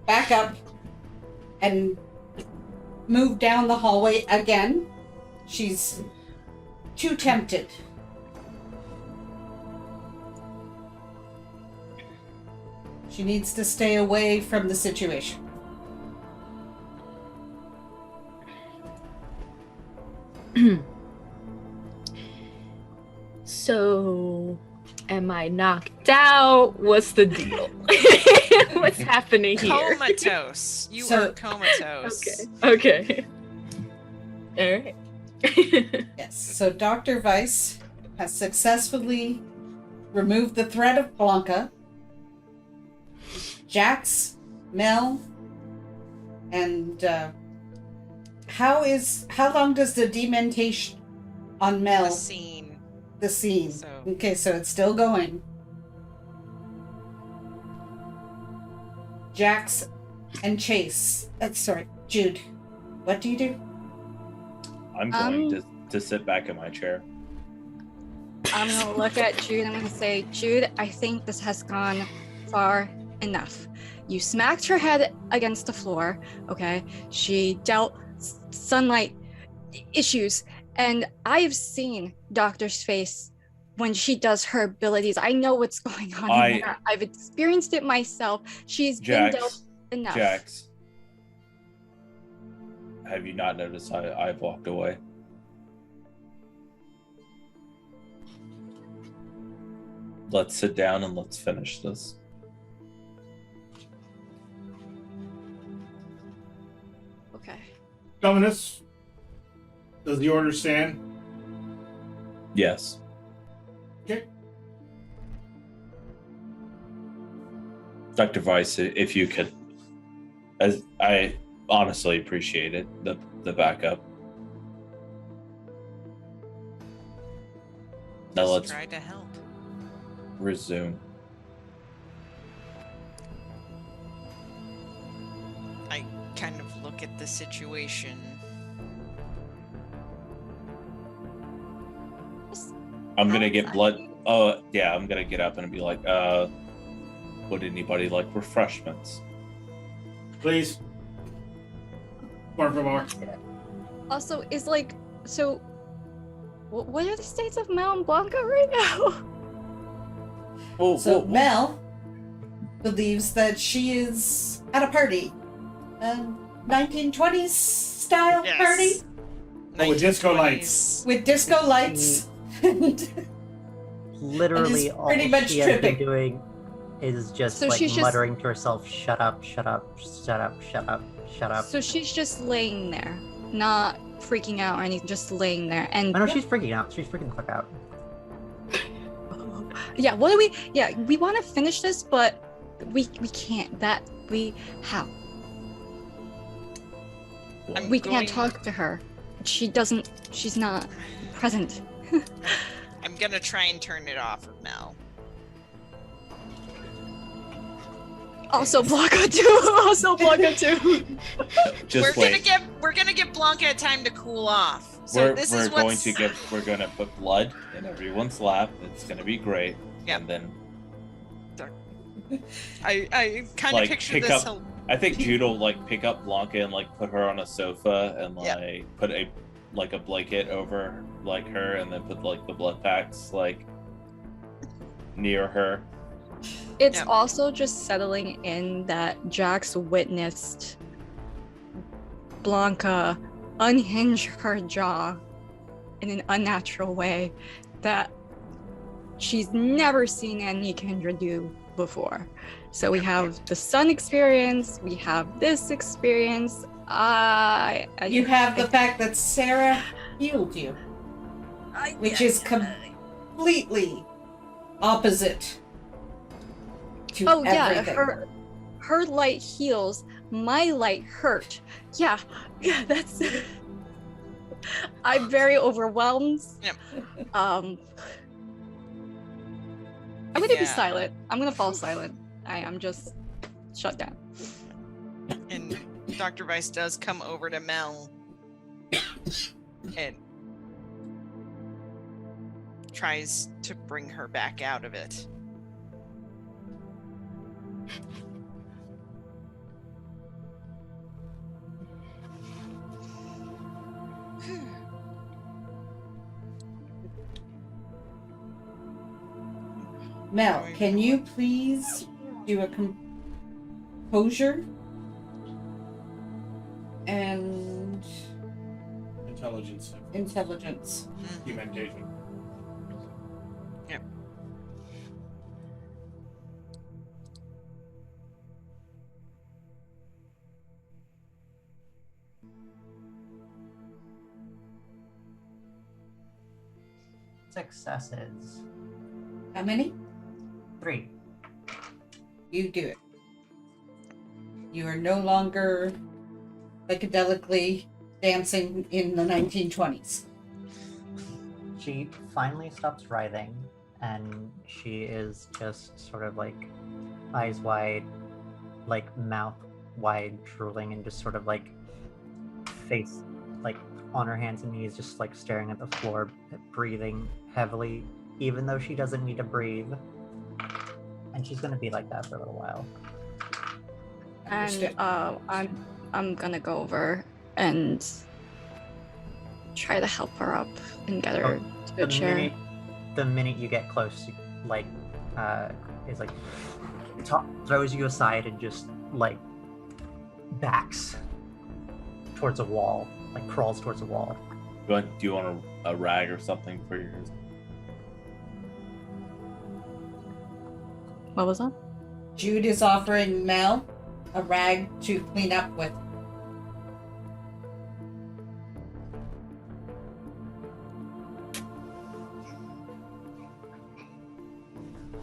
back up and move down the hallway again. She's too tempted. She needs to stay away from the situation. So, am I knocked out? What's the deal? What's happening here? Comatose. You So- are comatose. Okay. All right. Yes, so Dr. Weiss has successfully removed the threat of Blanka. Jax, Mel, and how long does the dementation on Mel? The scene. The scene. So- Okay, so it's still going. Jax and Chase. Jude. What do you do? I'm going to sit back in my chair. I'm gonna look at Jude. I'm gonna say, Jude, I think this has gone far enough. You smacked her head against the floor, okay? She dealt sunlight issues, And I've seen Doctor's face when she does her abilities. I know what's going on in there. I've experienced it myself. She's been dealt enough. Jax, have you not noticed I've walked away? Let's sit down and let's finish this. Okay. Dominus, does the order stand? Yes. Okay. Dr. Weiss, if you could, as I honestly appreciate it, the backup. Now Just let's try to help. resume. I kind of look at the situation. I'm gonna get blood. Oh yeah, I'm gonna get up and be like, would anybody like refreshments? Please. Por favor. Also, is like, so, what are the states of Mount Blanka right now? So Mel believes that she is at a party. 1920s style Yes. party Oh, with disco 1920s. lights. with disco lights. Literally, And all pretty much she has been tripping. doing is just So like she's just- muttering to herself, "Shut up! Shut up! Shut up! Shut up! Shut up!" So she's just laying there, not freaking out or anything, just laying there. And I know she's freaking out. She's freaking the fuck out. yeah, what do we? Yeah, we want to finish this, but we can't. How? I'm We going- can't talk to her. She's not present. I'm gonna try and turn it off of Mel. Also Blanka too. Also Blanka too. Just we're wait. gonna give Blanka time to cool off. So we're this we're is going what's to we're gonna put blood in everyone's lap. It's gonna be great. Yeah. And then I kind Like, of picture pick this. up- I think Jude will like pick up Blanka and like put her on a sofa and Yeah. like put a blanket over like her and then put like the blood packs like near her. It's Yeah. also just settling in that Jax witnessed Blanka unhinge her jaw in an unnatural way that she's never seen any Kendra do before. So we have the sun experience, we have this experience. You have the fact that Sara healed you, which is completely opposite to Oh yeah, everything. her light heals, my light hurt. Yeah, that's. I'm very overwhelmed. Yep. I'm gonna be Yeah. silent. I'm gonna fall silent. I'm just shut down. And Dr. Weiss does come over to Mel and tries to bring her back out of it. Mel, can you please do a composure and Intelligence. intelligence? Documentation. Yep. Successes. How many? 3. You do it. You are no longer psychedelically dancing in the 1920s. She finally stops writhing, and she is just sort of like eyes wide, like mouth wide, drooling, and just sort of like face like on her hands and knees, just like staring at the floor, breathing heavily, even though she doesn't need to breathe. And she's gonna be like that for a little while. And Understood. I'm gonna go over and try to help her up and get her to a chair. The minute you get close, like, is like, throws you aside and just, like, backs towards a wall, like crawls towards a wall. Do you want a rag or something for yours? What was that? Jude is offering Mel a rag to clean up with.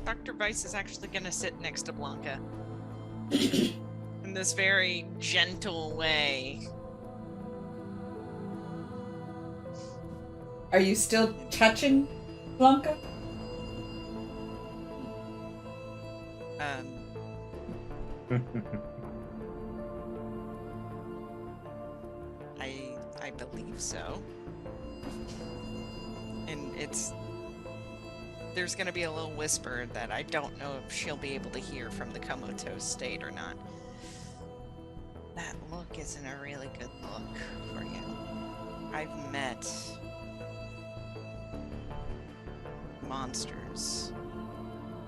Dr. Weiss is actually going to sit next to Blanka in this very gentle way. Are you still touching Blanka? I believe so. And there's gonna be a little whisper that I don't know if she'll be able to hear from the comatose state or not. That look isn't a really good look for you. I've met monsters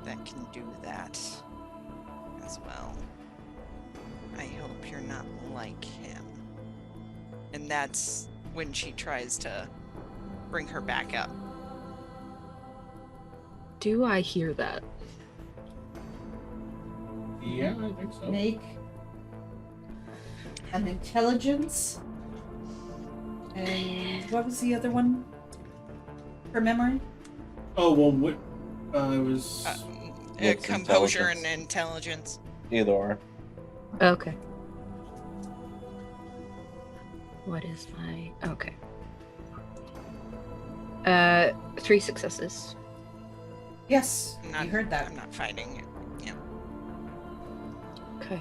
that can do that as well. I hope you're not like him. And that's when she tries to bring her back up. Do I hear that? Yeah, I think so. Make an intelligence. And what was the other one? For memory? Oh, well, it was... What's Composure intelligence? and intelligence. Either or. Okay. What is my... Okay. 3 successes. Yes, I'm you heard that. I'm not fighting it. Yeah. Okay.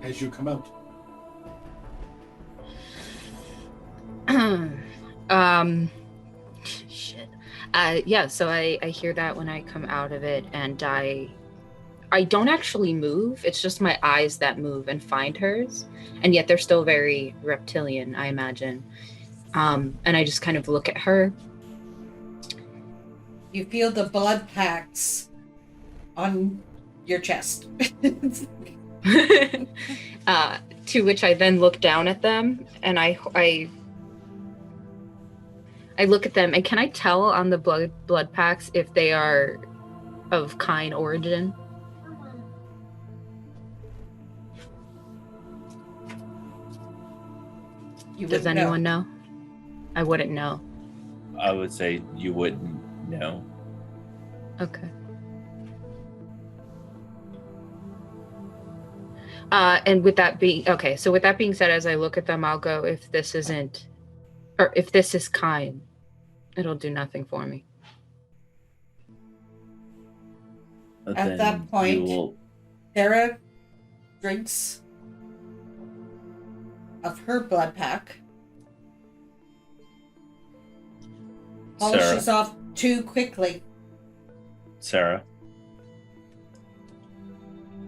as you come out. Shit. Yeah, so I hear that when I come out of it, and I don't actually move. It's just my eyes that move and find hers, and yet they're still very reptilian, I imagine. And I just kind of look at her. You feel the blood packs on your chest. To which I then look down at them, and I look at them, and can I tell on the blood packs if they are of kind origin? Does anyone know? I wouldn't know. I would say you wouldn't know. Okay. And with that being okay, so with that being said, as I look at them, I'll go, if this isn't, or if this is kind, it'll do nothing for me. But At then that point, you will... Sara drinks of her blood pack. Polishes off too quickly. Sara,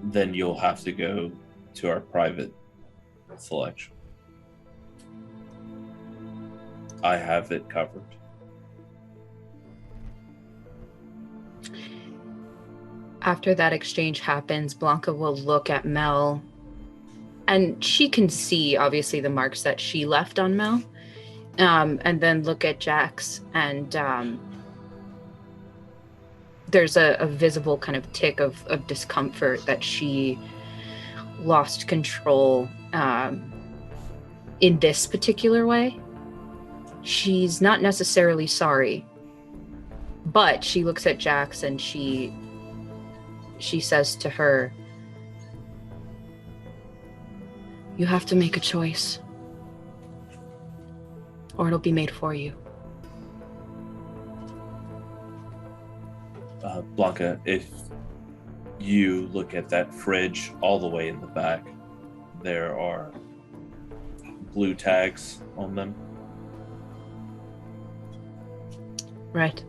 then you'll have to go to our private selection. I have it covered. After that exchange happens, Blanka will look at Mel, and she can see, obviously, the marks that she left on Mel, and then look at Jax, and there's a visible kind of tick of discomfort that she lost control in this particular way. She's not necessarily sorry, but she looks at Jax and she says to her, "You have to make a choice, or it'll be made for you." Blanka, if you look at that fridge all the way in the back, there are blue tags on them. Right.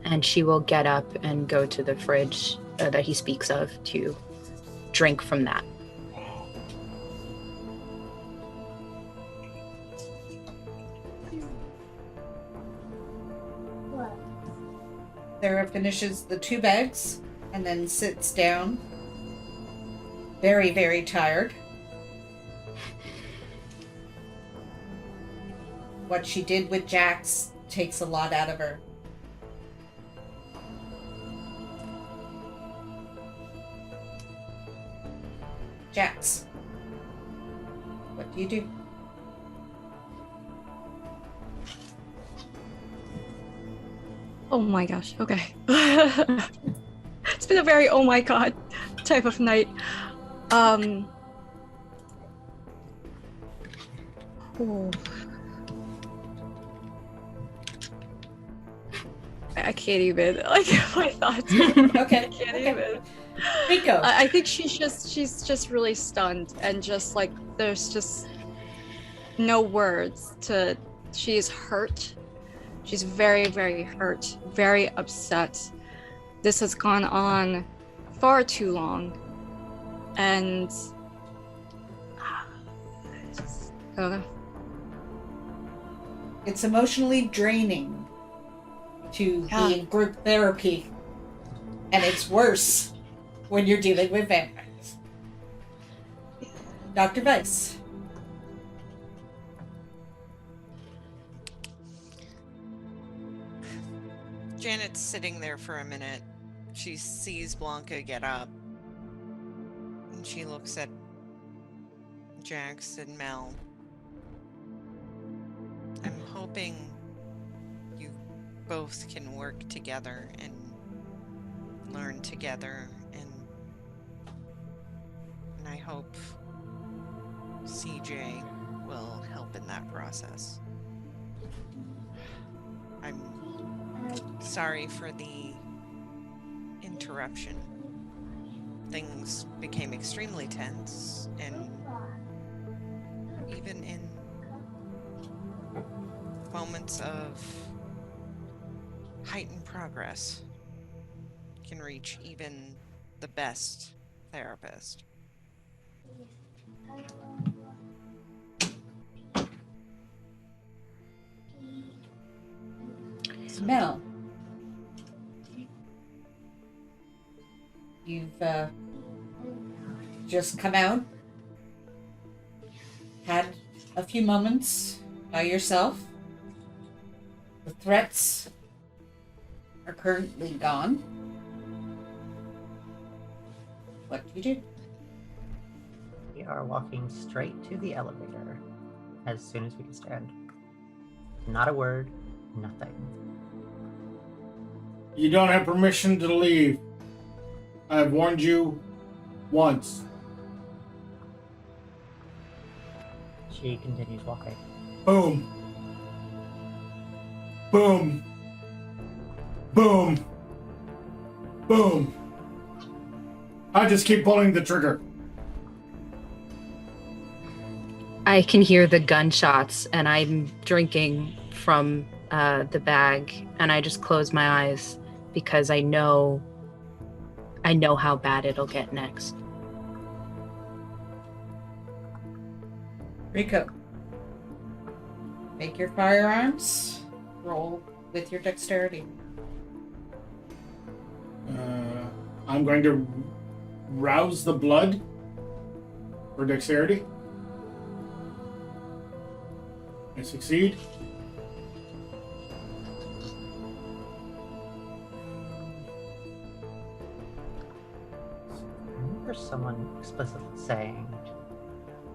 And she will get up and go to the fridge that he speaks of to drink from that. Sara finishes the 2 bags and then sits down. Very, very tired. What she did with Jax takes a lot out of her. Jax, what do you do? Oh my gosh, okay. It's been a very oh my god type of night. Oh. I can't even, like, my thoughts. Okay. I can't even. Rico. I think she's just really stunned and just like, there's just no words to, she's hurt. She's very, very hurt, very upset. This has gone on far too long. And I don't know. It's emotionally draining to be in group therapy. And it's worse when you're dealing with vampires. Dr. Weiss. Janet's sitting there for a minute. She sees Blanka get up. And she looks at Jax and Mel. I'm hoping you both can work together and learn together, and I hope CJ will help in that process. I'm sorry for the interruption. Things became extremely tense, and even in moments of heightened progress can reach even the best therapist. Mel, you've just come out, had a few moments by yourself. The threats are currently gone. What do you do? We are walking straight to the elevator as soon as we can stand. Not a word, nothing. You don't have permission to leave. I've warned you once. She continues walking. Boom. Boom. Boom. Boom. I just keep pulling the trigger. I can hear the gunshots, and I'm drinking from the bag, and I just close my eyes because I know how bad it'll get next. Rico, make your firearms. Roll with your dexterity. I'm going to rouse the blood for dexterity. I succeed. I remember someone explicitly saying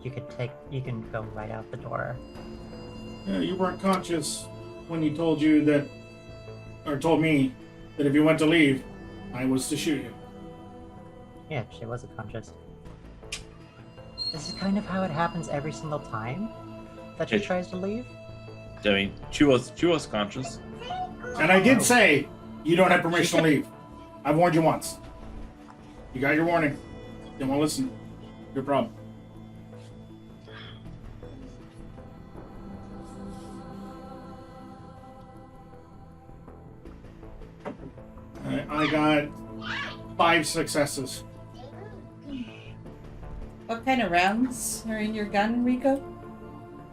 you can go right out the door. Yeah, you weren't conscious when he told you that, or told me that if you went to leave, I was to shoot you. Yeah, she wasn't conscious. This is kind of how it happens every single time that she tries to leave. I mean, she was conscious. And I did say you don't have permission to leave. I've warned you once. You got your warning. Didn't want to listen. Your problem. I got 5 successes. What kind of rounds are in your gun, Rico?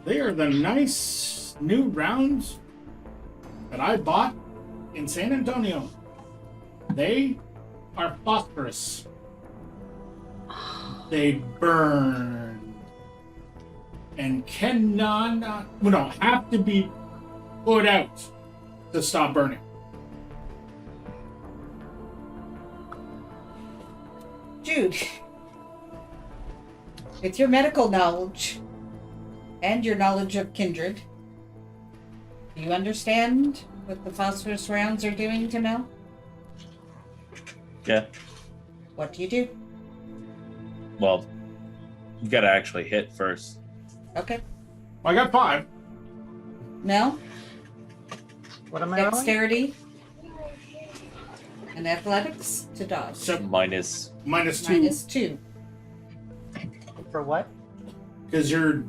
They are the nice new rounds that I bought in San Antonio. They are phosphorus. They burn. And have to be put out to stop burning. Jude, with your medical knowledge and your knowledge of kindred, do you understand what the phosphorus rounds are doing to Mel? Yeah. What do you do? Well, you gotta actually hit first. Okay. I got 5. Mel, What am I rolling? dexterity and athletics to dodge. So Minus. minus 2. -2. For what? Because your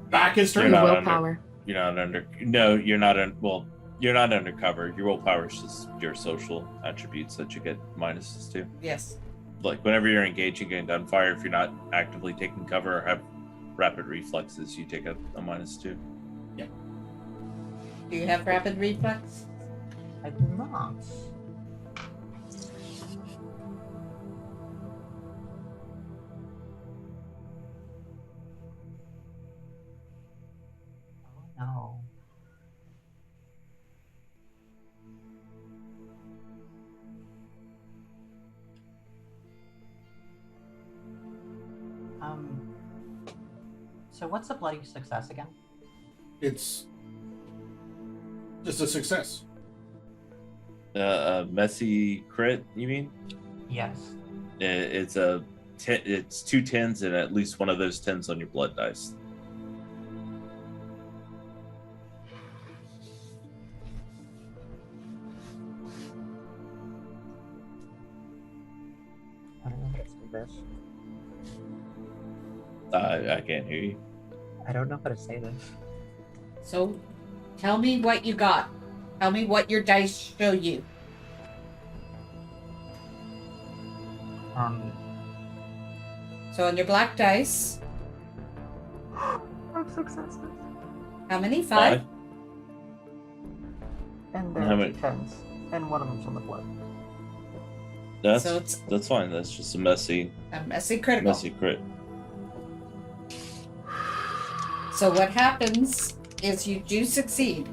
back is You're turned. not Willpower. You're not under. No, you're not. Well, you're not undercover. Your willpower is just your social attributes that you get minuses to. Yes. Like whenever you're engaging in gunfire, if you're not actively taking cover or have rapid reflexes, you take a -2. Do you have rapid reflex? I do not. Oh no. So what's a bloody success again? It's just a success. A messy crit, you mean? Yes. It's it's 2 10s and at least one of those 10s on your blood dice. I don't know how to say this. I can't hear you. I don't know how to say this. So, tell me what you got. Tell me what your dice show you. So on your black dice, 5 successes. how many? 5? And there How are many? 2 10s. And one of them's on the blood. That's So it's- that's fine. That's just a messy A messy critical. crit. So what happens is you do succeed.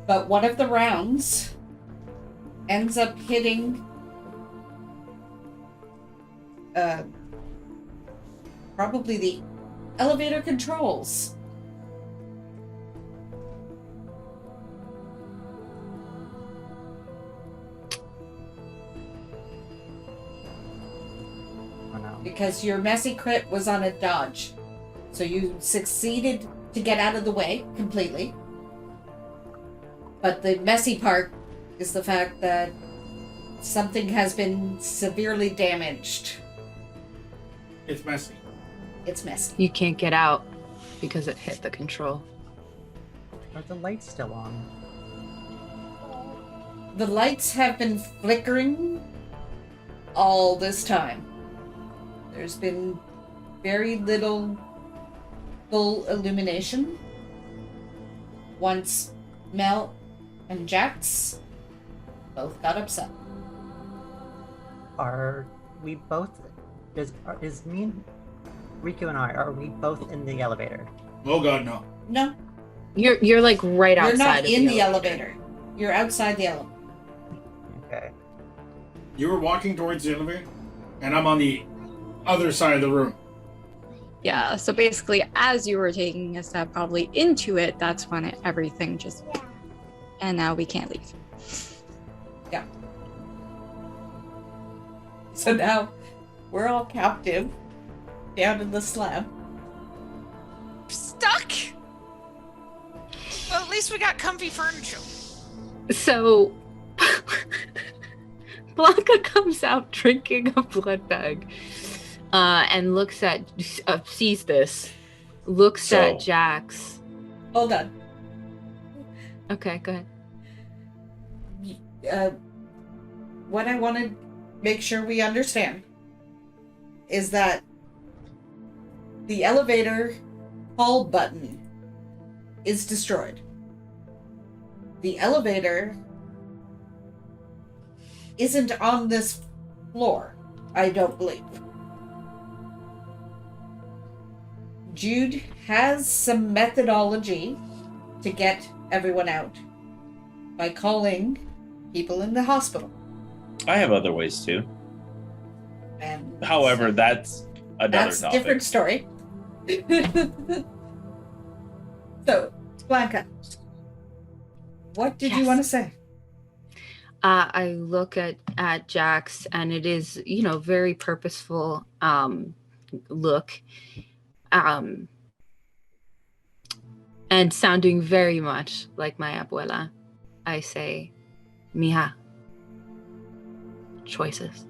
But one of the rounds ends up hitting probably the elevator controls. Oh no. Because your messy crit was on a dodge. So you succeeded to get out of the way completely. But the messy part is the fact that something has been severely damaged. It's messy. It's messy. You can't get out because it hit the control. Are the lights still on? The lights have been flickering all this time. There's been very little full illumination. Once Mel and Jax both got upset. Are we both... Is me and Rico and I, are we both in the elevator? Oh god, no. No, You're like right you're outside not of in the elevator. You're outside the elevator. Okay. You were walking towards the elevator, and I'm on the other side of the room. Yeah, so basically, as you were taking a step probably into it, that's when everything just... And now we can't leave. Yeah. So now we're all captive down in the slab. Stuck? Well, at least we got comfy furniture. So Blanka comes out drinking a blood bag and looks at, sees this, looks So- at Jax. Hold on. Okay, go ahead. What I want to make sure we understand is that the elevator call button is destroyed. The elevator isn't on this floor, I don't believe. Jude has some methodology to get everyone out by calling people in the hospital. I have other ways too. And However, that's another that's a topic. different story. So, Blanka, what did you Yes. want to say? I look at Jax, and it is, very purposeful look, and sounding very much like my abuela. I say, "Mija, choices."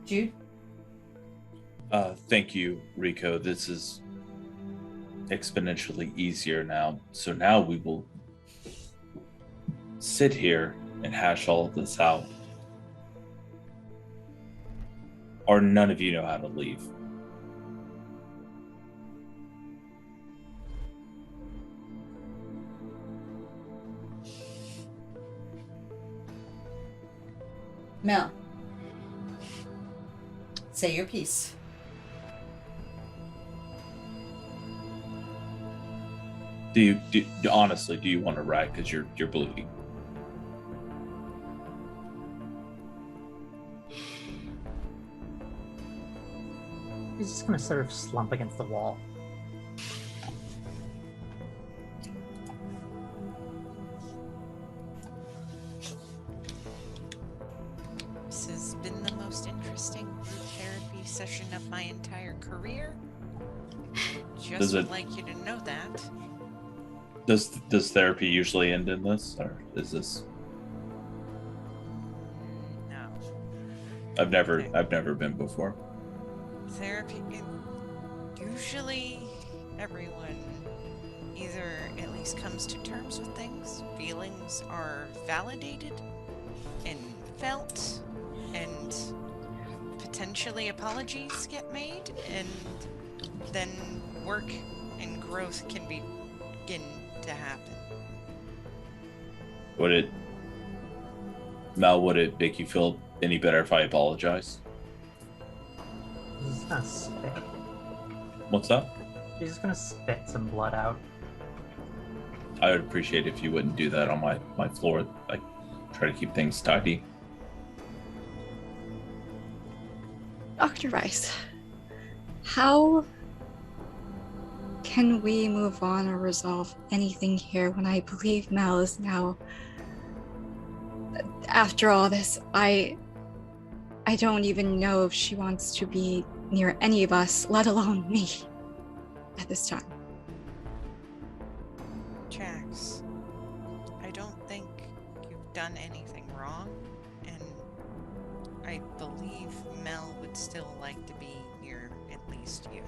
Jude? Thank you, Rico. This is exponentially easier now. So now we will sit here and hash all of this out. Or none of you know how to leave. Mel. Say your piece. Honestly, do you want to ride? Because you're bleeding. He's just gonna sort of slump against the wall. This has been the most interesting group therapy session of my entire career. Just would like you to know that. Does therapy usually end in this, or is this? No. I've never been before. Therapy, usually everyone either at least comes to terms with things, feelings are validated and felt, and potentially apologies get made, and then work and growth can begin to happen. Would it make you feel any better if I apologize? He's just gonna spit. What's that? He's just gonna spit some blood out. I would appreciate if you wouldn't do that on my floor. I try to keep things tidy. Dr. Rice, how can we move on or resolve anything here when I believe Mel is now... After all this, I don't even know if she wants to be near any of us, let alone me, at this time. Jax, I don't think you've done anything wrong, and I believe Mel would still like to be near at least you.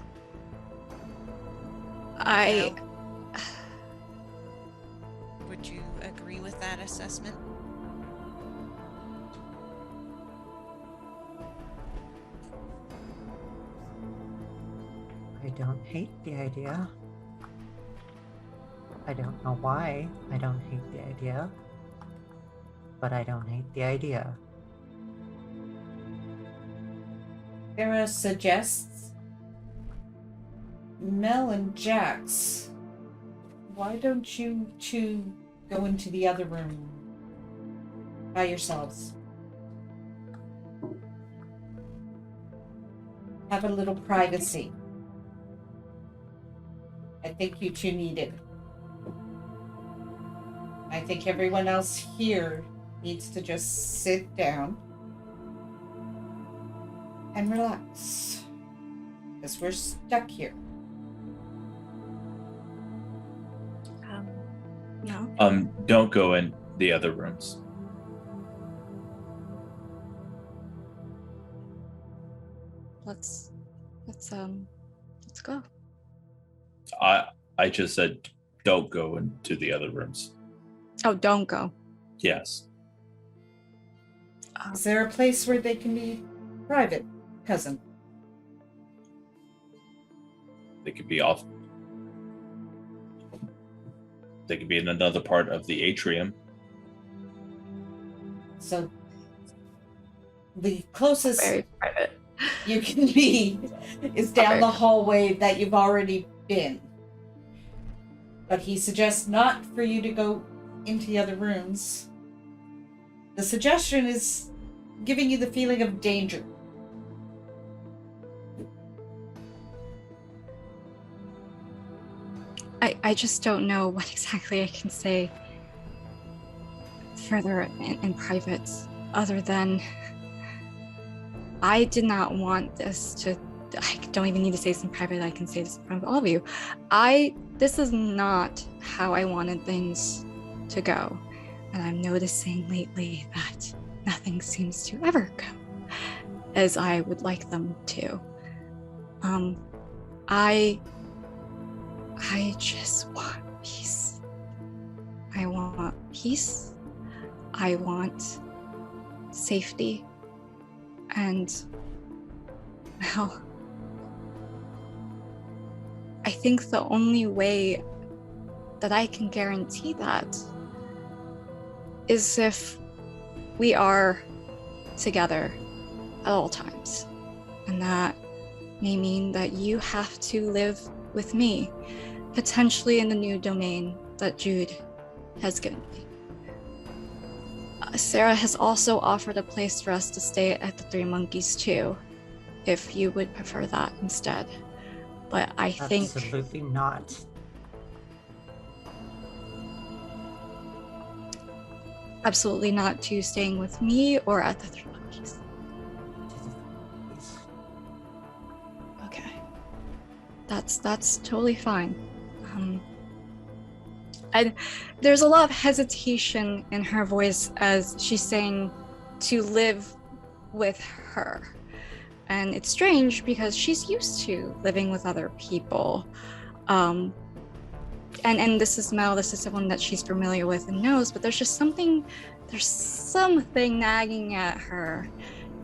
Would you agree with that assessment? I don't hate the idea. I don't know why I don't hate the idea, but I don't hate the idea. Sara suggests, Mel and Jax, why don't you two go into the other room by yourselves? Have a little privacy. I think you two need it. I think everyone else here needs to just sit down and relax, because we're stuck here. No. Don't go in the other rooms. Let's go. I just said don't go into the other rooms. Oh, don't go. Yes. Is there a place where they can be private, cousin? They could be off. They could be in another part of the atrium. So the closest Very private. you can be is down the hallway that you've already been. But he suggests not for you to go into the other rooms. The suggestion is giving you the feeling of danger. I just don't know what exactly I can say further in private, other than I did not want this to. I don't even need to say this in private. I can say this in front of all of you. This is not how I wanted things to go, and I'm noticing lately that nothing seems to ever go as I would like them to. I just want peace. I want peace. I want safety. And, well, I think the only way that I can guarantee that is if we are together at all times. And that may mean that you have to live with me, potentially in the new domain that Jude has given me. Sara has also offered a place for us to stay at the Three Monkeys too, if you would prefer that instead. But I think... Absolutely not. Absolutely not to staying with me or at the Three Monkeys. Okay. That's totally fine. There's a lot of hesitation in her voice as she's saying to live with her. And it's strange because she's used to living with other people. And this is Mel, this is someone that she's familiar with and knows, but there's something nagging at her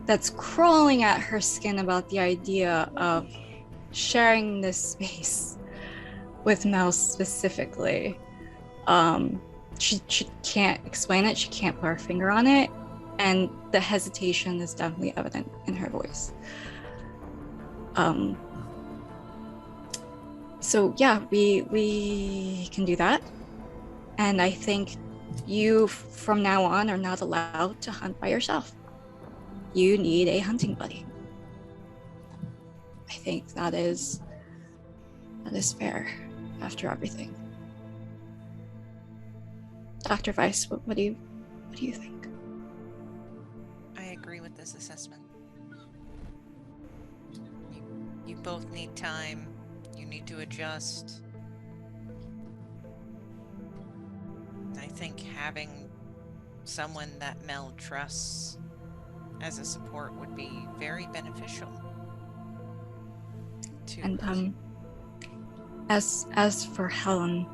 that's crawling at her skin about the idea of sharing this space with Mel specifically. She can't explain it, she can't put her finger on it, and the hesitation is definitely evident in her voice. So yeah, we can do that. And I think you from now on are not allowed to hunt by yourself. You need a hunting buddy. I think that is fair after everything. Dr. Weiss, what do you think? I agree with this assessment. You both need time. You need to adjust. I think having someone that Mel trusts as a support would be very beneficial. And as for Helen,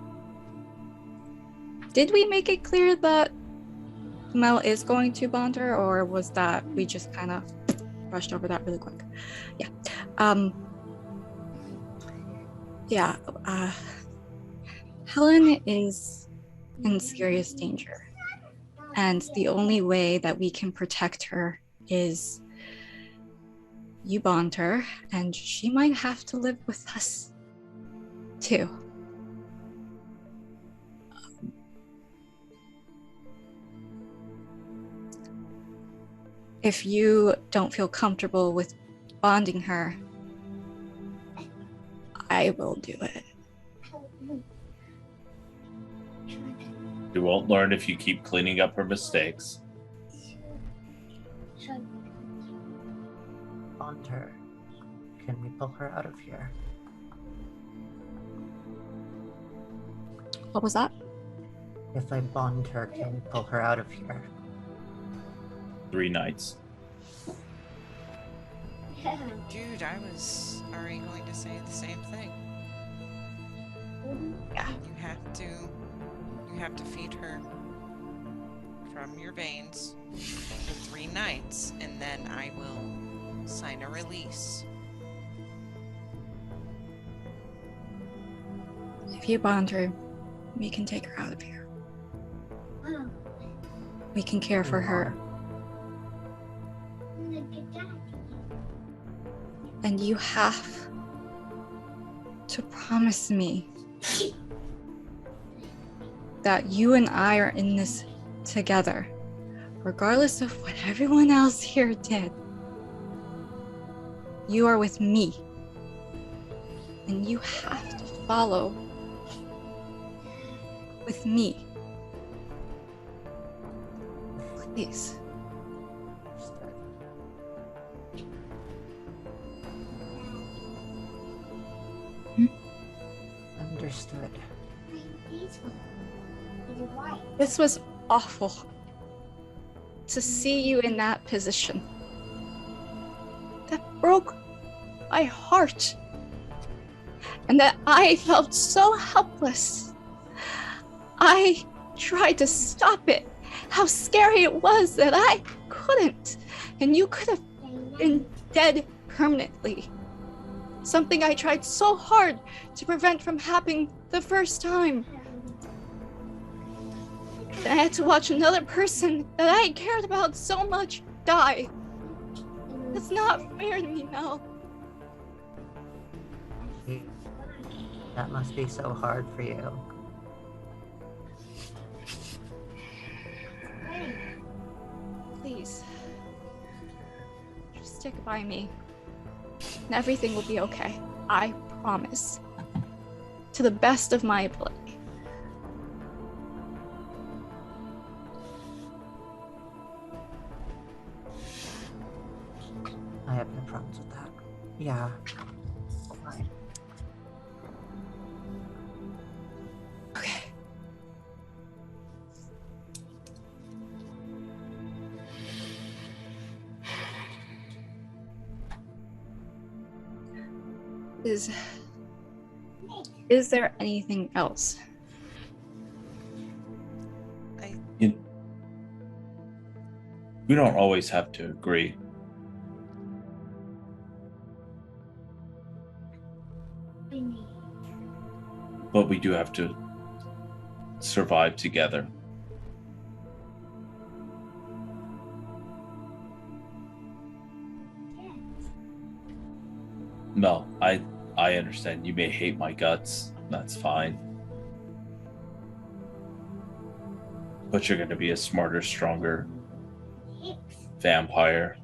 did we make it clear that Mel is going to bond her, or was that we just kind of brushed over that really quick? Yeah. Helen is in serious danger, and the only way that we can protect her is you bond her, and she might have to live with us too. If you don't feel comfortable with bonding her, I will do it. You won't learn if you keep cleaning up her mistakes. Bond her. Can we pull her out of here? What was that? If I bond her, can we pull her out of here? 3 nights. Jude, I was already going to say the same thing. Yeah. You have to feed her from your veins for 3 nights, and then I will sign a release. If you bond her, we can take her out of here. We can care for her. And you have to promise me that you and I are in this together, regardless of what everyone else here did. You are with me, and you have to follow with me. Please. Understood. This was awful. To see you in that position. That broke my heart. And that I felt so helpless. I tried to stop it. How scary it was that I couldn't. And you could have been dead permanently. Something I tried so hard to prevent from happening the first time. I had to watch another person that I cared about so much die. That's not fair to me, Mel. That must be so hard for you. Please. Just stick by me. And everything will be okay. I promise. To the best of my ability. I have no problems with that. Yeah. Fine. Okay. Is there anything else? We don't always have to agree. But we do have to survive together. No, I understand. You may hate my guts. That's fine. But you're going to be a smarter, stronger vampire.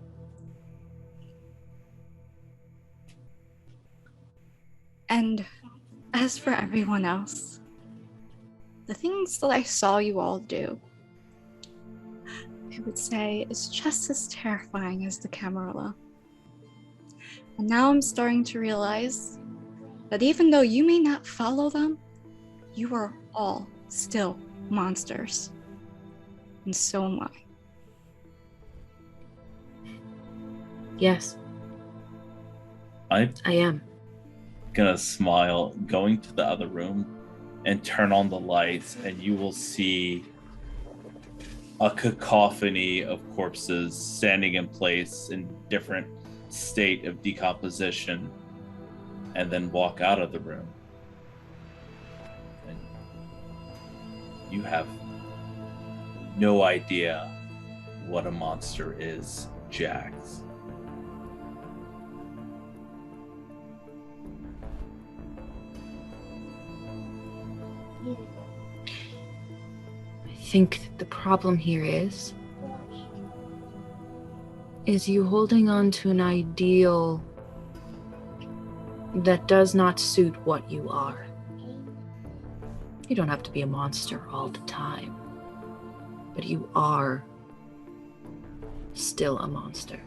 And as for everyone else, the things that I saw you all do, I would say is just as terrifying as the Camarilla. And now I'm starting to realize that even though you may not follow them, you are all still monsters. And so am I. Yes, I'm I am. gonna smile, going to the other room and turn on the lights, and you will see a cacophony of corpses standing in place in different state of decomposition, and then walk out of the room. And you have no idea what a monster is, Jax. I think that the problem here is you holding on to an ideal that does not suit what you are. You don't have to be a monster all the time, but you are still a monster.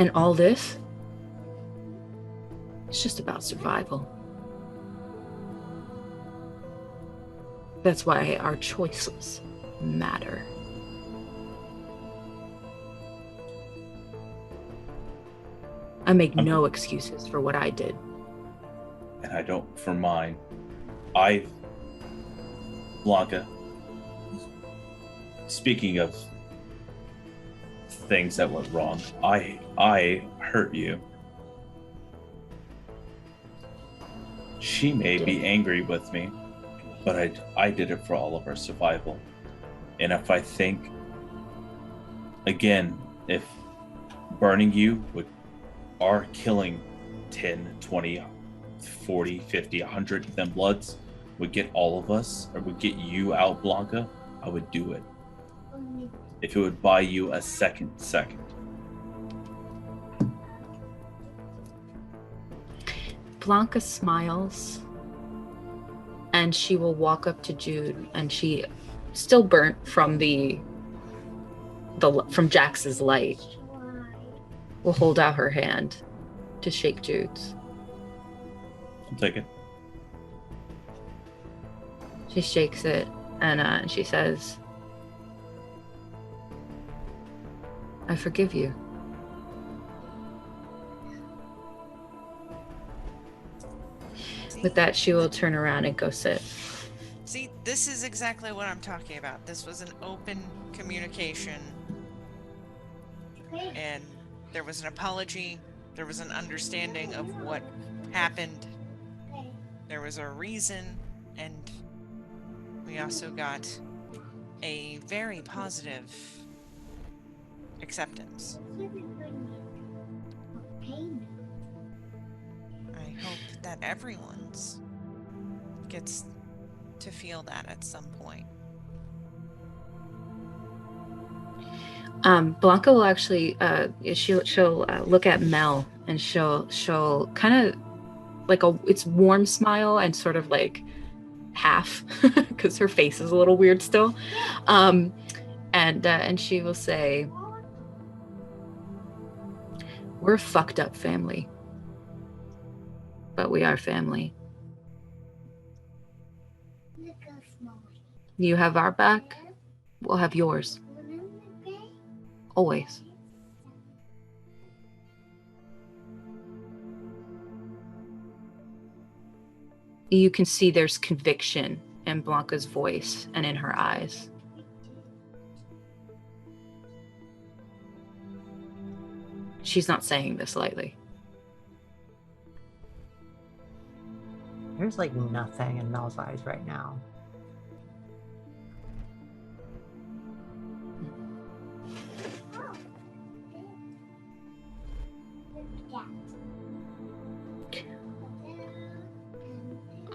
And all this, it's just about survival. That's why our choices matter. I make no excuses for what I did. And I don't for mine. Blanka, speaking of things that went wrong, I hurt you. She may be angry with me, But I did it for all of our survival. And if I think, again, if burning you are killing 10, 20, 40, 50, 100 of them bloods would get all of us, or would get you out, Blanka, I would do it. If it would buy you a second. Blanka smiles, and she will walk up to Jude, and she, still burnt from from Jax's light, will hold out her hand to shake Jude's. I'll take it. She shakes it, and she says, I forgive you. With that, she will turn around and go sit. See, this is exactly what I'm talking about. This was an open communication. And there was an apology. There was an understanding of what happened. There was a reason. And we also got a very positive acceptance. I hope that everyone's gets to feel that at some point. Blanka will actually she'll look at Mel, and she'll kind of like it's warm smile and sort of like half because her face is a little weird still, and she will say, we're a fucked up family, but we are family. You have our back, we'll have yours. Always. You can see there's conviction in Blanka's voice and in her eyes. She's not saying this lightly. There's like nothing in Mel's eyes right now.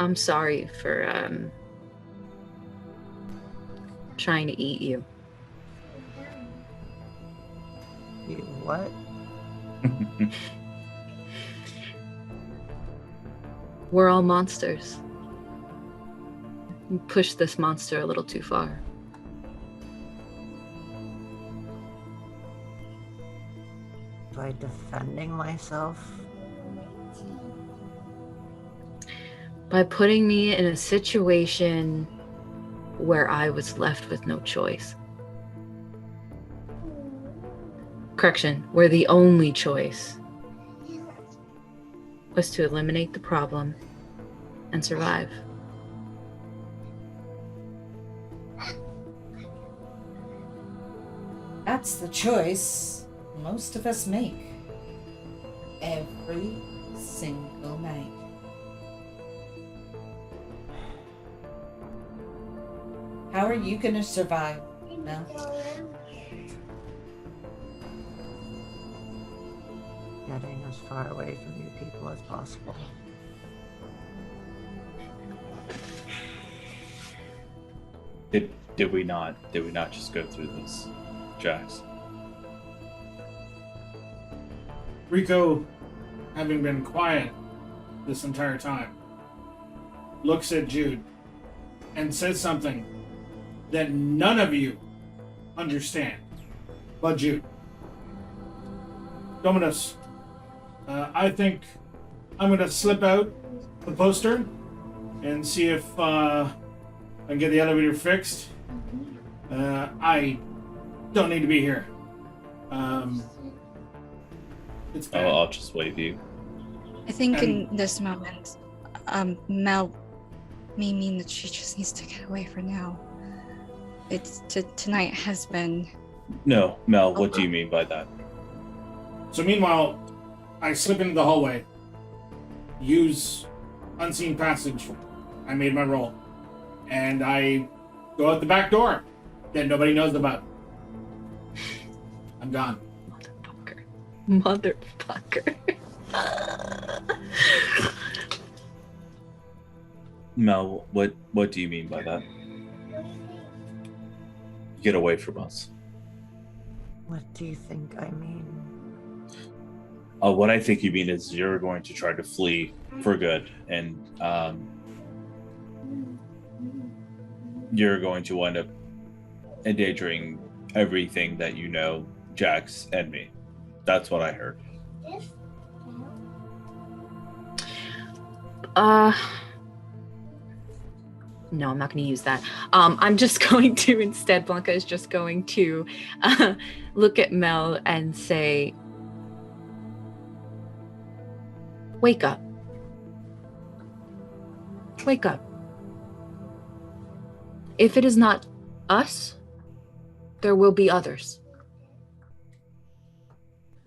I'm sorry for trying to eat you. You what? We're all monsters. You pushed this monster a little too far. By defending myself? By putting me in a situation where I was left with no choice. Correction, where the only choice was to eliminate the problem and survive. That's the choice most of us make every single night. How are you going to survive, Mel? Getting as far away from you people as possible. Did we not just go through this, Jax? Rico, having been quiet this entire time, looks at Jude and says something that none of you understand but Jude. Dominus, I think I'm going to slip out the poster and see if I can get the elevator fixed. I don't need to be here. It's bad. I'll just wave you. I think in this moment, Mel may mean that she just needs to get away for now. Tonight has been... No, Mel, what do you mean by that? So meanwhile, I slip into the hallway, use unseen passage. I made my roll, and I go out the back door that nobody knows about. I'm gone. Motherfucker. Mel, what do you mean by that? Get away from us. What do you think I mean? What I think you mean is you're going to try to flee for good, and you're going to wind up endangering everything that you know, Jax and me. That's what I heard. No, I'm not going to use that. I'm just going to, instead, Blanka is just going to look at Mel and say, wake up. Wake up. If it is not us, there will be others.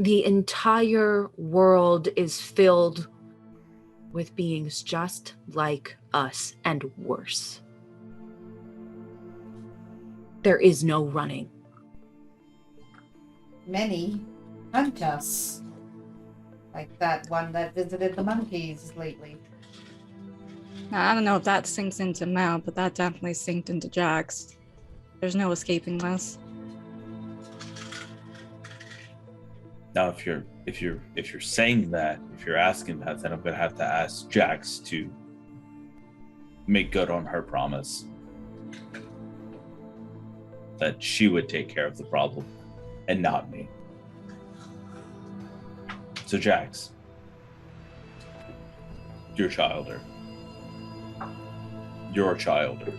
The entire world is filled with beings just like us and worse. There is no running. Many hunt us. Like that one that visited the monkeys lately. Now, I don't know if that sinks into Mel, but that definitely sinked into Jax. There's no escaping this. Now, if you're saying that, if you're asking that, then I'm gonna have to ask Jax to make good on her promise that she would take care of the problem and not me. So, Jax, you're childer. You're a childer.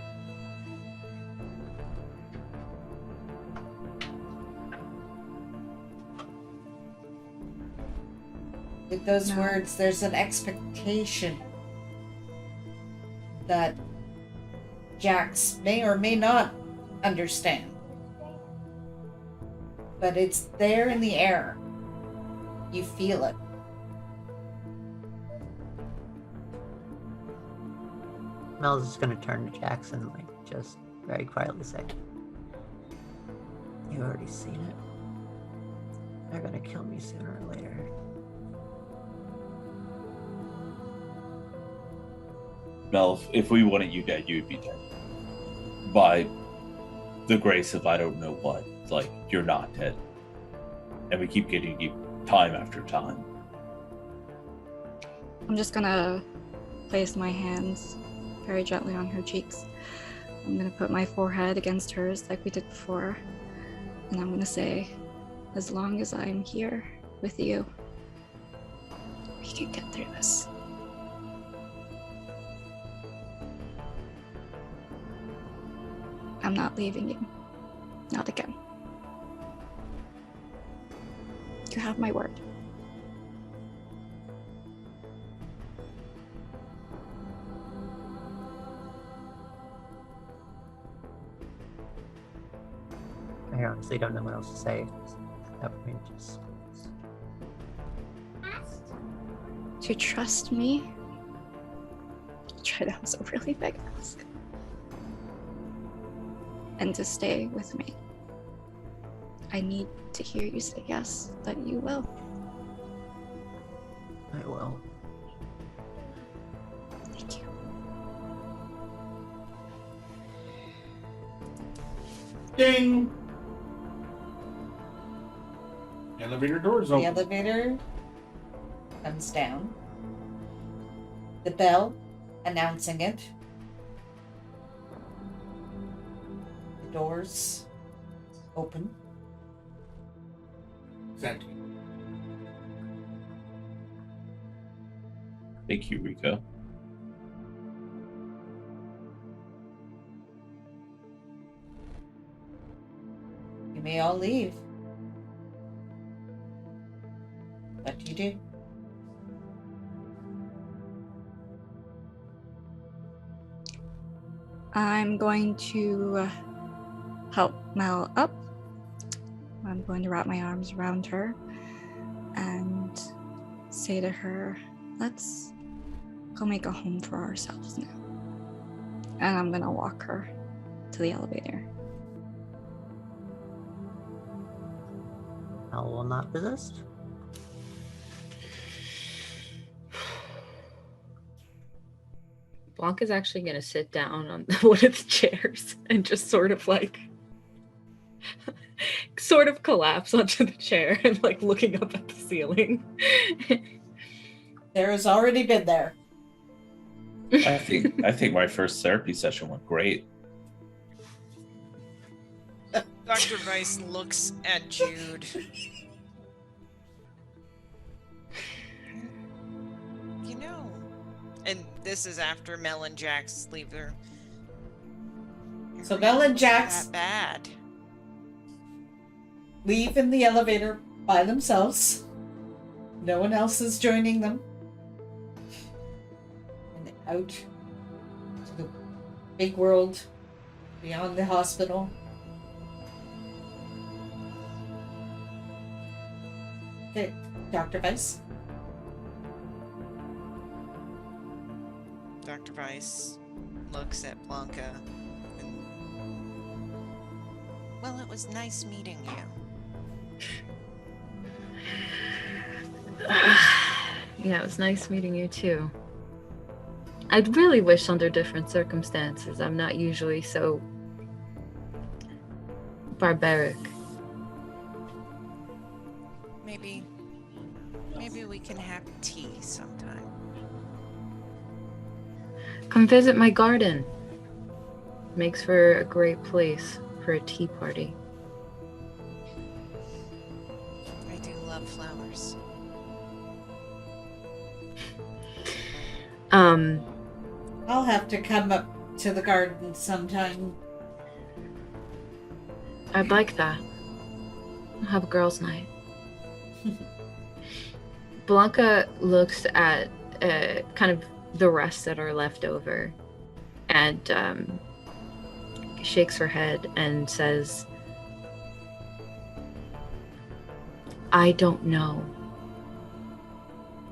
With those words, there's an expectation that Jax may or may not understand. But it's there in the air. You feel it. Mel's just gonna turn to Jackson and just very quietly say, "You already seen it. They're gonna kill me sooner or later." Mel, if we wanted you dead, you'd be dead. By the grace of I don't know what, like, you're not dead. And we keep getting you time after time. I'm just gonna place my hands very gently on her cheeks. I'm gonna put my forehead against hers like we did before. And I'm gonna say, as long as I'm here with you, we can get through this. I'm not leaving you. Not again. You have my word. I honestly don't know what else to say at that point. Just To trust me? Try that was a really big ask. And to stay with me. I need to hear you say yes, that you will. I will. Thank you. Ding! Elevator doors The open. elevator comes down. The bell announcing it. The doors open. It's empty. Thank you, Rico. You may all leave. What do you do? I'm going to help Mel up. I'm going to wrap my arms around her and say to her, let's go make a home for ourselves now. and I'm gonna walk her to the elevator. I will not resist. Blanka's actually going to sit down on one of the chairs and just sort of like collapse onto the chair and like looking up at the ceiling. Sarah's already been there. I think my first therapy session went great. Dr. Weiss looks at Jude. You know, and this is after Mel and Jax leave their. So Mel and Jax That bad. leave in the elevator by themselves. No one else is joining them. And out to the big world beyond the hospital. Okay, Dr. Weiss. Dr. Weiss looks at Blanka and. Well, it was nice meeting you. Yeah, it was nice meeting you too. I'd really wish under different circumstances. I'm not usually so barbaric. Maybe we can have tea sometime. Come visit my garden. Makes for a great place for a tea party. I do love flowers. I'll have to come up to the garden sometime. I'd like that. I'll have a girls' night. Blanka looks at kind of the rest that are left over and shakes her head and says, I don't know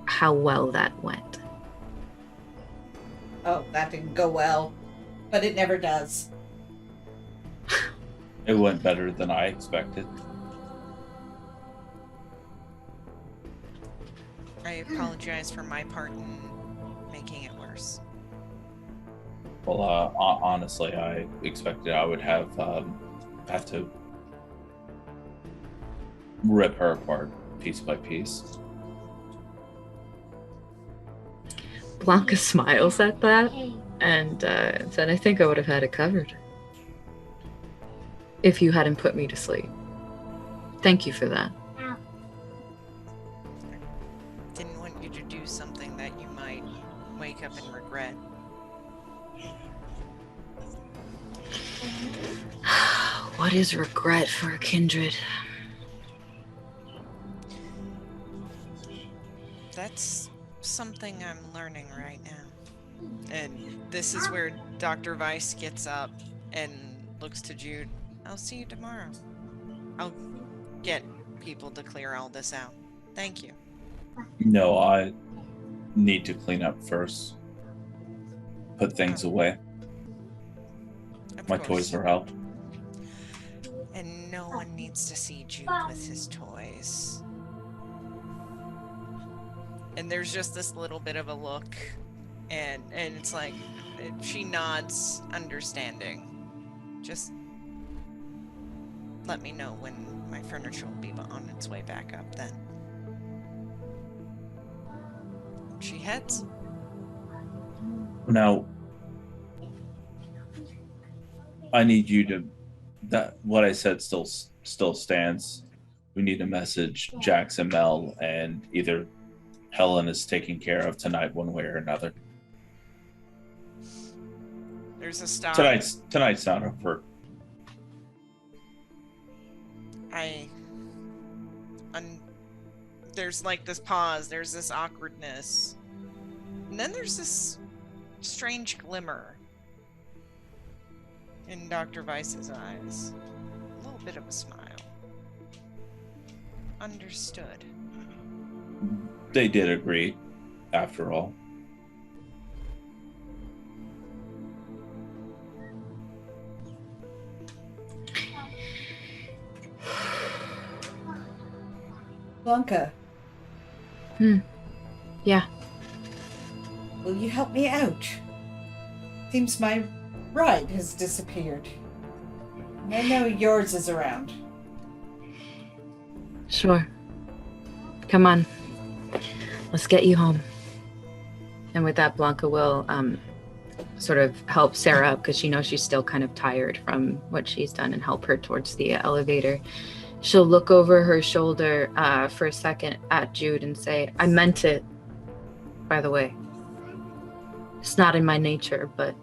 how well that went. Oh, that didn't go well. But it never does. It went better than I expected. I apologize for my part in making it worse. Well, honestly, I expected I would have to rip her apart piece by piece. Blanka smiles at that and said, I think I would have had it covered if you hadn't put me to sleep. Thank you for that. Didn't want you to do something that you might wake up and regret. What is regret for a kindred? That's something I'm learning right now. And this is where Dr. Weiss gets up and looks to Jude. I'll see you tomorrow. I'll get people to clear all this out. Thank you. No, I need to clean up first. Put things away. Of My course. toys are out. And no one needs to see Jude with his toys. And there's just this little bit of a look, and it's like she nods, understanding. Just let me know when my furniture will be on its way back up then. She heads. Now, I need you to. That what I said still stands. We need to message Jax and Mel, and either Helen is taken care of tonight, one way or another. There's a stop. Tonight's not over. There's like this pause. There's this awkwardness, and then there's this strange glimmer in Dr. Weiss's eyes. A little bit of a smile. Understood. They did agree, after all. Blanka. Yeah. Will you help me out? Seems my ride has disappeared. I know yours is around. Sure. Come on. Let's get you home. And with that, Blanka will sort of help Sara up because she knows she's still kind of tired from what she's done and help her towards the elevator. She'll look over her shoulder for a second at Jude and say, I meant it, by the way. It's not in my nature, but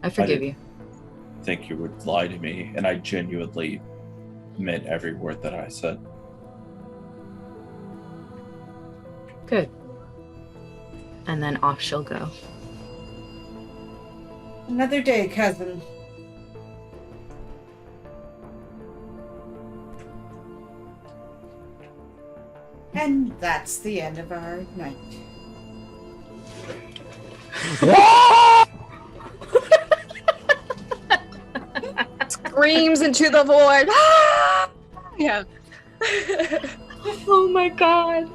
I forgive you. I think you would lie to me, and I genuinely meant every word that I said. Good. And then off she'll go. Another day, cousin. And that's the end of our night. Screams into the void. Yeah. Oh my god.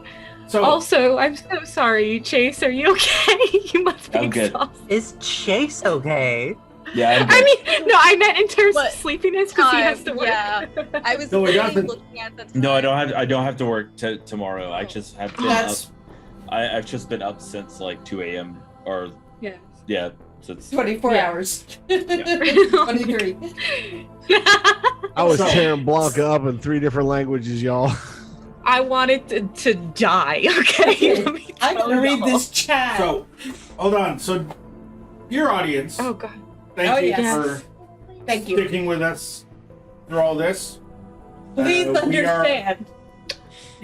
So Also, I'm so sorry, Chase. Are you okay? You must be I'm good. exhausted. Is Chase okay? Yeah, I mean, no, I meant in terms What? of sleepiness because he has to work. Yeah. I was No, we got literally the- looking at the time. No, I don't have to work tomorrow. I just have been That's up. I've just been up since like 2 a.m. or Yeah. yeah, since 24 Yeah. hours. 23. I was So- tearing Blanka up in 3 different languages, y'all. I wanted to die. Okay. Let me I'm tell gonna read y'all. this chat. So, hold on. So, your audience, Oh god. thank you yes. for Thank you. sticking with us through all this. Please we are- understand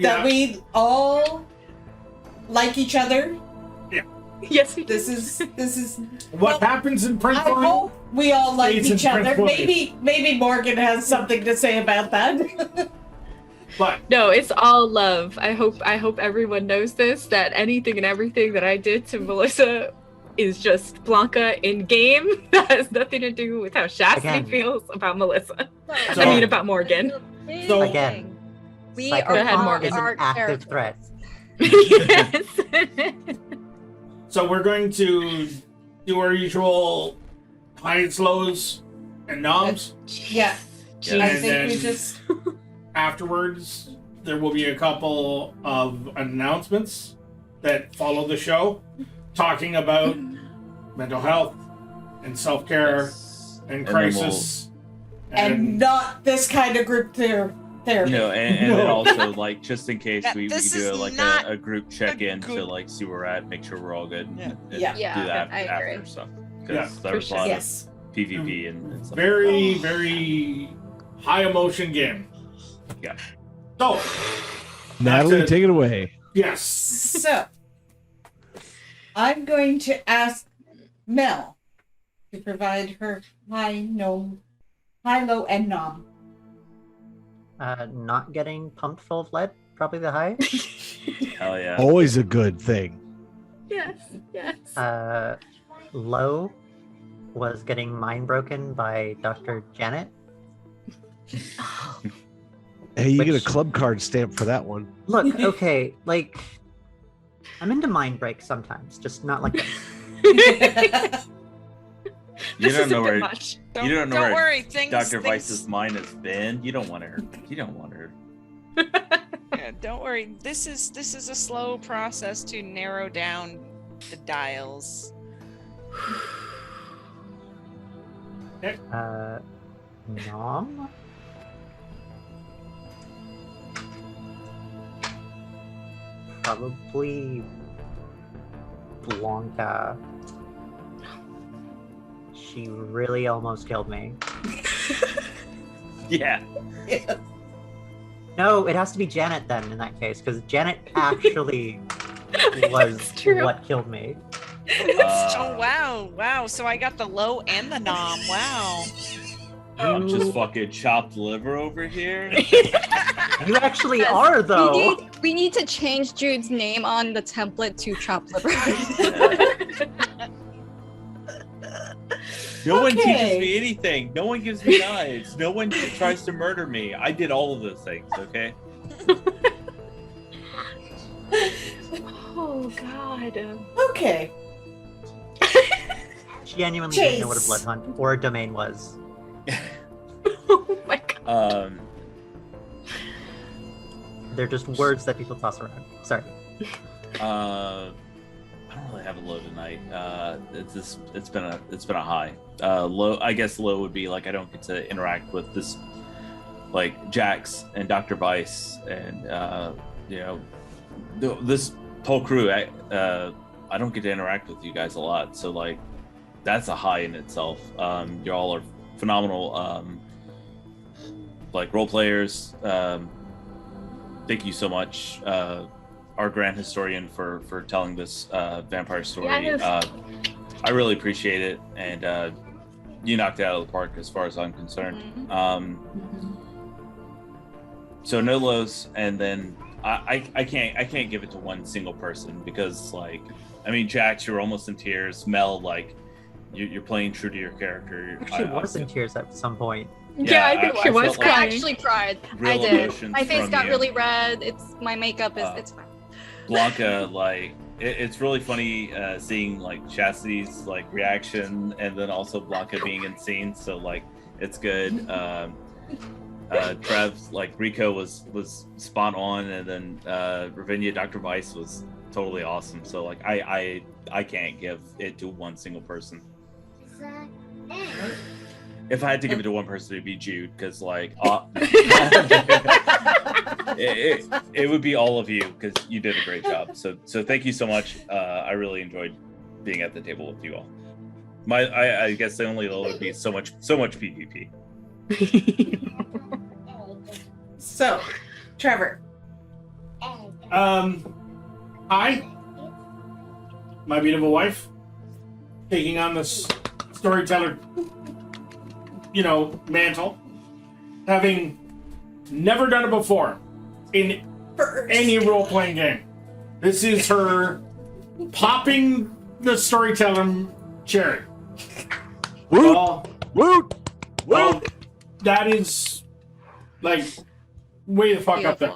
that we all like each other. Yes, we do. This is. What happens in Prince I William? hope we all like Stays in each other. Prince William. Maybe Morgan has something to say about that. But No, it's all love. I hope everyone knows this, that anything and everything that I did to Melissa is just Blanka in game. That has nothing to do with how Shassidy Again. feels about Melissa. So- I mean about Morgan. So- Again, we Go ahead, are Morgan. is our an active characters. threat. Yes. so we're going to do our usual highs, lows, and noms. Yeah. Yeah. I And think we then- just. Afterwards, there will be a couple of announcements that follow the show, talking about mental health and self-care and then we'll- crisis. And not this kind of group therapy. and then No. also like just in case we This do is like not a group check-in to good- like see where we're at, make sure we're all good, and, Yeah. and Yeah. Yeah, do that I after agree. stuff Yeah. because there For was a sure. lot Yes. of PvP and stuff. Very, very high emotion game. Yeah. So, Natalie, That's it. take it away. yes. So, I'm going to ask Mel to provide her high, low, and nom. Not getting pumped full of lead, probably the high. Hell yeah. Always a good thing. Yes. Yes. Low was getting mind broken by Dr. Janet. Hey, you get a Which- club card stamp for that one. Look, okay, like, I'm into mind breaks sometimes, just not like that. You This don't is a know bit where much. you don't know Don't where worry, things. Dr. things- Vice's mind has been. You don't want her. You don't want her. Yeah, don't worry. This is a slow process to narrow down the dials. Nom? Probably Blanka. She really almost killed me. Yeah. No, it has to be Janet then in that case, because Janet actually was It's true. what killed me. Oh wow. So I got the low and the nom. Wow. I'm just fucking chopped liver over here. You actually are though. We need to change Jude's name on the template to Chop Liver. No one teaches Okay. me anything. No one gives me knives. No one tries to murder me. I did all of those things, okay? Oh God. Okay. Genuinely Chase. didn't know what a blood hunt or a domain was. Oh my God. They're just words that people toss around. Sorry. I don't really have a low tonight. It's been a high. Low, I guess low would be like I don't get to interact with this, like Jax and Dr. Weiss and this whole crew. I don't get to interact with you guys a lot, so like that's a high in itself. You all are phenomenal, like role players. Thank you so much, our grand historian, for telling this vampire story. Yes. I really appreciate it, and you knocked it out of the park as far as I'm concerned. So no lows, and then I can't give it to one single person because, like, I mean, Jax, you're almost in tears. Mel, like, you're playing true to your character. Actually, was in tears at some point. Yeah, I think she was felt like I crying. actually cried. real I did. emotions My face from got you. really red. My makeup is it's fine. Blanka, like it's really funny seeing like Shassidy's like reaction, and then also Blanka being insane. So like it's good. Trev, like Rico was spot on, and then Ravinia, Dr. Weiss was totally awesome. So like I can't give it to one single person. If I had to give it to one person, it'd be Jude, because like it would be all of you, because you did a great job. So thank you so much. I really enjoyed being at the table with you all. I guess the only low would be so much PvP. So, Trevor. I, my beautiful wife, taking on this storyteller, mantle, having never done it before in any role-playing game. This is her popping the storyteller cherry. Woot! Woot! Well, that is like way the fuck up there.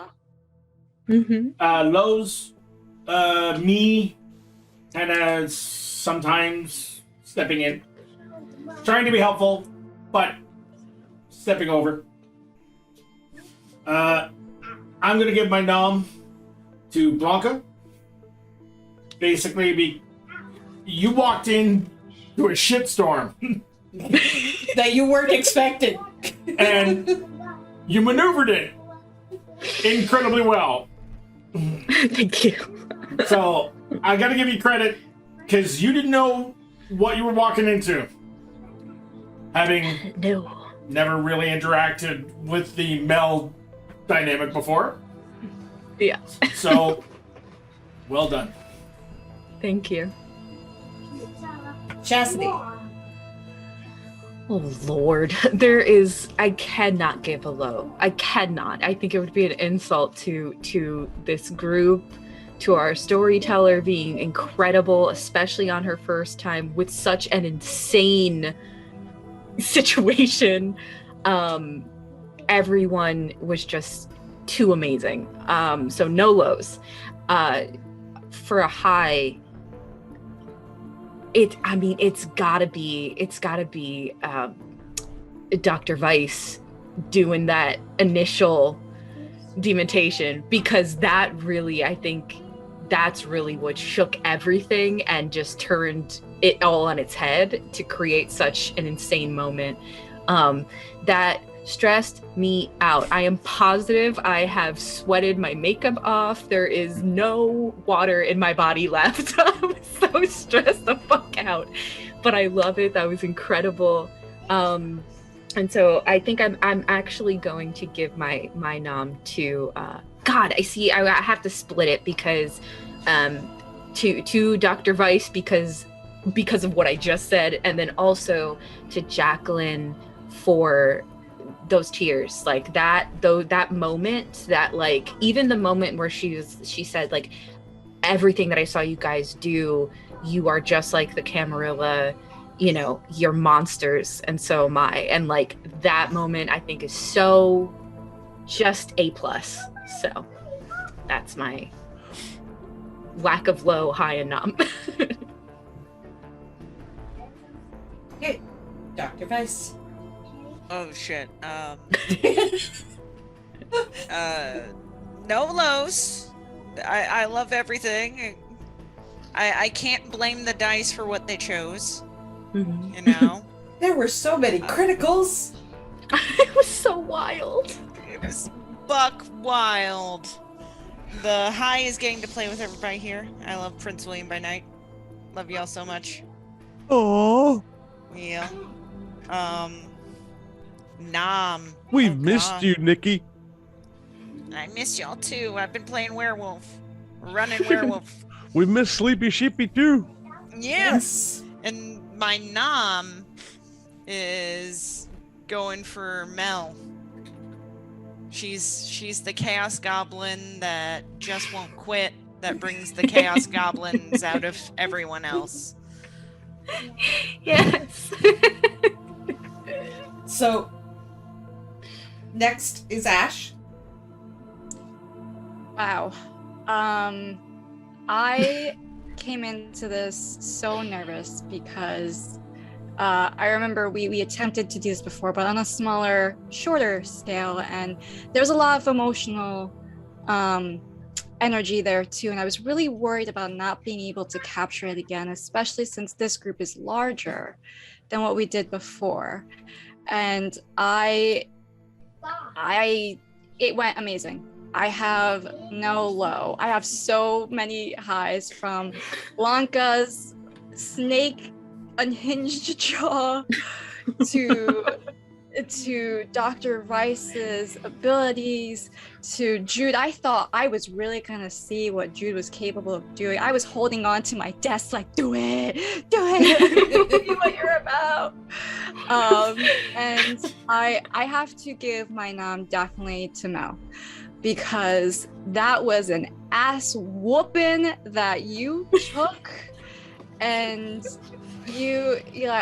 Lows, me kind of sometimes stepping in, trying to be helpful, but stepping over. I'm gonna give my nom to Blanka. Basically, you walked in to a shitstorm That you weren't expecting. and you maneuvered it incredibly well. Thank you. So I gotta give you credit, because you didn't know what you were walking into. Having never really interacted with the Mel dynamic before. Yeah. So, well done. Thank you. Shassidy. Oh Lord, I cannot give a low. I cannot. I think it would be an insult to this group, to our storyteller being incredible, especially on her first time with such an insane situation. Everyone was just too amazing. So no lows. For a high, it's gotta be Dr. Weiss doing that initial dementation, because that really, I think that's really what shook everything and just turned it all on its head to create such an insane moment. That stressed me out. I am positive I have sweated my makeup off. There is no water in my body left. I was so stressed the fuck out, but I love it. That was incredible. And so I think I'm actually going to give my nom to God. I have to split it, because to Dr. Weiss because of what I just said, and then also to Jacqueline for those tears, like that moment, that like even the moment where she said like, everything that I saw you guys do, you are just like the Camarilla, you're monsters, and so am I. And like that moment I think is so just A+. So that's my lack of low, high, and numb. Okay, Dr. Weiss. Oh shit. No lows. I love everything. I can't blame the dice for what they chose. Mhm. You know? There were so many criticals. It was so wild. It was buck wild. The high is getting to play with everybody here. I love Prince William by night. Love y'all so much. Oh, Yeah. Nom. we've Oh, missed God. you, Nikki. I miss y'all too. I've been playing werewolf. Running werewolf. We miss Sleepy Sheepy too. Yes. And my nom is going for Mel. She's the chaos goblin that just won't quit, that brings the chaos goblins out of everyone else. Yes. So, next is Ashe. Wow. I came into this so nervous because I remember we attempted to do this before, but on a smaller, shorter scale, and there was a lot of emotional energy there too, and I was really worried about not being able to capture it again, especially since this group is larger than what we did before. And it went amazing. I have no low. I have so many highs, from Blanka's snake unhinged jaw to Dr. Rice's abilities, to Jude. I thought I was really gonna see what Jude was capable of doing. I was holding on to my desk like, do it, do what you're about. And I have to give my nom definitely to Mel, because that was an ass whooping that you took. And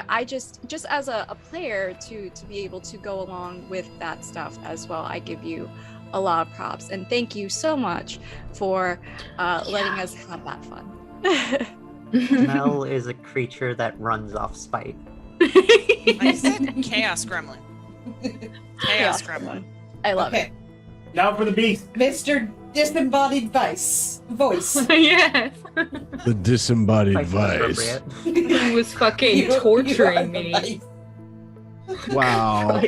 I just as a player to be able to go along with that stuff as well, I give you a lot of props, and thank you so much for letting us have that fun. Mel is a creature that runs off spite. I said chaos gremlin. Chaos gremlin. I love Okay, Now for the beast. Mr. Disembodied voice. Yes. The disembodied Like, vice. appropriate. He was fucking You are torturing the me. vice. Wow.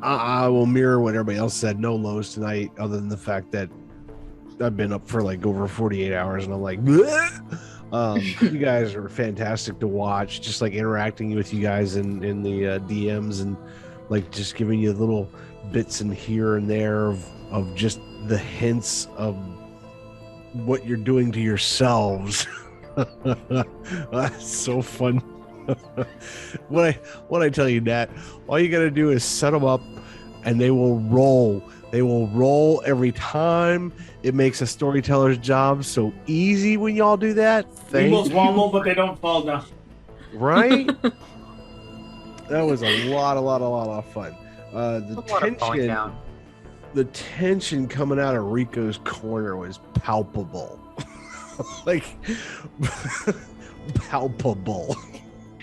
I will mirror what everybody else said. No lows tonight, other than the fact that I've been up for like over 48 hours, and I'm like, bleh. You guys are fantastic to watch. Just like interacting with you guys in the DMs, and like just giving you little bits in here and there of just the hints of what you're doing to yourselves. That's so fun. What I tell you, Nat, all you gotta do is set them up and they will roll. They will roll every time. It makes a storyteller's job so easy when y'all do that. Thank Eagles you. wobble, but they don't fall down. Right? That was a lot of fun. A lot of falling down. The tension coming out of Rico's corner was palpable. Like palpable.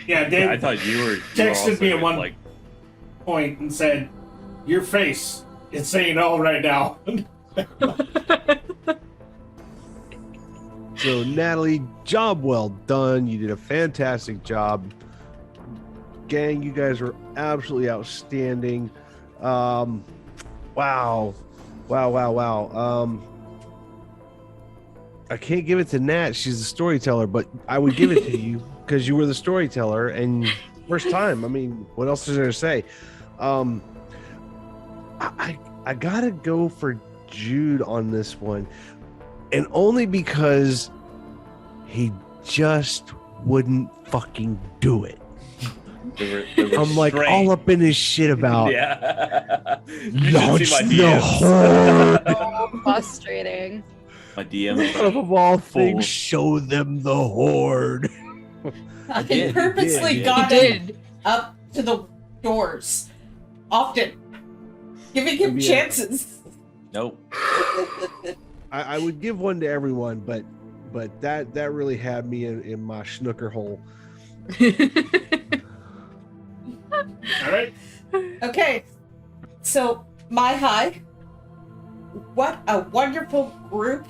Yeah, Dave I thought you were texted also me at good, one like, point and said, "Your face, it's saying it all right now." So Natalie, job well done. You did a fantastic job. Gang, you guys were absolutely outstanding. Wow. I can't give it to Nat. She's the storyteller, but I would give it to you because you were the storyteller and first time. I mean, what else is there to say? I gotta go for Jude on this one, and only because he just wouldn't fucking do it. the I'm like restraint. all up in his shit about Yeah. You should launch see my the DMs. horde. So frustrating. My DM. Of all Full. things, show them the horde. I did, purposely you did. got He him did. up to the doors often, giving him Yeah. chances. Nope. I would give one to everyone, but that really had me in my snooker hole. All right. Okay, so my high. What a wonderful group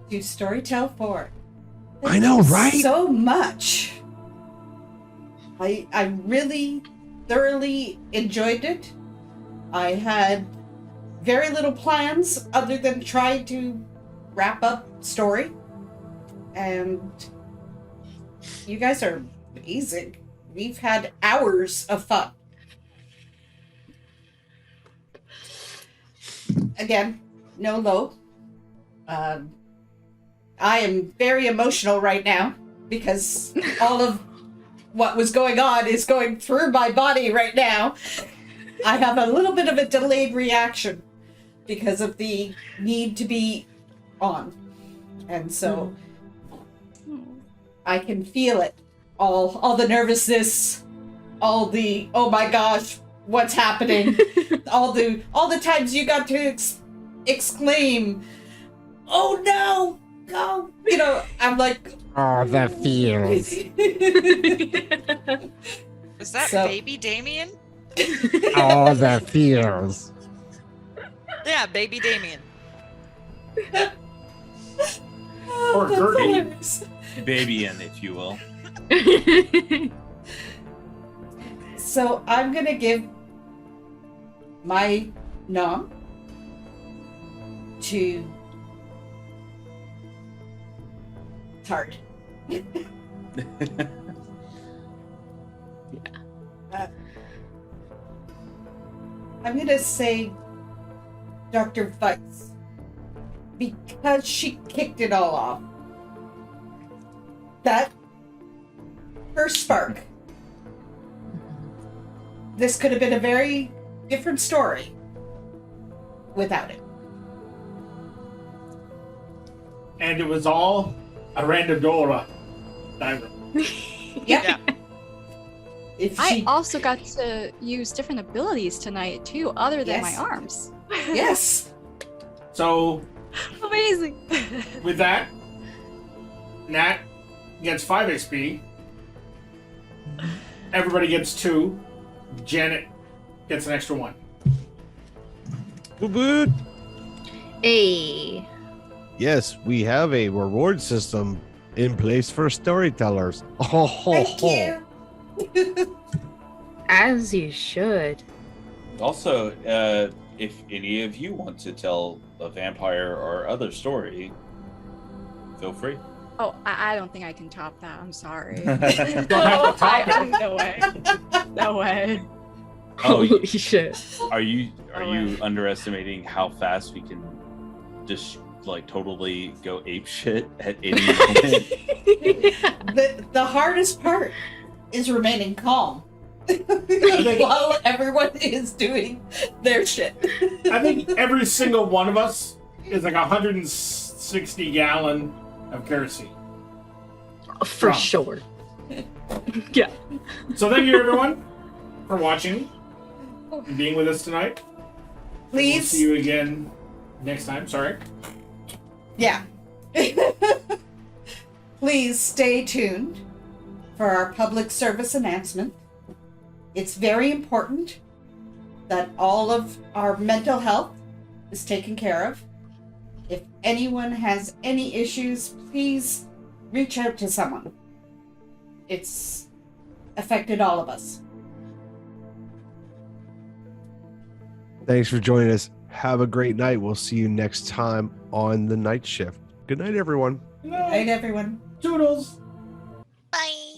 to storytell for. I know, right? So much. I really thoroughly enjoyed it. I had very little plans other than try to wrap up story. And you guys are amazing. We've had hours of fun. Again, no low. I am very emotional right now because all of what was going on is going through my body right now. I have a little bit of a delayed reaction because of the need to be on. And so I can feel it. All the nervousness, all the, oh my gosh, what's happening? all the times you got to exclaim, oh no, go. You know, I'm like, oh, the feels. Was that So- baby Damien? Oh, the feels. Yeah, baby Damien. Or that's Gertie. hilarious. Babyin, if you will. So I'm gonna give my nom to Tart. I'm gonna say Dr. Weiss because she kicked it all off. That her spark. This could have been a very different story without it. And it was all a random diagram. Yep. Yeah. If I she, also got to use different abilities tonight too, other than Yes. my arms. yes. So Amazing. with that, Nat gets 5 XP. Everybody gets 2. Janet gets an extra 1. Good. Hey. Yes, we have a reward system in place for storytellers. Oh, Thank you. As you should. Also, if any of you want to tell a vampire or other story, feel free. Oh, I don't think I can top that. I'm sorry. Don't have to top it. No way. No way. Oh, Holy shit. Are you Oh, underestimating how fast we can just like totally go ape shit at any moment? The hardest part is remaining calm while everyone is doing their shit. I think every single one of us is like 160 gallon of kerosene. For Wrong. sure. Yeah. So thank you everyone for watching and being with us tonight. We'll Please. see you again next time. Sorry. Yeah. Please stay tuned for our public service announcement. It's very important that all of our mental health is taken care of. If anyone has any issues, please reach out to someone. It's affected all of us. Thanks for joining us. Have a great night. We'll see you next time on the night shift. Good night, everyone. Good Night, everyone. Toodles. Bye.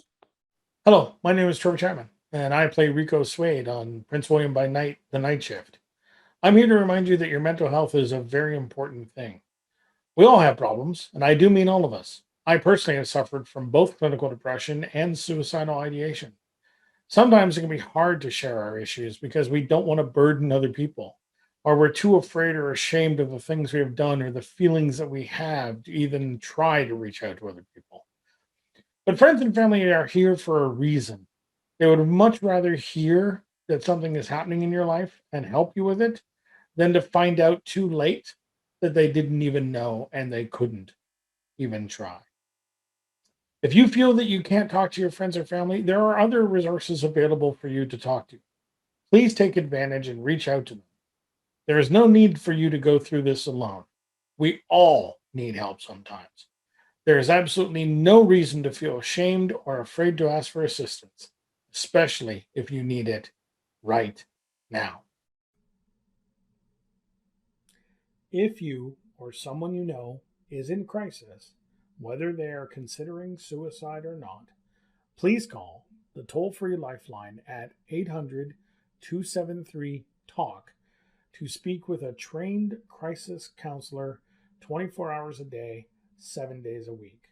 Hello, my name is Trevor Chapman, and I play Rico Suede on Prince William by Night, The Night Shift. I'm here to remind you that your mental health is a very important thing. We all have problems, and I do mean all of us. I personally have suffered from both clinical depression and suicidal ideation. Sometimes it can be hard to share our issues because we don't want to burden other people, or we're too afraid or ashamed of the things we have done or the feelings that we have to even try to reach out to other people. But friends and family are here for a reason. They would much rather hear that something is happening in your life and help you with it than to find out too late that they didn't even know and they couldn't even try. If you feel that you can't talk to your friends or family, there are other resources available for you to talk to. Please take advantage and reach out to them. There is no need for you to go through this alone. We all need help sometimes. There is absolutely no reason to feel ashamed or afraid to ask for assistance, especially if you need it right now. If you or someone you know is in crisis, whether they are considering suicide or not, please call the toll-free lifeline at 800-273-TALK to speak with a trained crisis counselor 24 hours a day, 7 days a week.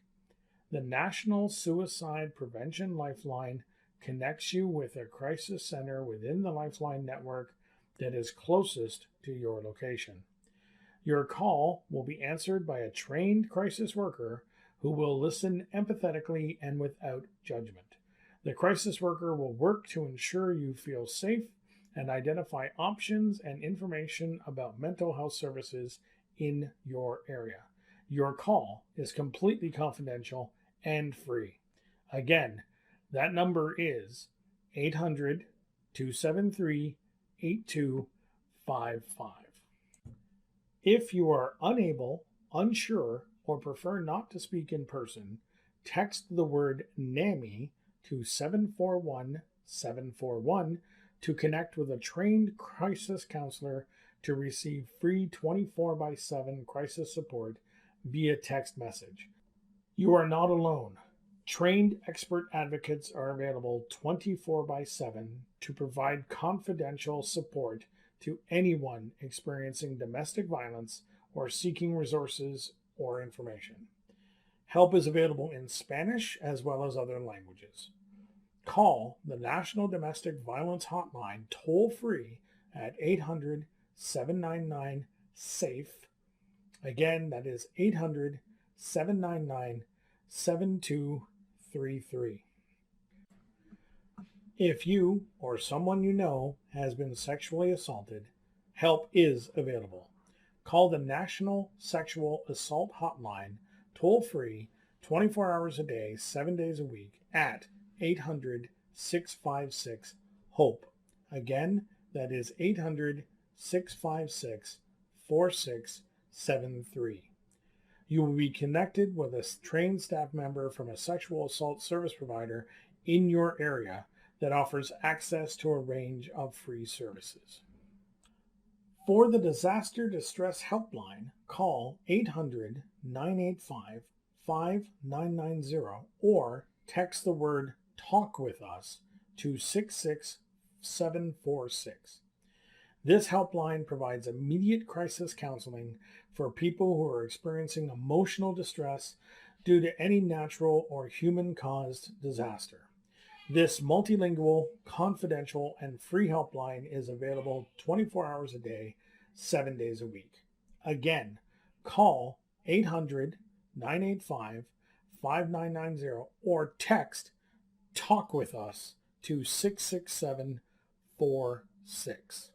The National Suicide Prevention Lifeline connects you with a crisis center within the Lifeline network that is closest to your location. Your call will be answered by a trained crisis worker who will listen empathetically and without judgment. The crisis worker will work to ensure you feel safe and identify options and information about mental health services in your area. Your call is completely confidential and free. Again, that number is 800-273-8255. If you are unable, unsure, or prefer not to speak in person, text the word NAMI to 741-741 to connect with a trained crisis counselor to receive free 24/7 crisis support via text message. You are not alone. Trained expert advocates are available 24/7 to provide confidential support to anyone experiencing domestic violence or seeking resources or information. Help is available in Spanish as well as other languages. Call the National Domestic Violence Hotline toll-free at 800-799-SAFE. Again, that is 800-799-7233. If you or someone you know has been sexually assaulted, help is available. Call the National Sexual Assault Hotline toll-free 24 hours a day, 7 days a week at 800-656-HOPE. Again, that is 800-656-4673. You will be connected with a trained staff member from a sexual assault service provider in your area that offers access to a range of free services. For the Disaster Distress Helpline, call 800-985-5990 or text the word TALK with us to 66746. This helpline provides immediate crisis counseling for people who are experiencing emotional distress due to any natural or human-caused disaster. This multilingual, confidential, and free helpline is available 24 hours a day, 7 days a week. Again, call 800-985-5990 or text TALK with us to 66746.